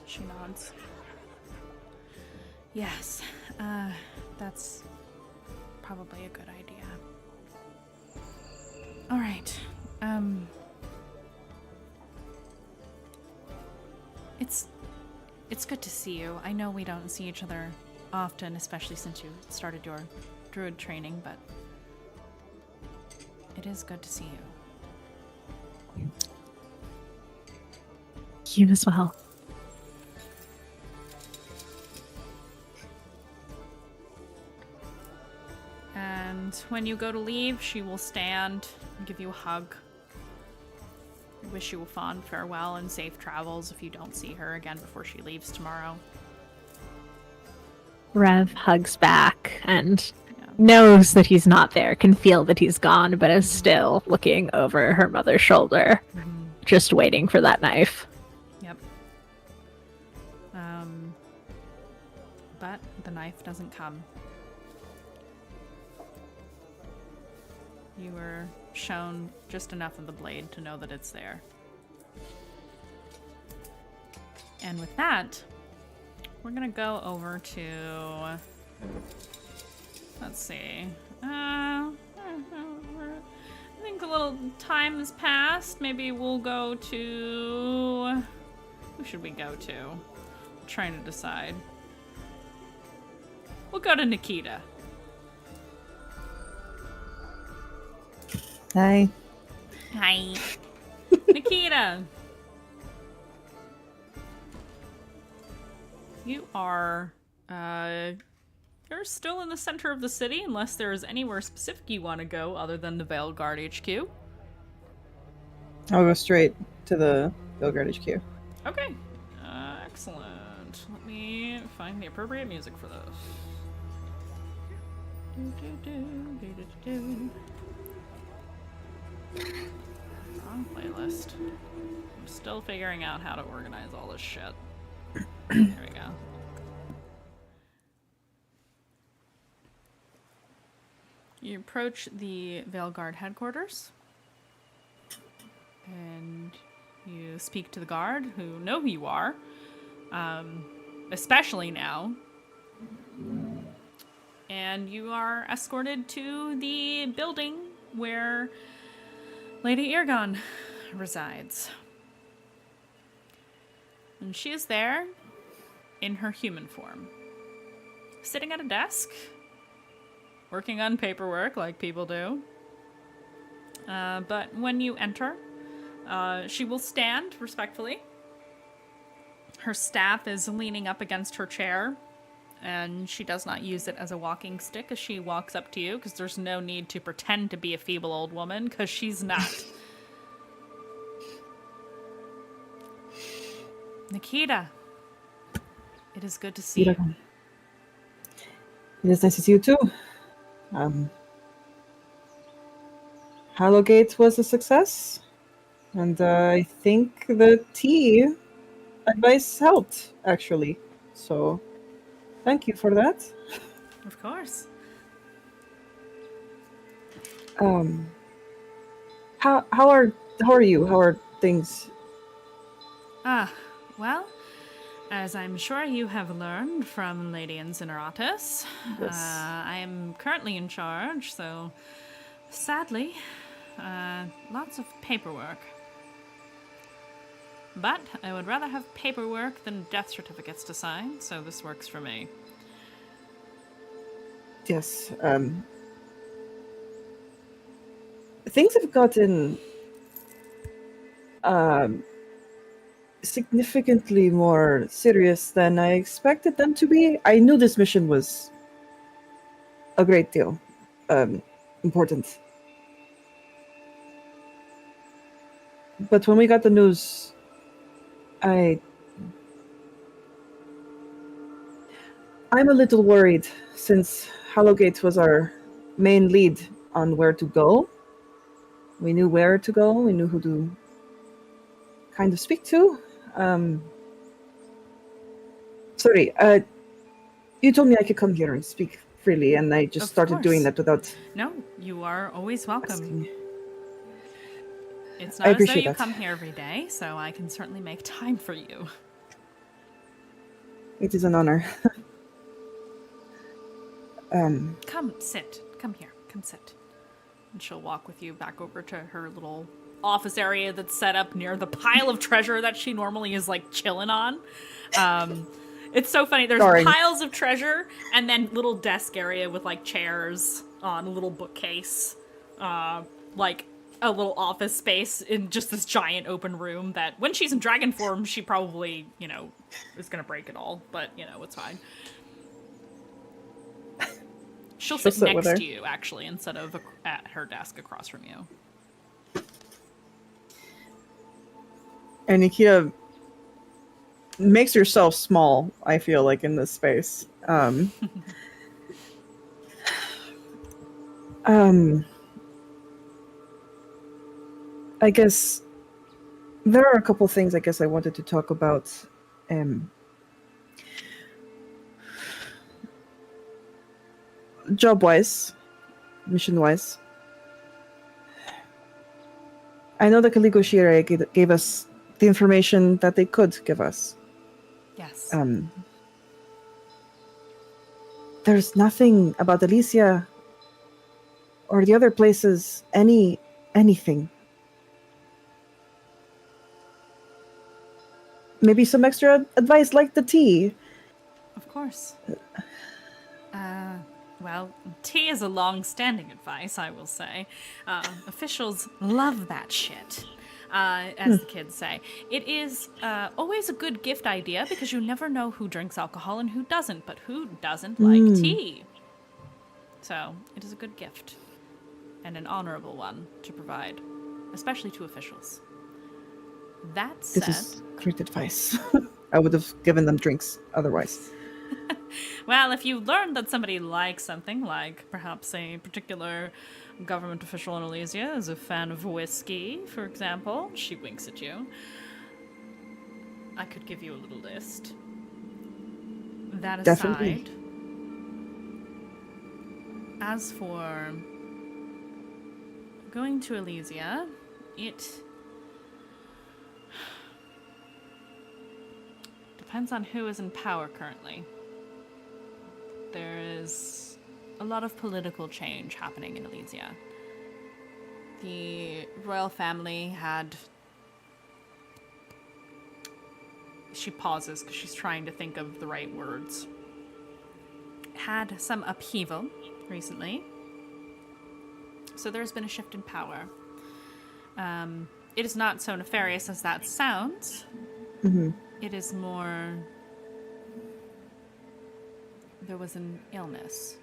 She nods. Yes, that's probably a good idea. All right. It's good to see you. I know we don't see each other often, especially since you started your druid training, but it is good to see you. You as well. And when you go to leave, she will stand and give you a hug. I wish you a fond farewell and safe travels if you don't see her again before she leaves tomorrow. Rev hugs back and knows that he's not there, can feel that he's gone, but is still looking over her mother's shoulder, just waiting for that knife. Yep. But the knife doesn't come. You were shown just enough of the blade to know that it's there. And with that, we're gonna go over to... Let's see. I think a little time has passed. Maybe we'll go to... Who should we go to? I'm trying to decide. We'll go to Nikita. Hi. Hi. Nikita. You are, you're still in the center of the city unless there is anywhere specific you want to go other than the Veilguard HQ. I'll go straight to the Veilguard HQ. Okay. Excellent. Let me find the appropriate music for this. Wrong playlist. I'm still figuring out how to organize all this shit. There we go. You approach the Veilguard headquarters, and you speak to the guard, who know who you are, especially now. And you are escorted to the building where Lady Irgon resides. And she is there in her human form, sitting at a desk, working on paperwork like people do. But when you enter, she will stand respectfully. Her staff is leaning up against her chair, and she does not use it as a walking stick as she walks up to you, because there's no need to pretend to be a feeble old woman, because she's not. Nikita, it is good to see you. It is nice to see you too. Hallowgate was a success, and I think the tea advice helped, actually. So, thank you for that. Of course. How are you? How are things? Well, as I'm sure you have learned from Lady Incineratus, Yes. I am currently in charge, so sadly, lots of paperwork. But I would rather have paperwork than death certificates to sign, so this works for me. Yes. Things have gotten significantly more serious than I expected them to be. I knew this mission was a great deal important. But when we got the news, I'm a little worried, since Hallowgate was our main lead on where to go. We knew where to go, we knew who to kind of speak to. Sorry, you told me I could come here and speak freely, and I just Of started doing course. that without No, you are always welcome. asking. It's I not as though appreciate you that. come here every day, so I can certainly make time for you. It is an honor. Come, sit. Come here. Come sit. And she'll walk with you back over to her little office area that's set up near the pile of treasure that she normally is, like, chilling on. It's so funny. There's Sorry. piles of treasure and then little desk area with, like, chairs on a little bookcase. Like, a little office space in just this giant open room that when she's in dragon form, she probably, you know, is gonna break it all. But, you know, it's fine. She'll sit sit with next her. to you, actually, instead of at her desk across from you. And Nikita makes yourself small, I feel like, in this space. I guess there are a couple things I guess I wanted to talk about. Job-wise, mission-wise. I know the Caligo Shire gave us the information that they could give us. Yes. There's nothing about Alicia or the other places, anything. Maybe some extra advice like the tea. Of course. Well, tea is a long-standing advice, I will say. Officials love that shit, as the kids say. It is always a good gift idea because you never know who drinks alcohol and who doesn't, but who doesn't like tea? So, it is a good gift, and an honorable one to provide, especially to officials. That said... This is great advice. I would have given them drinks otherwise. Well, if you learned that somebody likes something, like perhaps a particular government official in Elysia is a fan of whiskey, for example, she winks at you, I could give you a little list. That aside, Definitely. as for going to Elysia, it depends on who is in power currently. There is a lot of political change happening in Elysia. The royal family had... She pauses because she's trying to think of the right words. Had some upheaval recently. So there's been a shift in power. It is not so nefarious as that sounds. Mm-hmm. It is more... There was an illness,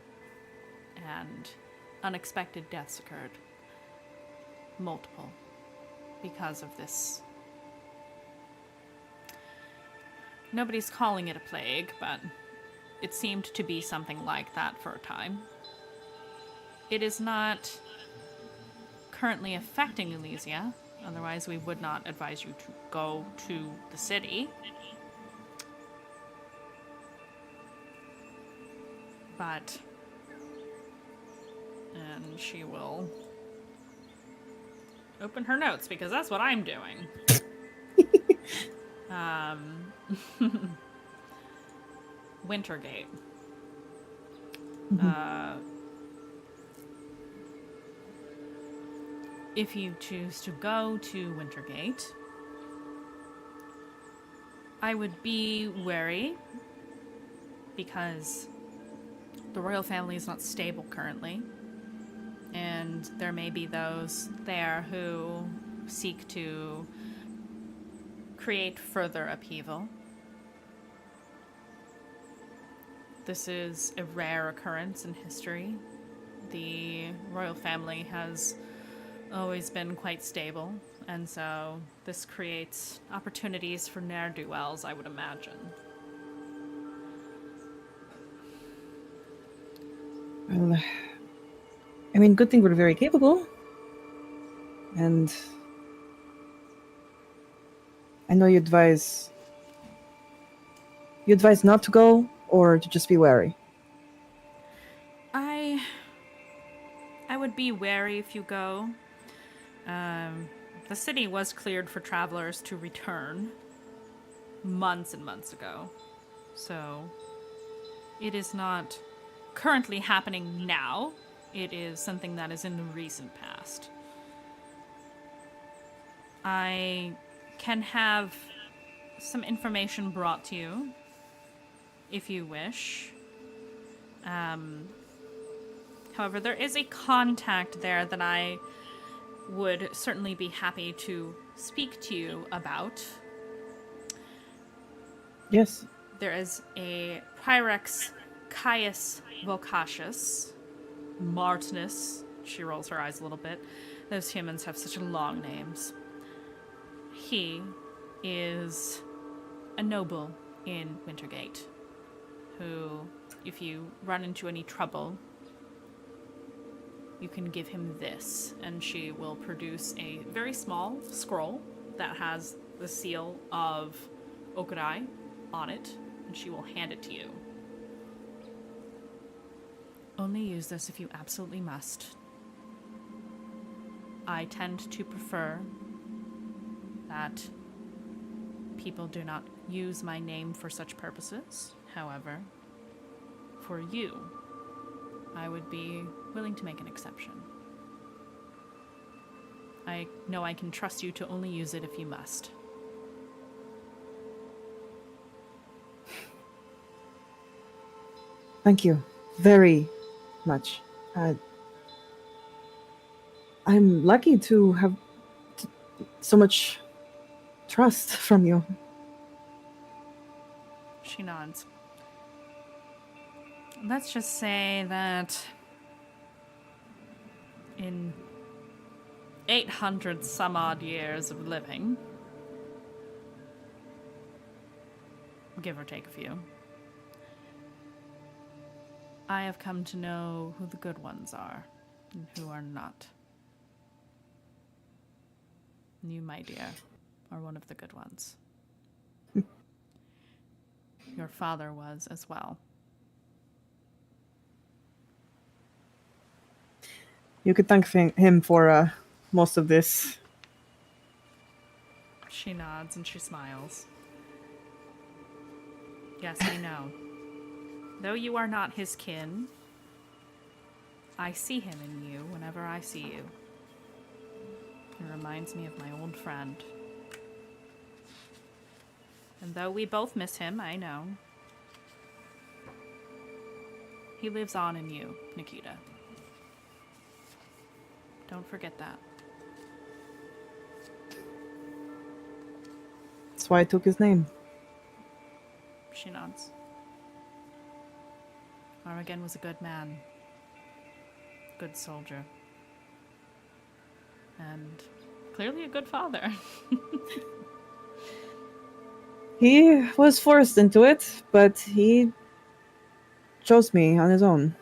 and unexpected deaths occurred. Multiple. Because of this. Nobody's calling it a plague, but it seemed to be something like that for a time. It is not currently affecting Elysia, otherwise we would not advise you to go to the city. But, and she will open her notes because that's what I'm doing. Wintergate. If you choose to go to Wintergate, I would be wary because the royal family is not stable currently, and there may be those there who seek to create further upheaval. This is a rare occurrence in history. The royal family has always been quite stable, and so this creates opportunities for ne'er-do-wells, I would imagine. Well, I mean, good thing we're very capable. And I know you advise not to go or to just be wary. I would be wary if you go. The city was cleared for travelers to return months and months ago. So it is not currently happening now. It is something that is in the recent past. I can have some information brought to you if you wish. However, there is a contact there that I would certainly be happy to speak to you about. Yes. There is a Pyrex Caius Vocacius, Martinus. She rolls her eyes a little bit. Those humans have such long names. He is a noble in Wintergate who, if you run into any trouble, you can give him this, and she will produce a very small scroll that has the seal of Okurai on it, and she will hand it to you. Only use this if you absolutely must. I tend to prefer that people do not use my name for such purposes. However, for you, I would be willing to make an exception. I know I can trust you to only use it if you must. Thank you very much. I'm lucky to have so much trust from you. She nods. Let's just say that in 800 some odd years of living, give or take a few, I have come to know who the good ones are and who are not. You, my dear, are one of the good ones. Your father was as well. You could thank him for most of this. She nods and she smiles. Yes, I know. Though you are not his kin, I see him in you whenever I see you. It reminds me of my old friend. And though we both miss him, I know. He lives on in you, Nikita. Don't forget that. That's why I took his name. She nods. Armageddon was a good man. Good soldier. And clearly a good father. He was forced into it, but he chose me on his own.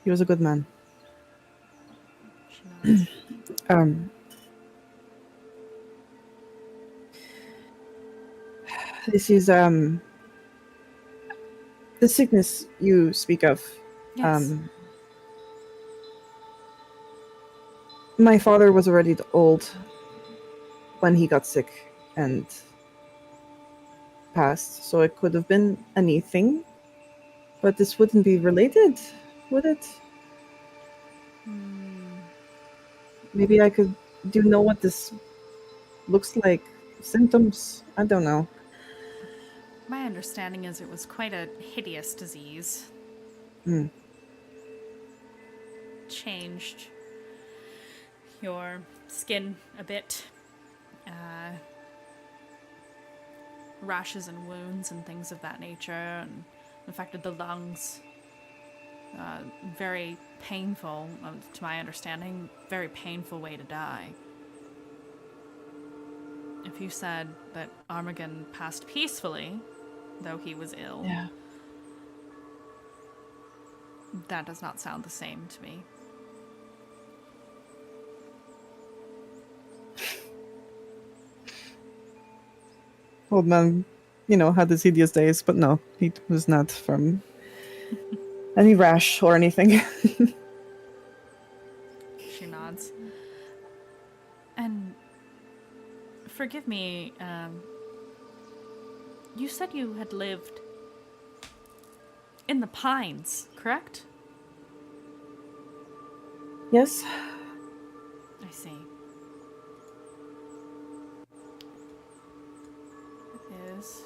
He was a good man. She nods. This is the sickness you speak of. Yes. My father was already old when he got sick and passed, so it could have been anything. But this wouldn't be related, would it? Maybe I could. Do you know what this looks like? Symptoms? I don't know. My understanding is it was quite a hideous disease. Hmm. Changed your skin a bit. Rashes and wounds and things of that nature, and affected the lungs. Very painful, to my understanding, very painful way to die. If you said that Armagon passed peacefully, though he was ill, Yeah. that does not sound the same to me. Old man, had his hideous days, but no, he was not from any rash or anything. She nods. And forgive me, you said you had lived in the Pines, correct? Yes. I see. It is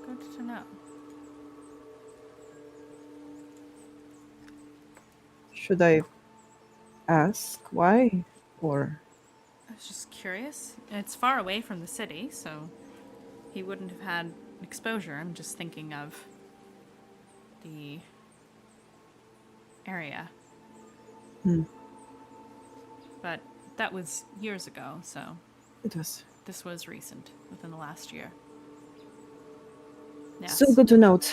good to know. Should I ask why? Or I was just curious. It's far away from the city, so he wouldn't have had exposure. I'm just thinking of the area. But that was years ago, so it was. this was recent, within the last year. Yes. Still good to note.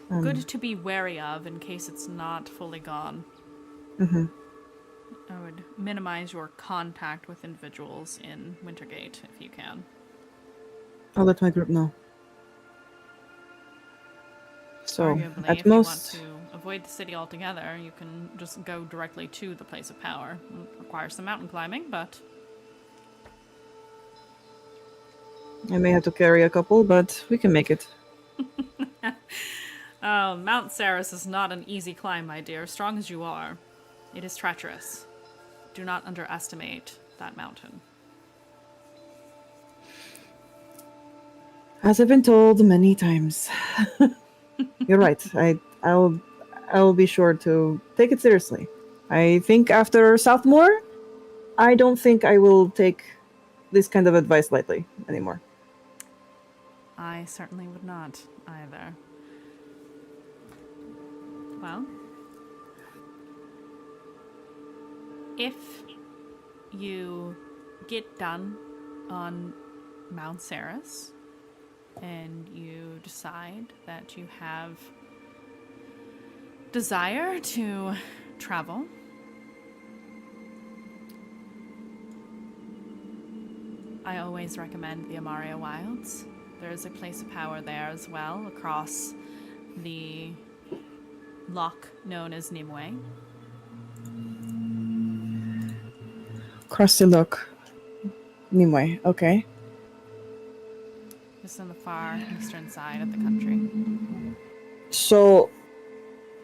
Good to be wary of in case it's not fully gone. Mm-hmm. I would minimize your contact with individuals in Wintergate if you can. I'll let my group know. So, Arguably, at if most... you want to avoid the city altogether, you can just go directly to the place of power. It requires some mountain climbing, but... I may have to carry a couple, but we can make it. Oh, Mount Ceres is not an easy climb, my dear, strong as you are. It is treacherous. Do not underestimate that mountain. As I've been told many times. You're right. I'll be sure to take it seriously. I think after Southmore, I don't think I will take this kind of advice lightly anymore. I certainly would not, either. Well, if you get done on Mount Ceres and you decide that you have desire to travel, I always recommend the Amaria Wilds. There is a place of power there as well, across the loch known as Nimue. Cross the look. Nimue, okay. Just on the far eastern side of the country. So,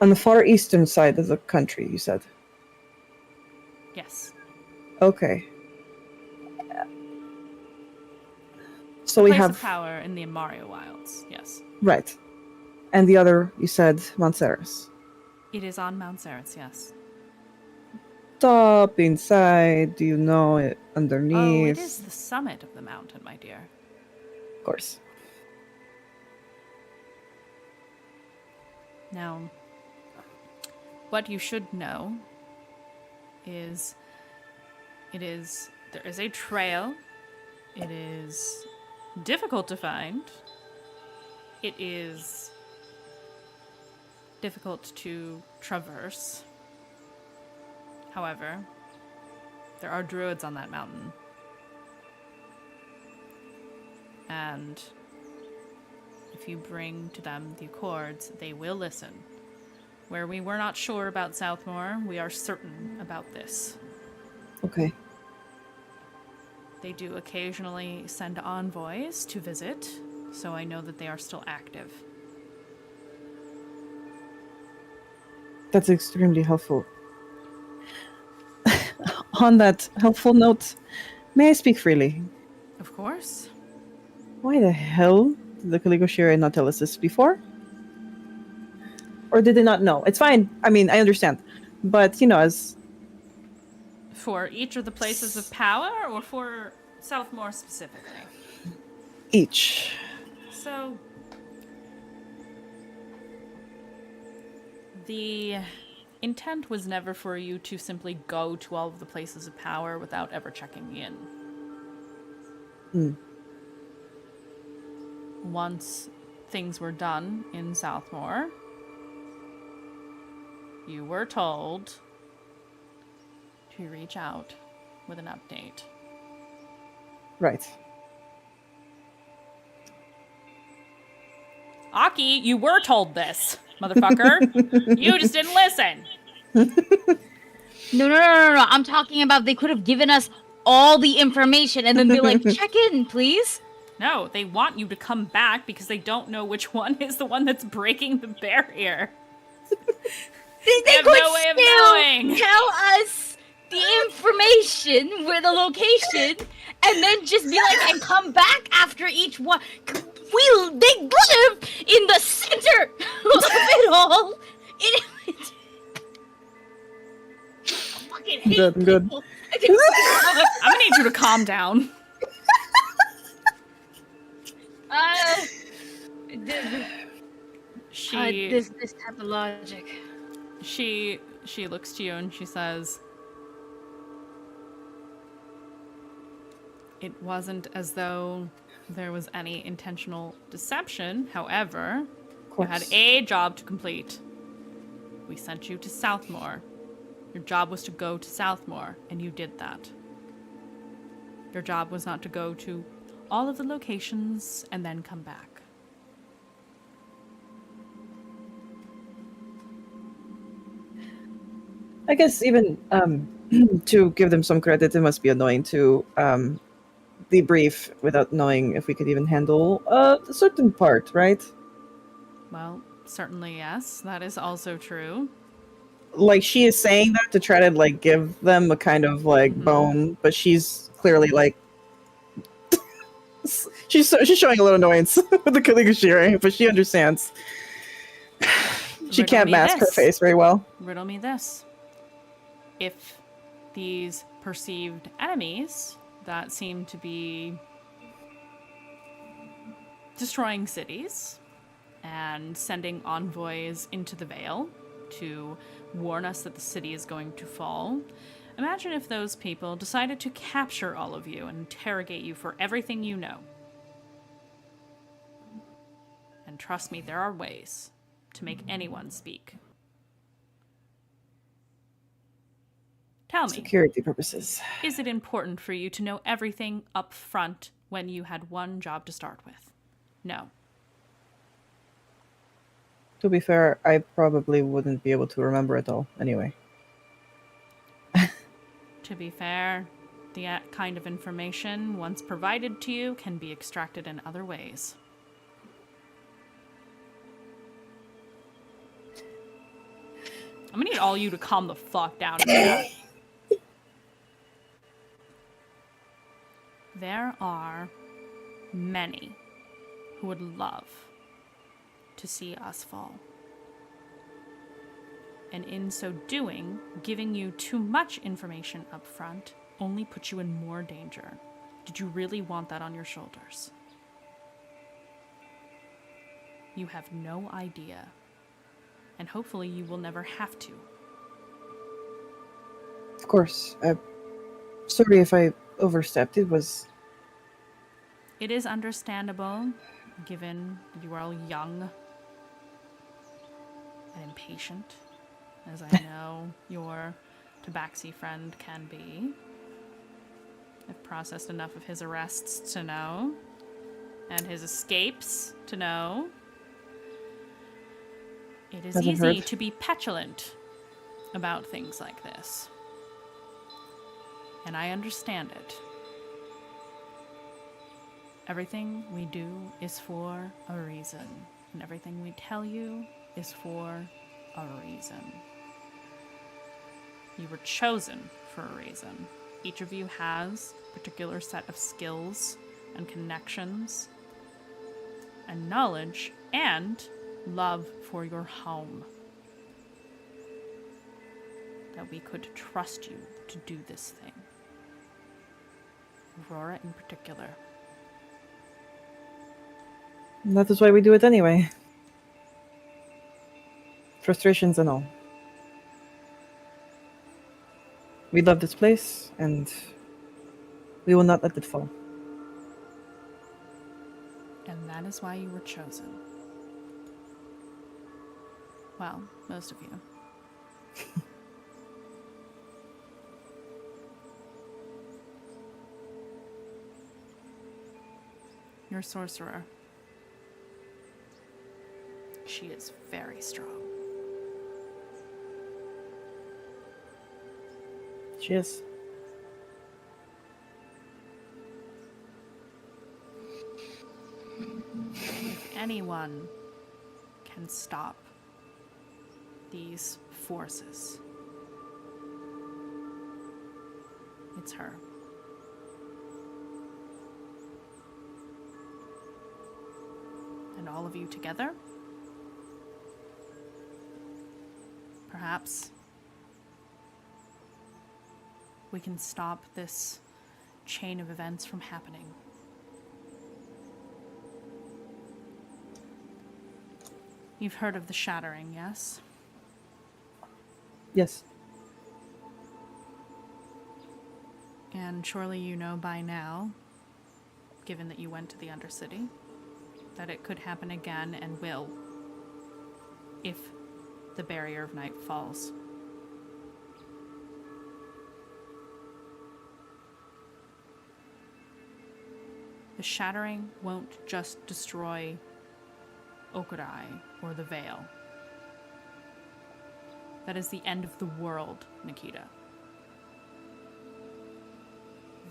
on the far eastern side of the country, you said? Yes. Okay. So we Place have... of power in the Amaria Wilds, yes. Right. And the other, you said, Mount Ceres. It is on Mount Ceres, yes. Top, inside, do you know it, underneath? Oh, it is the summit of the mountain, my dear. Of course. Now, what you should know is there is a trail. It is difficult to find. It is difficult to traverse. However, there are druids on that mountain. And if you bring to them the accords, they will listen. Where we were not sure about Southmore, we are certain about this. Okay. They do occasionally send envoys to visit, so I know that they are still active. That's extremely helpful. On that helpful note, may I speak freely? Of course. Why the hell did the Caligostria not tell us this before? Or did they not know? It's fine. I mean, I understand. But, as For each of the places of power, or for Southmore specifically? each. So, the intent was never for you to simply go to all of the places of power without ever checking in. Once things were done in Southmore, you were told to reach out with an update. Right. Aki, you were told this, motherfucker. You just didn't listen. No. I'm talking about they could have given us all the information and then be like, check in, please. No, they want you to come back because they don't know which one is the one that's breaking the barrier. They have could no way of still knowing. tell us the information with the location and then just be like, and come back after each one. They live in the center of it all. I fucking hate Good, good. people. I'm gonna need you to calm down. This type of logic. She looks to you and she says, "It wasn't as though there was any intentional deception. However, you had a job to complete. We sent you to Southmore. Your job was to go to Southmore, and you did that. Your job was not to go to all of the locations and then come back." I guess even to give them some credit, it must be annoying to debrief without knowing if we could even handle a certain part, right? Well, certainly yes. That is also true. Like, she is saying that to try to, like, give them a kind of, like, bone, but she's clearly, like... she's showing a little annoyance with the Caligostria, but she understands. She can't mask her face very well. Riddle me this. If these perceived enemies that seem to be destroying cities and sending envoys into the Vale to warn us that the city is going to fall, imagine if those people decided to capture all of you and interrogate you for everything you know. And trust me, there are ways to make anyone speak. Tell me, Security purposes. is it important for you to know everything up front when you had one job to start with? No. To be fair, I probably wouldn't be able to remember it all anyway. To be fair, the kind of information, once provided to you, can be extracted in other ways. I'm gonna need all you to calm the fuck down. There are many who would love to see us fall. And in so doing, giving you too much information up front only puts you in more danger. Did you really want that on your shoulders? You have no idea. And hopefully you will never have to. Of course. Sorry if I overstepped. It is understandable, given that you are all young and impatient, as I know your Tabaxi friend can be. I've processed enough of his arrests to know, and his escapes to know. It is easy to be petulant about things like this. And I understand it. Everything we do is for a reason, and everything we tell you is for a reason. You were chosen for for a reason. Each of you has a particular set of skills and connections and knowledge and love for your home. That we could trust you to do this thing. Aurora in particular. And that is why we do it anyway. Frustrations and all. We love this place, and we will not let it fall. And that is why you were chosen. Well, most of you. Your sorcerer. She is very strong. She is. If anyone can stop these forces, it's her. And all of you together, perhaps we can stop this chain of events from happening. You've heard of the Shattering, yes? Yes. And surely you know by now, given that you went to the Undercity, that it could happen again and will, if the Barrier of Night falls. The Shattering won't just destroy Okurai or the Veil. That is the end of the world, Nikita.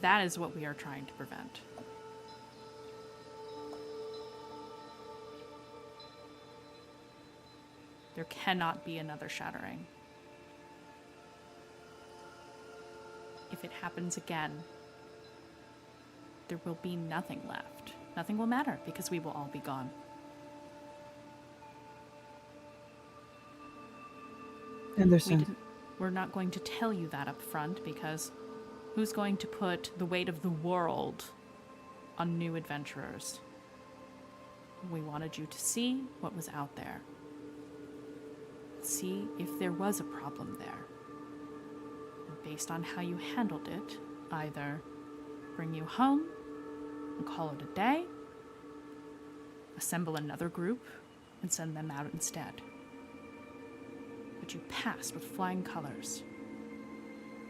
That is what we are trying to prevent. There cannot be another Shattering. If it happens again, there will be nothing left. Nothing will matter because we will all be gone. Anderson. We're not going to tell you that up front because who's going to put the weight of the world on new adventurers? We wanted you to see what was out there. See if there was a problem there. And based on how you handled it, either bring you home and call it a day, assemble another group and send them out instead. But you passed with flying colors.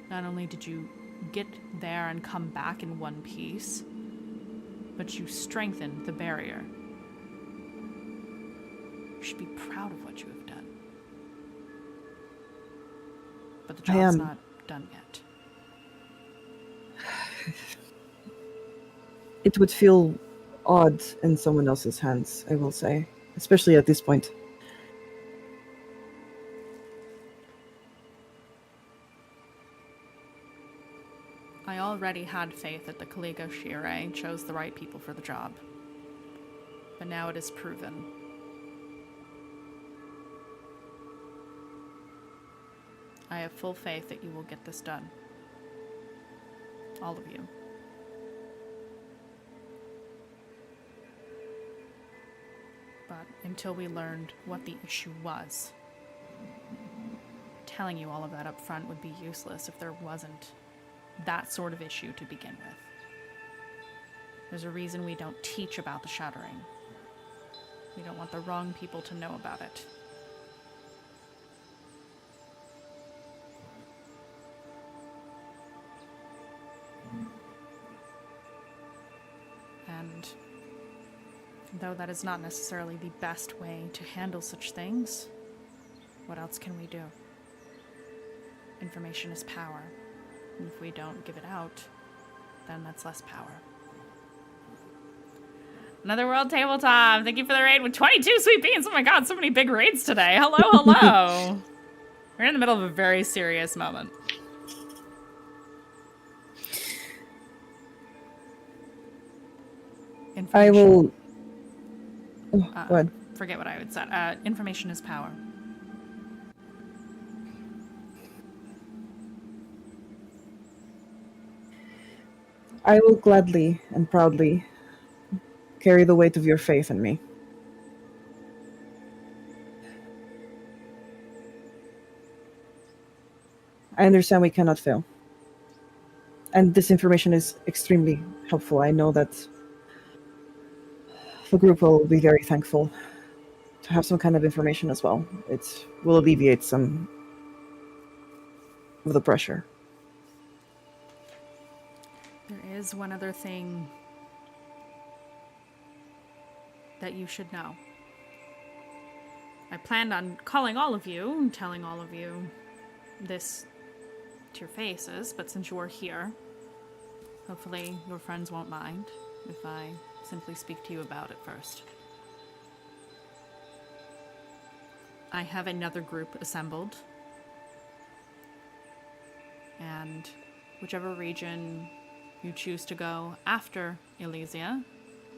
Not only did you get there and come back in one piece, but you strengthened the barrier. You should be proud of what you have done. But the job's not done yet. It would feel odd in someone else's hands, I will say. Especially at this point. I already had faith that the Kaligo Shire chose the right people for the job. But now it is proven. I have full faith that you will get this done. All of you. But until we learned what the issue was, telling you all of that up front would be useless if there wasn't that sort of issue to begin with. There's a reason we don't teach about the Shattering. We don't want the wrong people to know about it. And though that is not necessarily the best way to handle such things, what else can we do? Information is power. And if we don't give it out, then that's less power. Another World Tabletop. Thank you for the raid with 22 sweet beans. Oh my god, so many big raids today. Hello, hello. We're in the middle of a very serious moment. I will. Oh, Uh, go ahead. Forget what I had said. Information is power. I will gladly and proudly carry the weight of your faith in me. I understand we cannot fail. And this information is extremely helpful. I know that the group will be very thankful to have some kind of information as well. It will alleviate some of the pressure. There is one other thing that you should know. I planned on calling all of you and telling all of you this to your faces, but since you're here, hopefully your friends won't mind if I simply speak to you about it first. I have another group assembled, and whichever region you choose to go after Elysia,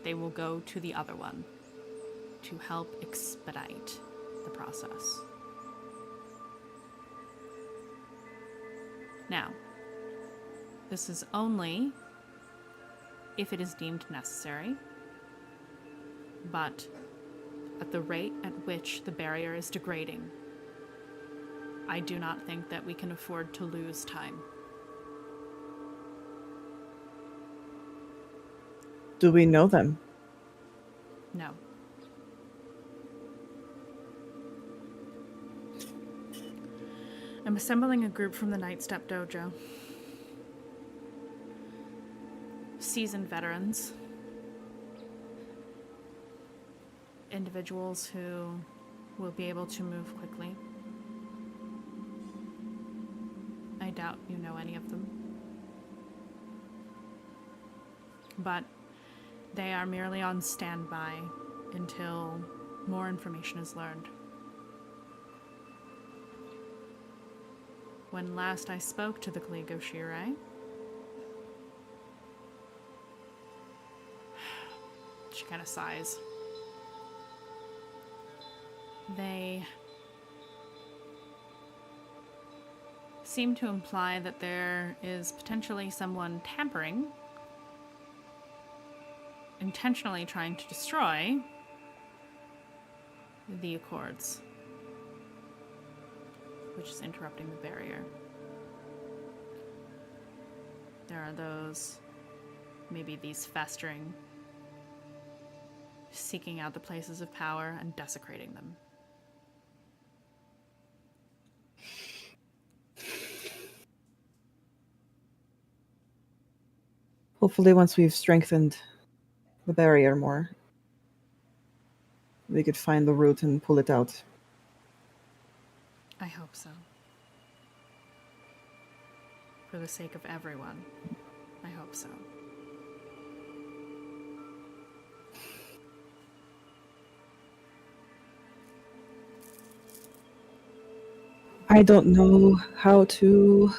they will go to the other one to help expedite the process. Now, this is only if it is deemed necessary, but at the rate at which the barrier is degrading, I do not think that we can afford to lose time. Do we know them? No. I'm assembling a group from the Nightstep Dojo. Seasoned veterans. Individuals who will be able to move quickly. I doubt you know any of them. But they are merely on standby until more information is learned. When last I spoke to the Clique of Shirai, she kind of sighs. They seem to imply that there is potentially someone tampering, intentionally trying to destroy the Accords, which is interrupting the barrier. There are those, maybe these festering, seeking out the places of power and desecrating them. Hopefully once we've strengthened the barrier more, we could find the root and pull it out. I hope so. For the sake of everyone, I hope so. I don't know how to...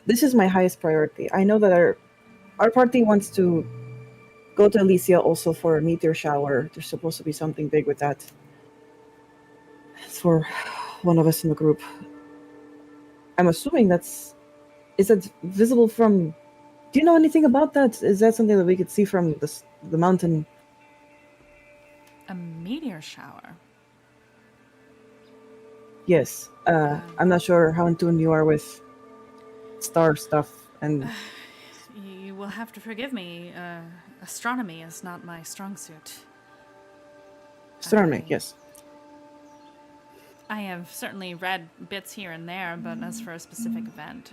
This is my highest priority. I know that our party wants to go to Elysia also for a meteor shower. There's supposed to be something big with that. It's for one of us in the group. I'm assuming is that visible from... Do you know anything about that? Is that something that we could see from the mountain? A meteor shower? Yes. I'm not sure how in tune you are with star stuff and... You will have to forgive me. Astronomy is not my strong suit. Astronomy, yes. I have certainly read bits here and there, but as for a specific event,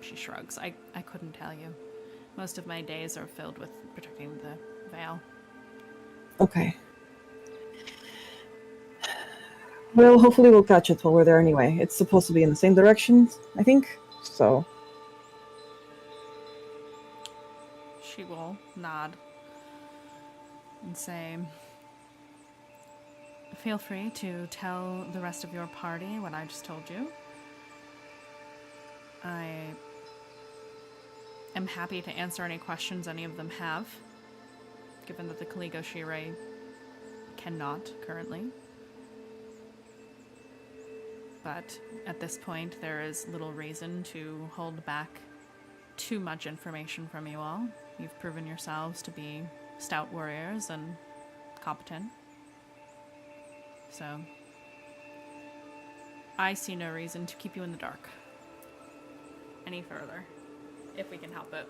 she shrugs. I couldn't tell you. Most of my days are filled with protecting the veil. Okay. Well, hopefully we'll catch it while we're there anyway. It's supposed to be in the same direction, I think, so... She will nod and say, feel free to tell the rest of your party what I just told you. I am happy to answer any questions any of them have, given that the Kaligo Shirei cannot currently. But at this point, there is little reason to hold back too much information from you all. You've proven yourselves to be stout warriors and competent. So, I see no reason to keep you in the dark any further, if we can help it.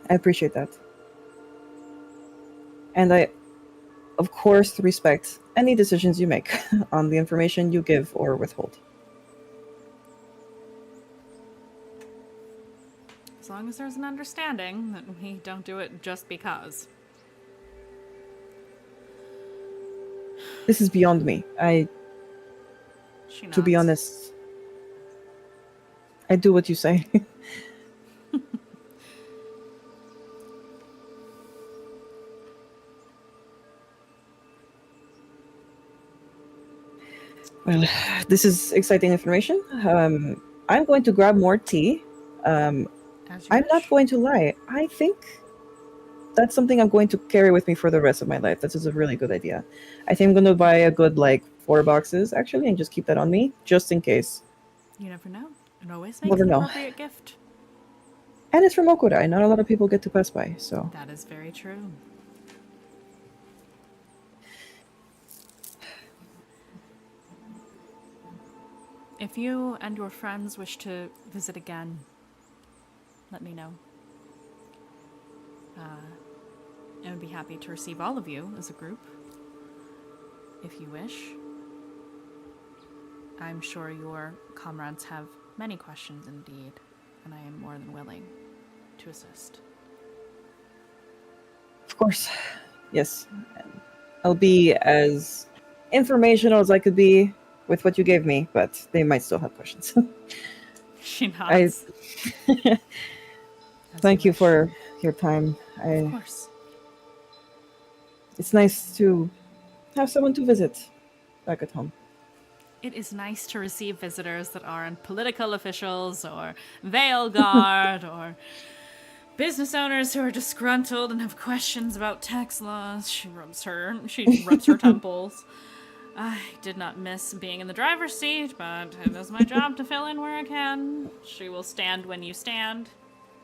I appreciate that. And I, of course, respect any decisions you make on the information you give or withhold. As long as there's an understanding that we don't do it just because. This is beyond me. She To be nods. honest, I do what you say. Well, this is exciting information. I'm going to grab more tea. As you I'm not wish. going to lie. I think that's something I'm going to carry with me for the rest of my life. This is a really good idea. I think I'm going to buy a good, 4 boxes, actually, and just keep that on me, just in case. You never know. It always makes Never an know. appropriate gift. And it's from Okurai. Not a lot of people get to pass by, so. That is very true. If you and your friends wish to visit again, let me know. I would be happy to receive all of you as a group, if you wish. I'm sure your comrades have many questions indeed, and I am more than willing to assist. Of course. Yes. I'll be as informational as I could be with what you gave me, but they might still have questions. She nods. Thank you for your time. Of course. It's nice to have someone to visit back at home. It is nice to receive visitors that aren't political officials or Veil Guard or business owners who are disgruntled and have questions about tax laws. She rubs her temples. I did not miss being in the driver's seat, but it is my job to fill in where I can. She will stand when you stand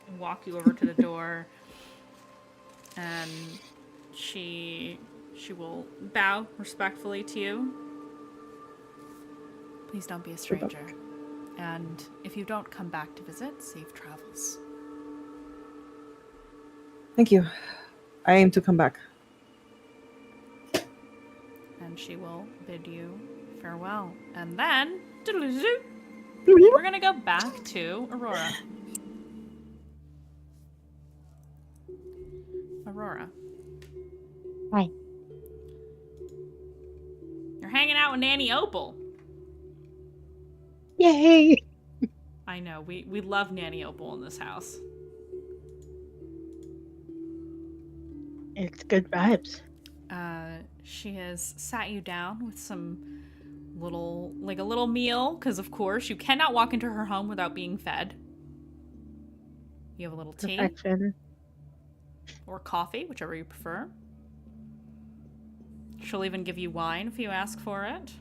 and walk you over to the door. And she will bow respectfully to you. Please don't be a stranger. And if you don't come back to visit, safe travels. Thank you. I aim to come back. And she will bid you farewell. And then, we're gonna go back to Aurora. Aurora. Hi. You're hanging out with Nanny Opal. Yay! I know, we love Nanny Opal in this house. It's good vibes. She has sat you down with some a little meal, because of course you cannot walk into her home without being fed. You have a little tea Perfection. or coffee, whichever you prefer. She'll even give you wine if you ask for it.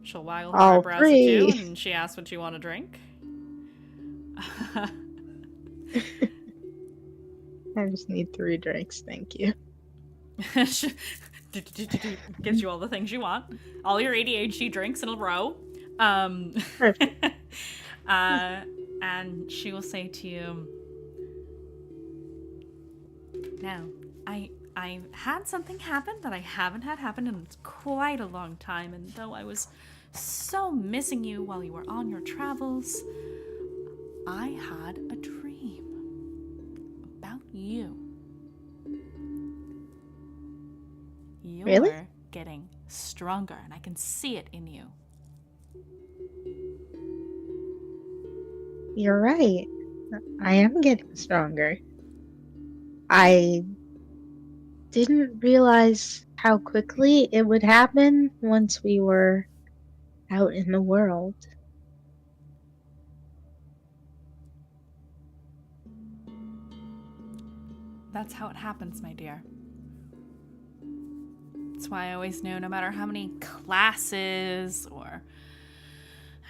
She'll waggle her All eyebrows at you, three. and she asks what you want to drink. I just need 3 drinks, thank you. Gives you all the things you want. All your ADHD drinks in a row. Perfect. And she will say to you, now, I had something happen that I haven't had happen in quite a long time, and though I was so missing you while you were on your travels, I had a dream about you. You're Really? getting stronger, and I can see it in you. You're right. I am getting stronger. I didn't realize how quickly it would happen once we were out in the world. That's how it happens, my dear. That's why I always knew no matter how many classes or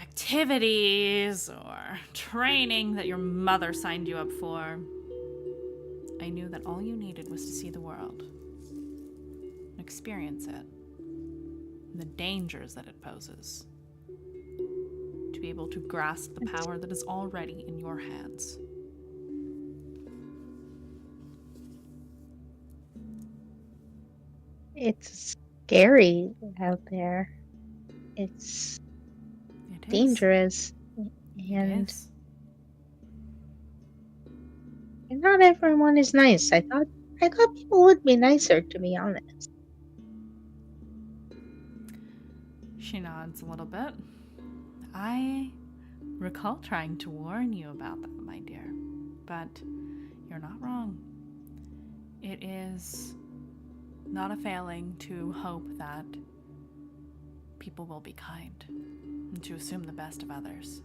activities or training that your mother signed you up for, I knew that all you needed was to see the world and experience it, and the dangers that it poses, to be able to grasp the power that is already in your hands. It's scary out there. It's It is. dangerous. It And is. not everyone is nice. I thought people would be nicer, to be honest. She nods a little bit. I recall trying to warn you about that, my dear, but you're not wrong. It is not a failing to hope that people will be kind and to assume the best of others.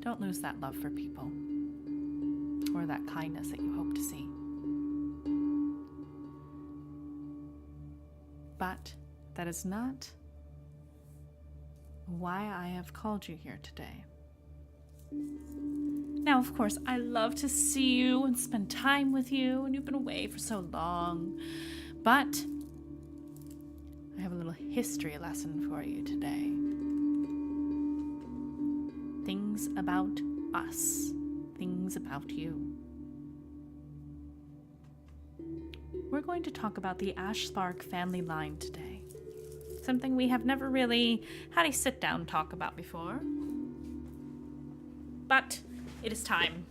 Don't lose that love for people or that kindness that you hope to see. But that is not why I have called you here today. Now, of course, I love to see you and spend time with you, and you've been away for so long. But I have a little history lesson for you today. Things about us, things about you. We're going to talk about the Ashspark family line today. Something we have never really had a sit-down talk about before. But it is time.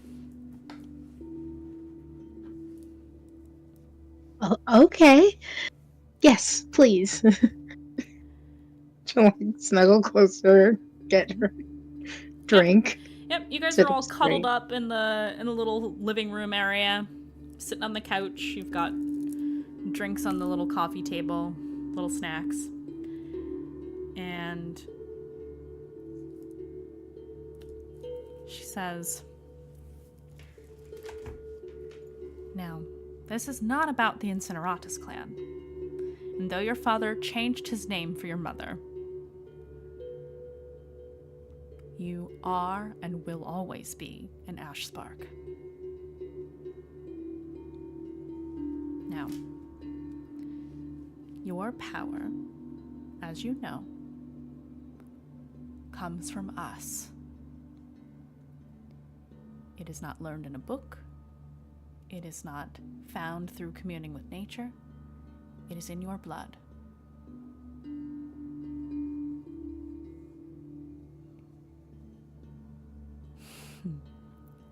Oh, okay. Yes, please. Snuggle closer, get her drink. Yep, you guys Sit are all up cuddled straight. up in the little living room area, sitting on the couch. You've got drinks on the little coffee table, little snacks. And she says, "Now, this is not about the Incineratus clan. And though your father changed his name for your mother, you are and will always be an Ashspark. Now, your power, as you know, comes from us. It is not learned in a book. It is not found through communing with nature. It is in your blood.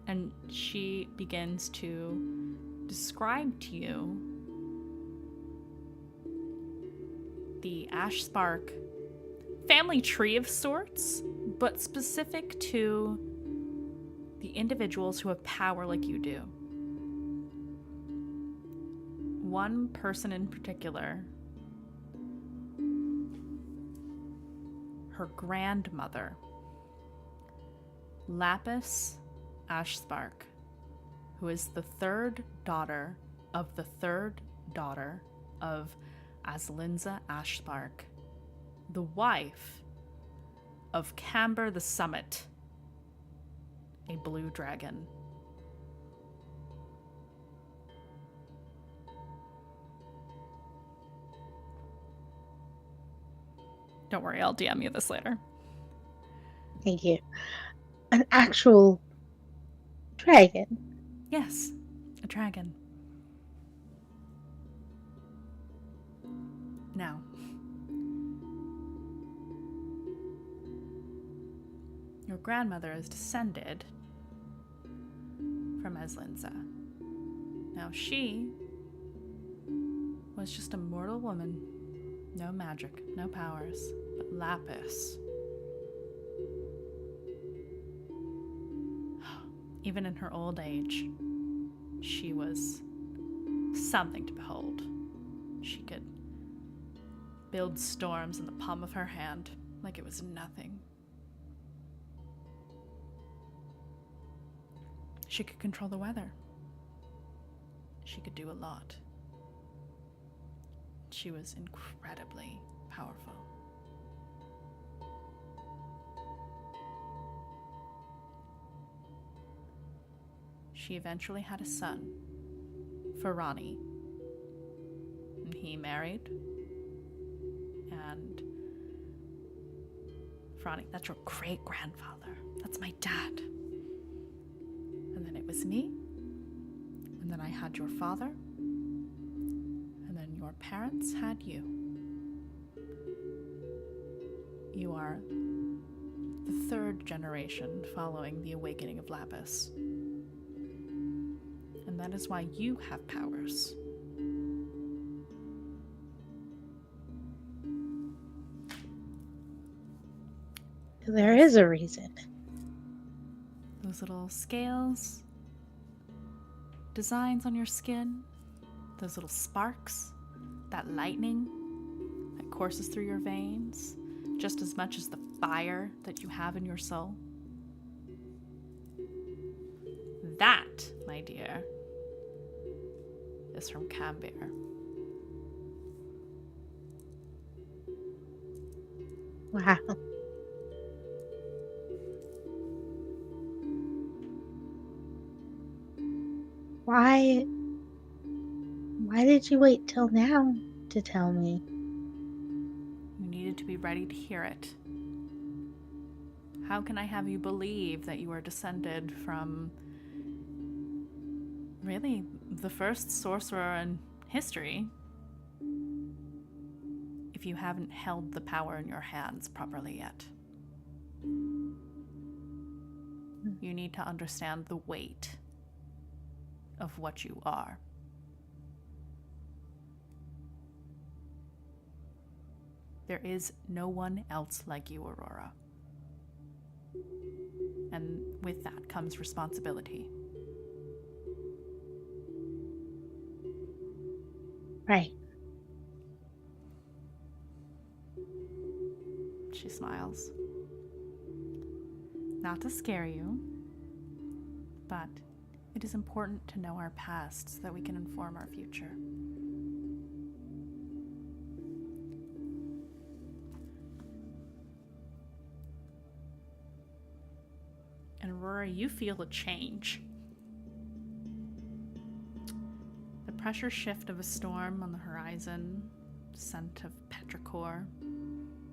And she begins to describe to you the Ashspark family tree of sorts, but specific to the individuals who have power like you do. One person in particular, her grandmother, Lapis Ashspark, who is the third daughter of the third daughter of Aslinza Ashspark, the wife of Camber the Summit, a blue dragon. Don't worry, I'll DM you this later. Thank you. An actual dragon. Yes, a dragon. Now, your grandmother is descended from Aslinza. Now, she was just a mortal woman. No magic, no powers, but Lapis. Even in her old age, she was something to behold. She could build storms in the palm of her hand like it was nothing. She could control the weather. She could do a lot. She was incredibly powerful. She eventually had a son, Farani. And he married. And Farani, that's your great-grandfather. That's my dad. And then it was me. And then I had your father. And then your parents had you. You are the third generation following the awakening of Lapis. And that is why you have powers. There is a reason. Those little scales, designs on your skin, those little sparks, that lightning that courses through your veins, just as much as the fire that you have in your soul. That, my dear, is from Cambir. Wow. Why did you wait till now to tell me? You needed to be ready to hear it. How can I have you believe that you are descended from really the first sorcerer in history if you haven't held the power in your hands properly yet? You need to understand the weight of what you are. There is no one else like you, Aurora. And with that comes responsibility. Right. She smiles. Not to scare you, but it is important to know our past so that we can inform our future. And Aurora, you feel a change. The pressure shift of a storm on the horizon, scent of petrichor,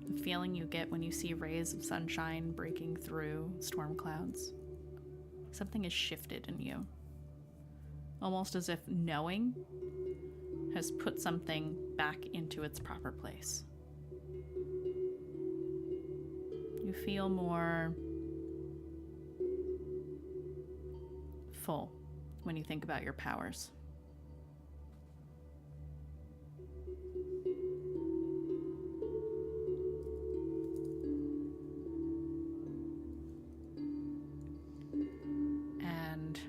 the feeling you get when you see rays of sunshine breaking through storm clouds. Something has shifted in you. Almost as if knowing has put something back into its proper place. You feel more full when you think about your powers. And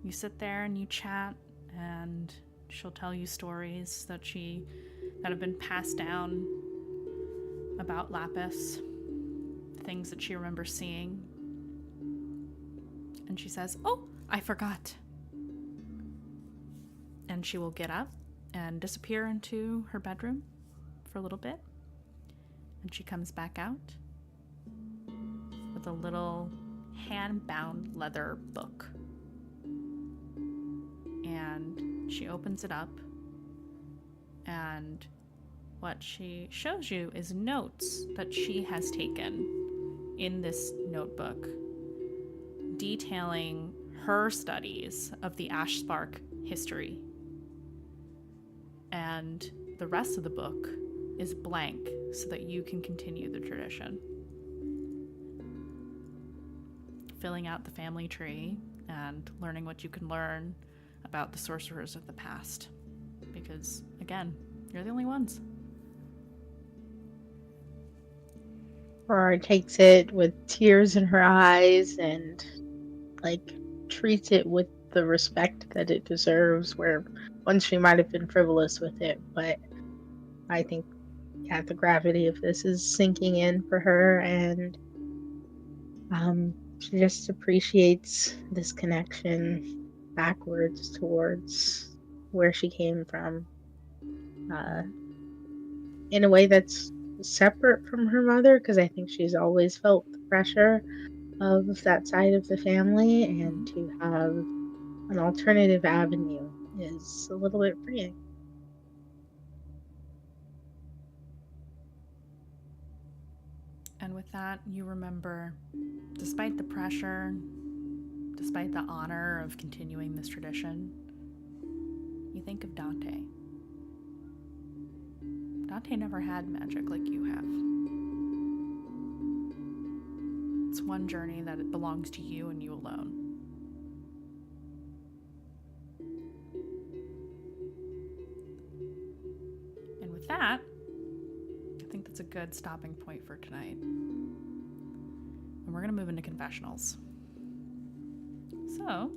you sit there and you chat, and she'll tell you stories that have been passed down about Lapis, things that she remembers seeing. And she says, "Oh, I forgot." And she will get up and disappear into her bedroom for a little bit. And she comes back out with a little hand-bound leather book. And she opens it up, and what she shows you is notes that she has taken in this notebook detailing her studies of the Ashspark history. And the rest of the book is blank so that you can continue the tradition. Filling out the family tree and learning what you can learn about the sorcerers of the past. Because, again, you're the only ones. Aurora takes it with tears in her eyes and treats it with the respect that it deserves, where once she might have been frivolous with it, but I think the gravity of this is sinking in for her, and She just appreciates this connection backwards towards where she came from, in a way that's separate from her mother, because I think she's always felt the pressure of that side of the family, and to have an alternative avenue is a little bit freeing. And with that, you remember, despite the pressure, despite the honor of continuing this tradition, you think of Dante. Dante never had magic like you have. It's one journey that it belongs to you and you alone. And with that, I think that's a good stopping point for tonight. And we're going to move into confessionals. So,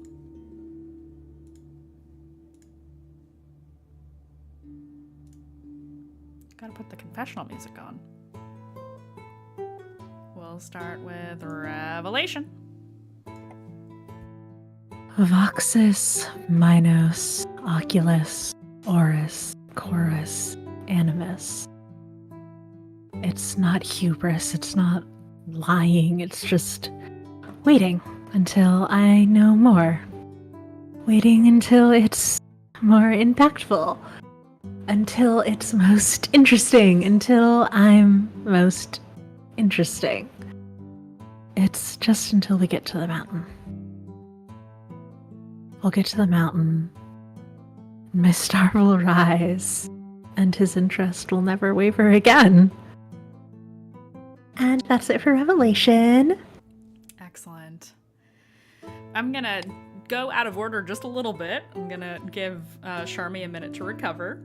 gotta put the confessional music on. We'll start with Revelation. Voxus, Minos, Oculus, Oris, Chorus, Animus. It's not hubris, it's not lying, it's just waiting until I know more. Waiting until it's more impactful. Until it's most interesting. Until I'm most interesting. It's just until we get to the mountain. We'll get to the mountain. My star will rise, and his interest will never waver again. And that's it for Revelation. Excellent. I'm gonna go out of order just a little bit. I'm gonna give Sharmi a minute to recover.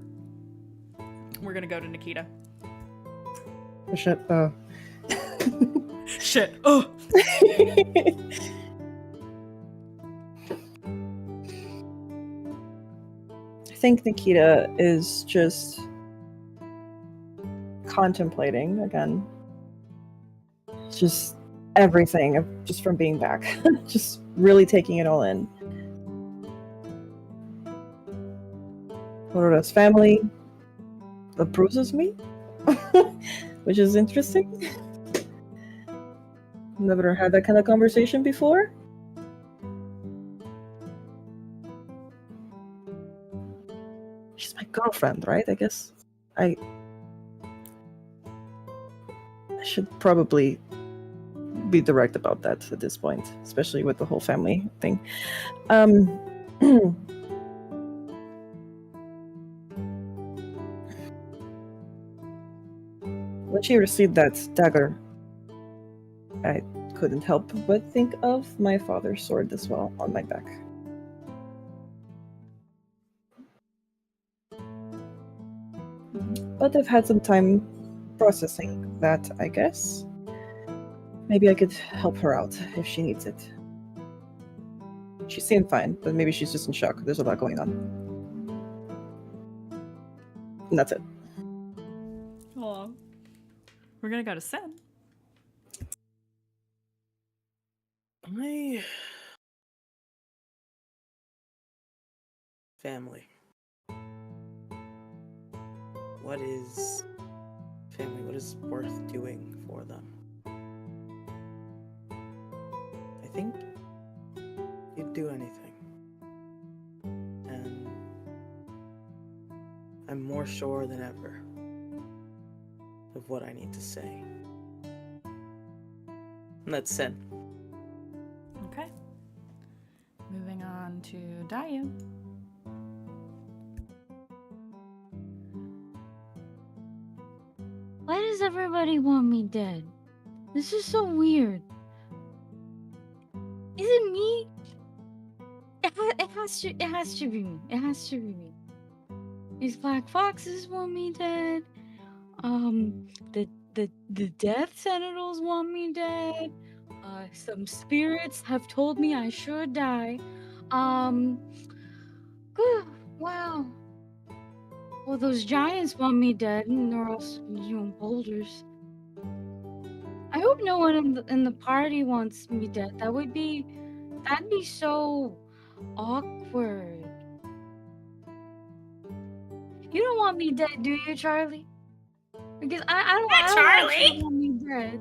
We're gonna go to Nikita. Oh, shit. Shit. Oh. I think Nikita is just contemplating again. Just everything, just from being back. Just really taking it all in. Aurora's family that bruises me, which is interesting. Never had that kind of conversation before. She's my girlfriend, right? I guess I should probably be direct about that at this point, especially with the whole family thing. When she received that dagger, I couldn't help but think of my father's sword as well on my back. But I've had some time processing that, I guess. Maybe I could help her out if she needs it. She seemed fine, but maybe she's just in shock. There's a lot going on. And that's it. Aw. We're gonna go to Sin. My family. What is family? What is worth doing for them? I think you'd do anything. And I'm more sure than ever of what I need to say. And that's Sin. Okay. Moving on to Dayu. Why does everybody want me dead? This is so weird. Is it me? It has to be me. It has to be me. These black foxes want me dead. The death sentinels want me dead. Some spirits have told me I should die. Wow. Well, those giants want me dead, and they're also, boulders. I hope no one in the party wants me dead. That'd be so awkward. You don't want me dead, do you, Charlie? Because I don't actually want me dead.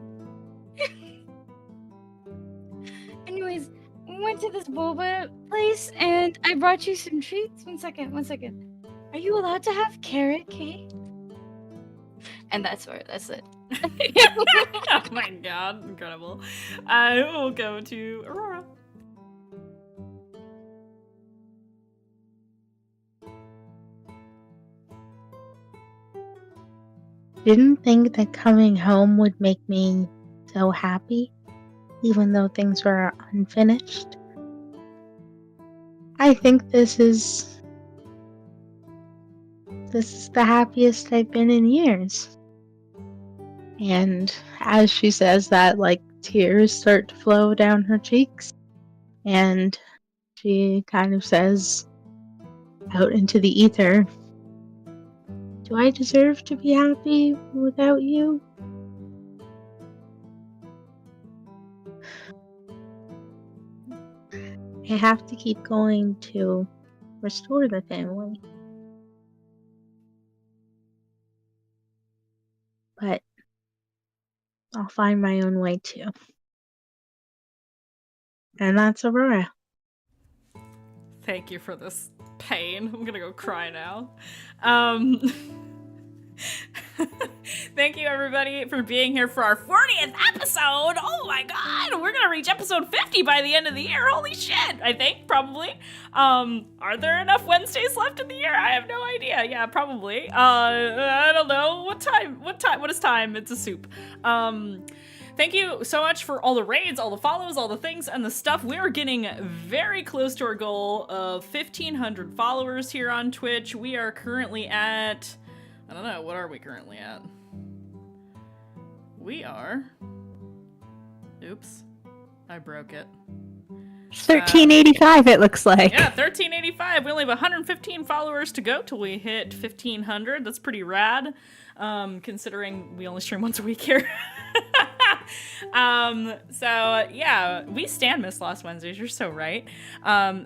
Anyways, we went to this boba place and I brought you some treats. One second. Are you allowed to have carrot cake? And that's it. Oh my god, incredible. I will go to Aurora. Didn't think that coming home would make me so happy, even though things were unfinished. I think this is the happiest I've been in years. And as she says that, like, tears start to flow down her cheeks, and she kind of says out into the ether, "Do I deserve to be happy without you?" I have to keep going to restore the family. But I'll find my own way too. And that's Aurora. Thank you for this pain. I'm gonna go cry now. Thank you everybody for being here for our 40th episode. Oh my god, we're gonna reach episode 50 by the end of the year. Holy shit, I think, probably. Are there enough Wednesdays left in the year? I have no idea. Yeah, probably. I don't know. What is time? It's a soup. Thank you so much for all the raids, all the follows, all the things, and the stuff. We are getting very close to our goal of 1,500 followers here on Twitch. We are currently at... I don't know, what are we currently at? We are... Oops. I broke it. 1385 it looks like. Yeah, 1385. We only have 115 followers to go till we hit 1,500. That's pretty rad, considering we only stream once a week here. So yeah, we stand Mistlost Wednesdays, you're so right.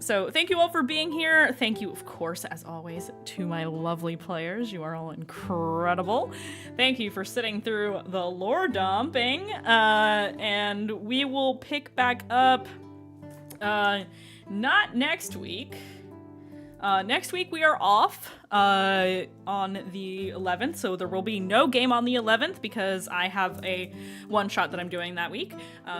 So thank you all for being here. Thank you, of course, as always, to my lovely players. You are all incredible. Thank you for sitting through the lore dumping, and we will pick back up, not next week. Next week we are off on the 11th, so there will be no game on the 11th because I have a one-shot that I'm doing that week,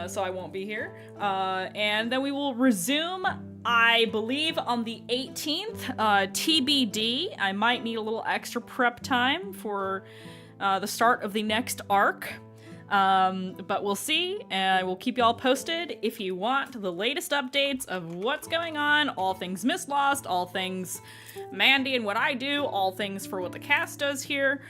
so I won't be here. And then we will resume, I believe, on the 18th, TBD. I might need a little extra prep time for the start of the next arc. But we'll see, and we'll keep y'all posted if you want the latest updates of what's going on, all things Mistlost, all things Mandy and what I do, all things for what the cast does here.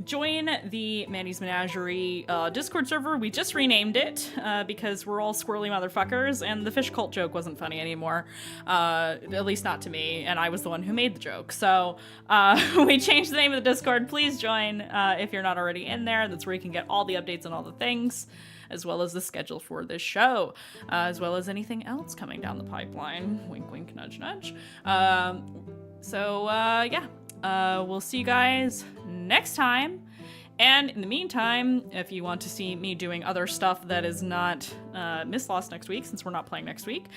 Join the Mandy's Menagerie Discord server. We just renamed it because we're all squirrely motherfuckers, and the fish cult joke wasn't funny anymore, at least not to me, and I was the one who made the joke. So we changed the name of the Discord. Please join if you're not already in there. That's where you can get all the updates and all the things, as well as the schedule for this show, as well as anything else coming down the pipeline. Wink, wink, nudge, nudge. Yeah. We'll see you guys next time. And in the meantime, if you want to see me doing other stuff that is not Mistlost next week, since we're not playing next week,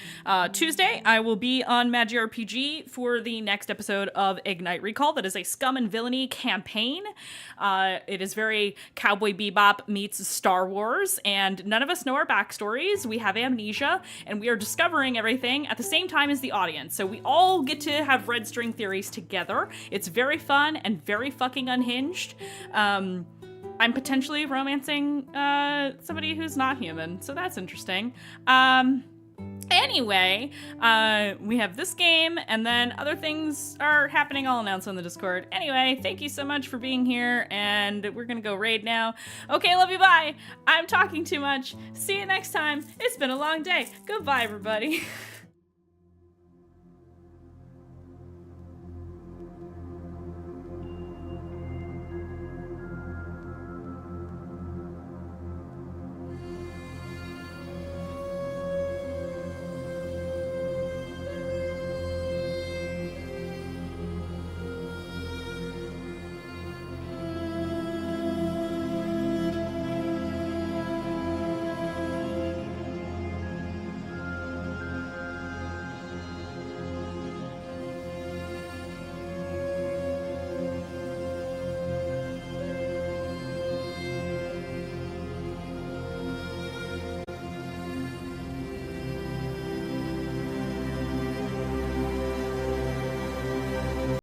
Tuesday I will be on Magi RPG for the next episode of Ignite Recall. That is a Scum and Villainy campaign. It is very Cowboy Bebop meets Star Wars, and none of us know our backstories. We have amnesia, and we are discovering everything at the same time as the audience. So we all get to have red string theories together. It's very fun and very fucking unhinged. I'm potentially romancing somebody who's not human, so that's interesting. Anyway, we have this game, and then other things are happening. I'll announce on the Discord. Anyway, thank you so much for being here, and we're gonna go raid now. Okay, love you, bye. I'm talking too much. See you next time. It's been a long day. Goodbye, everybody.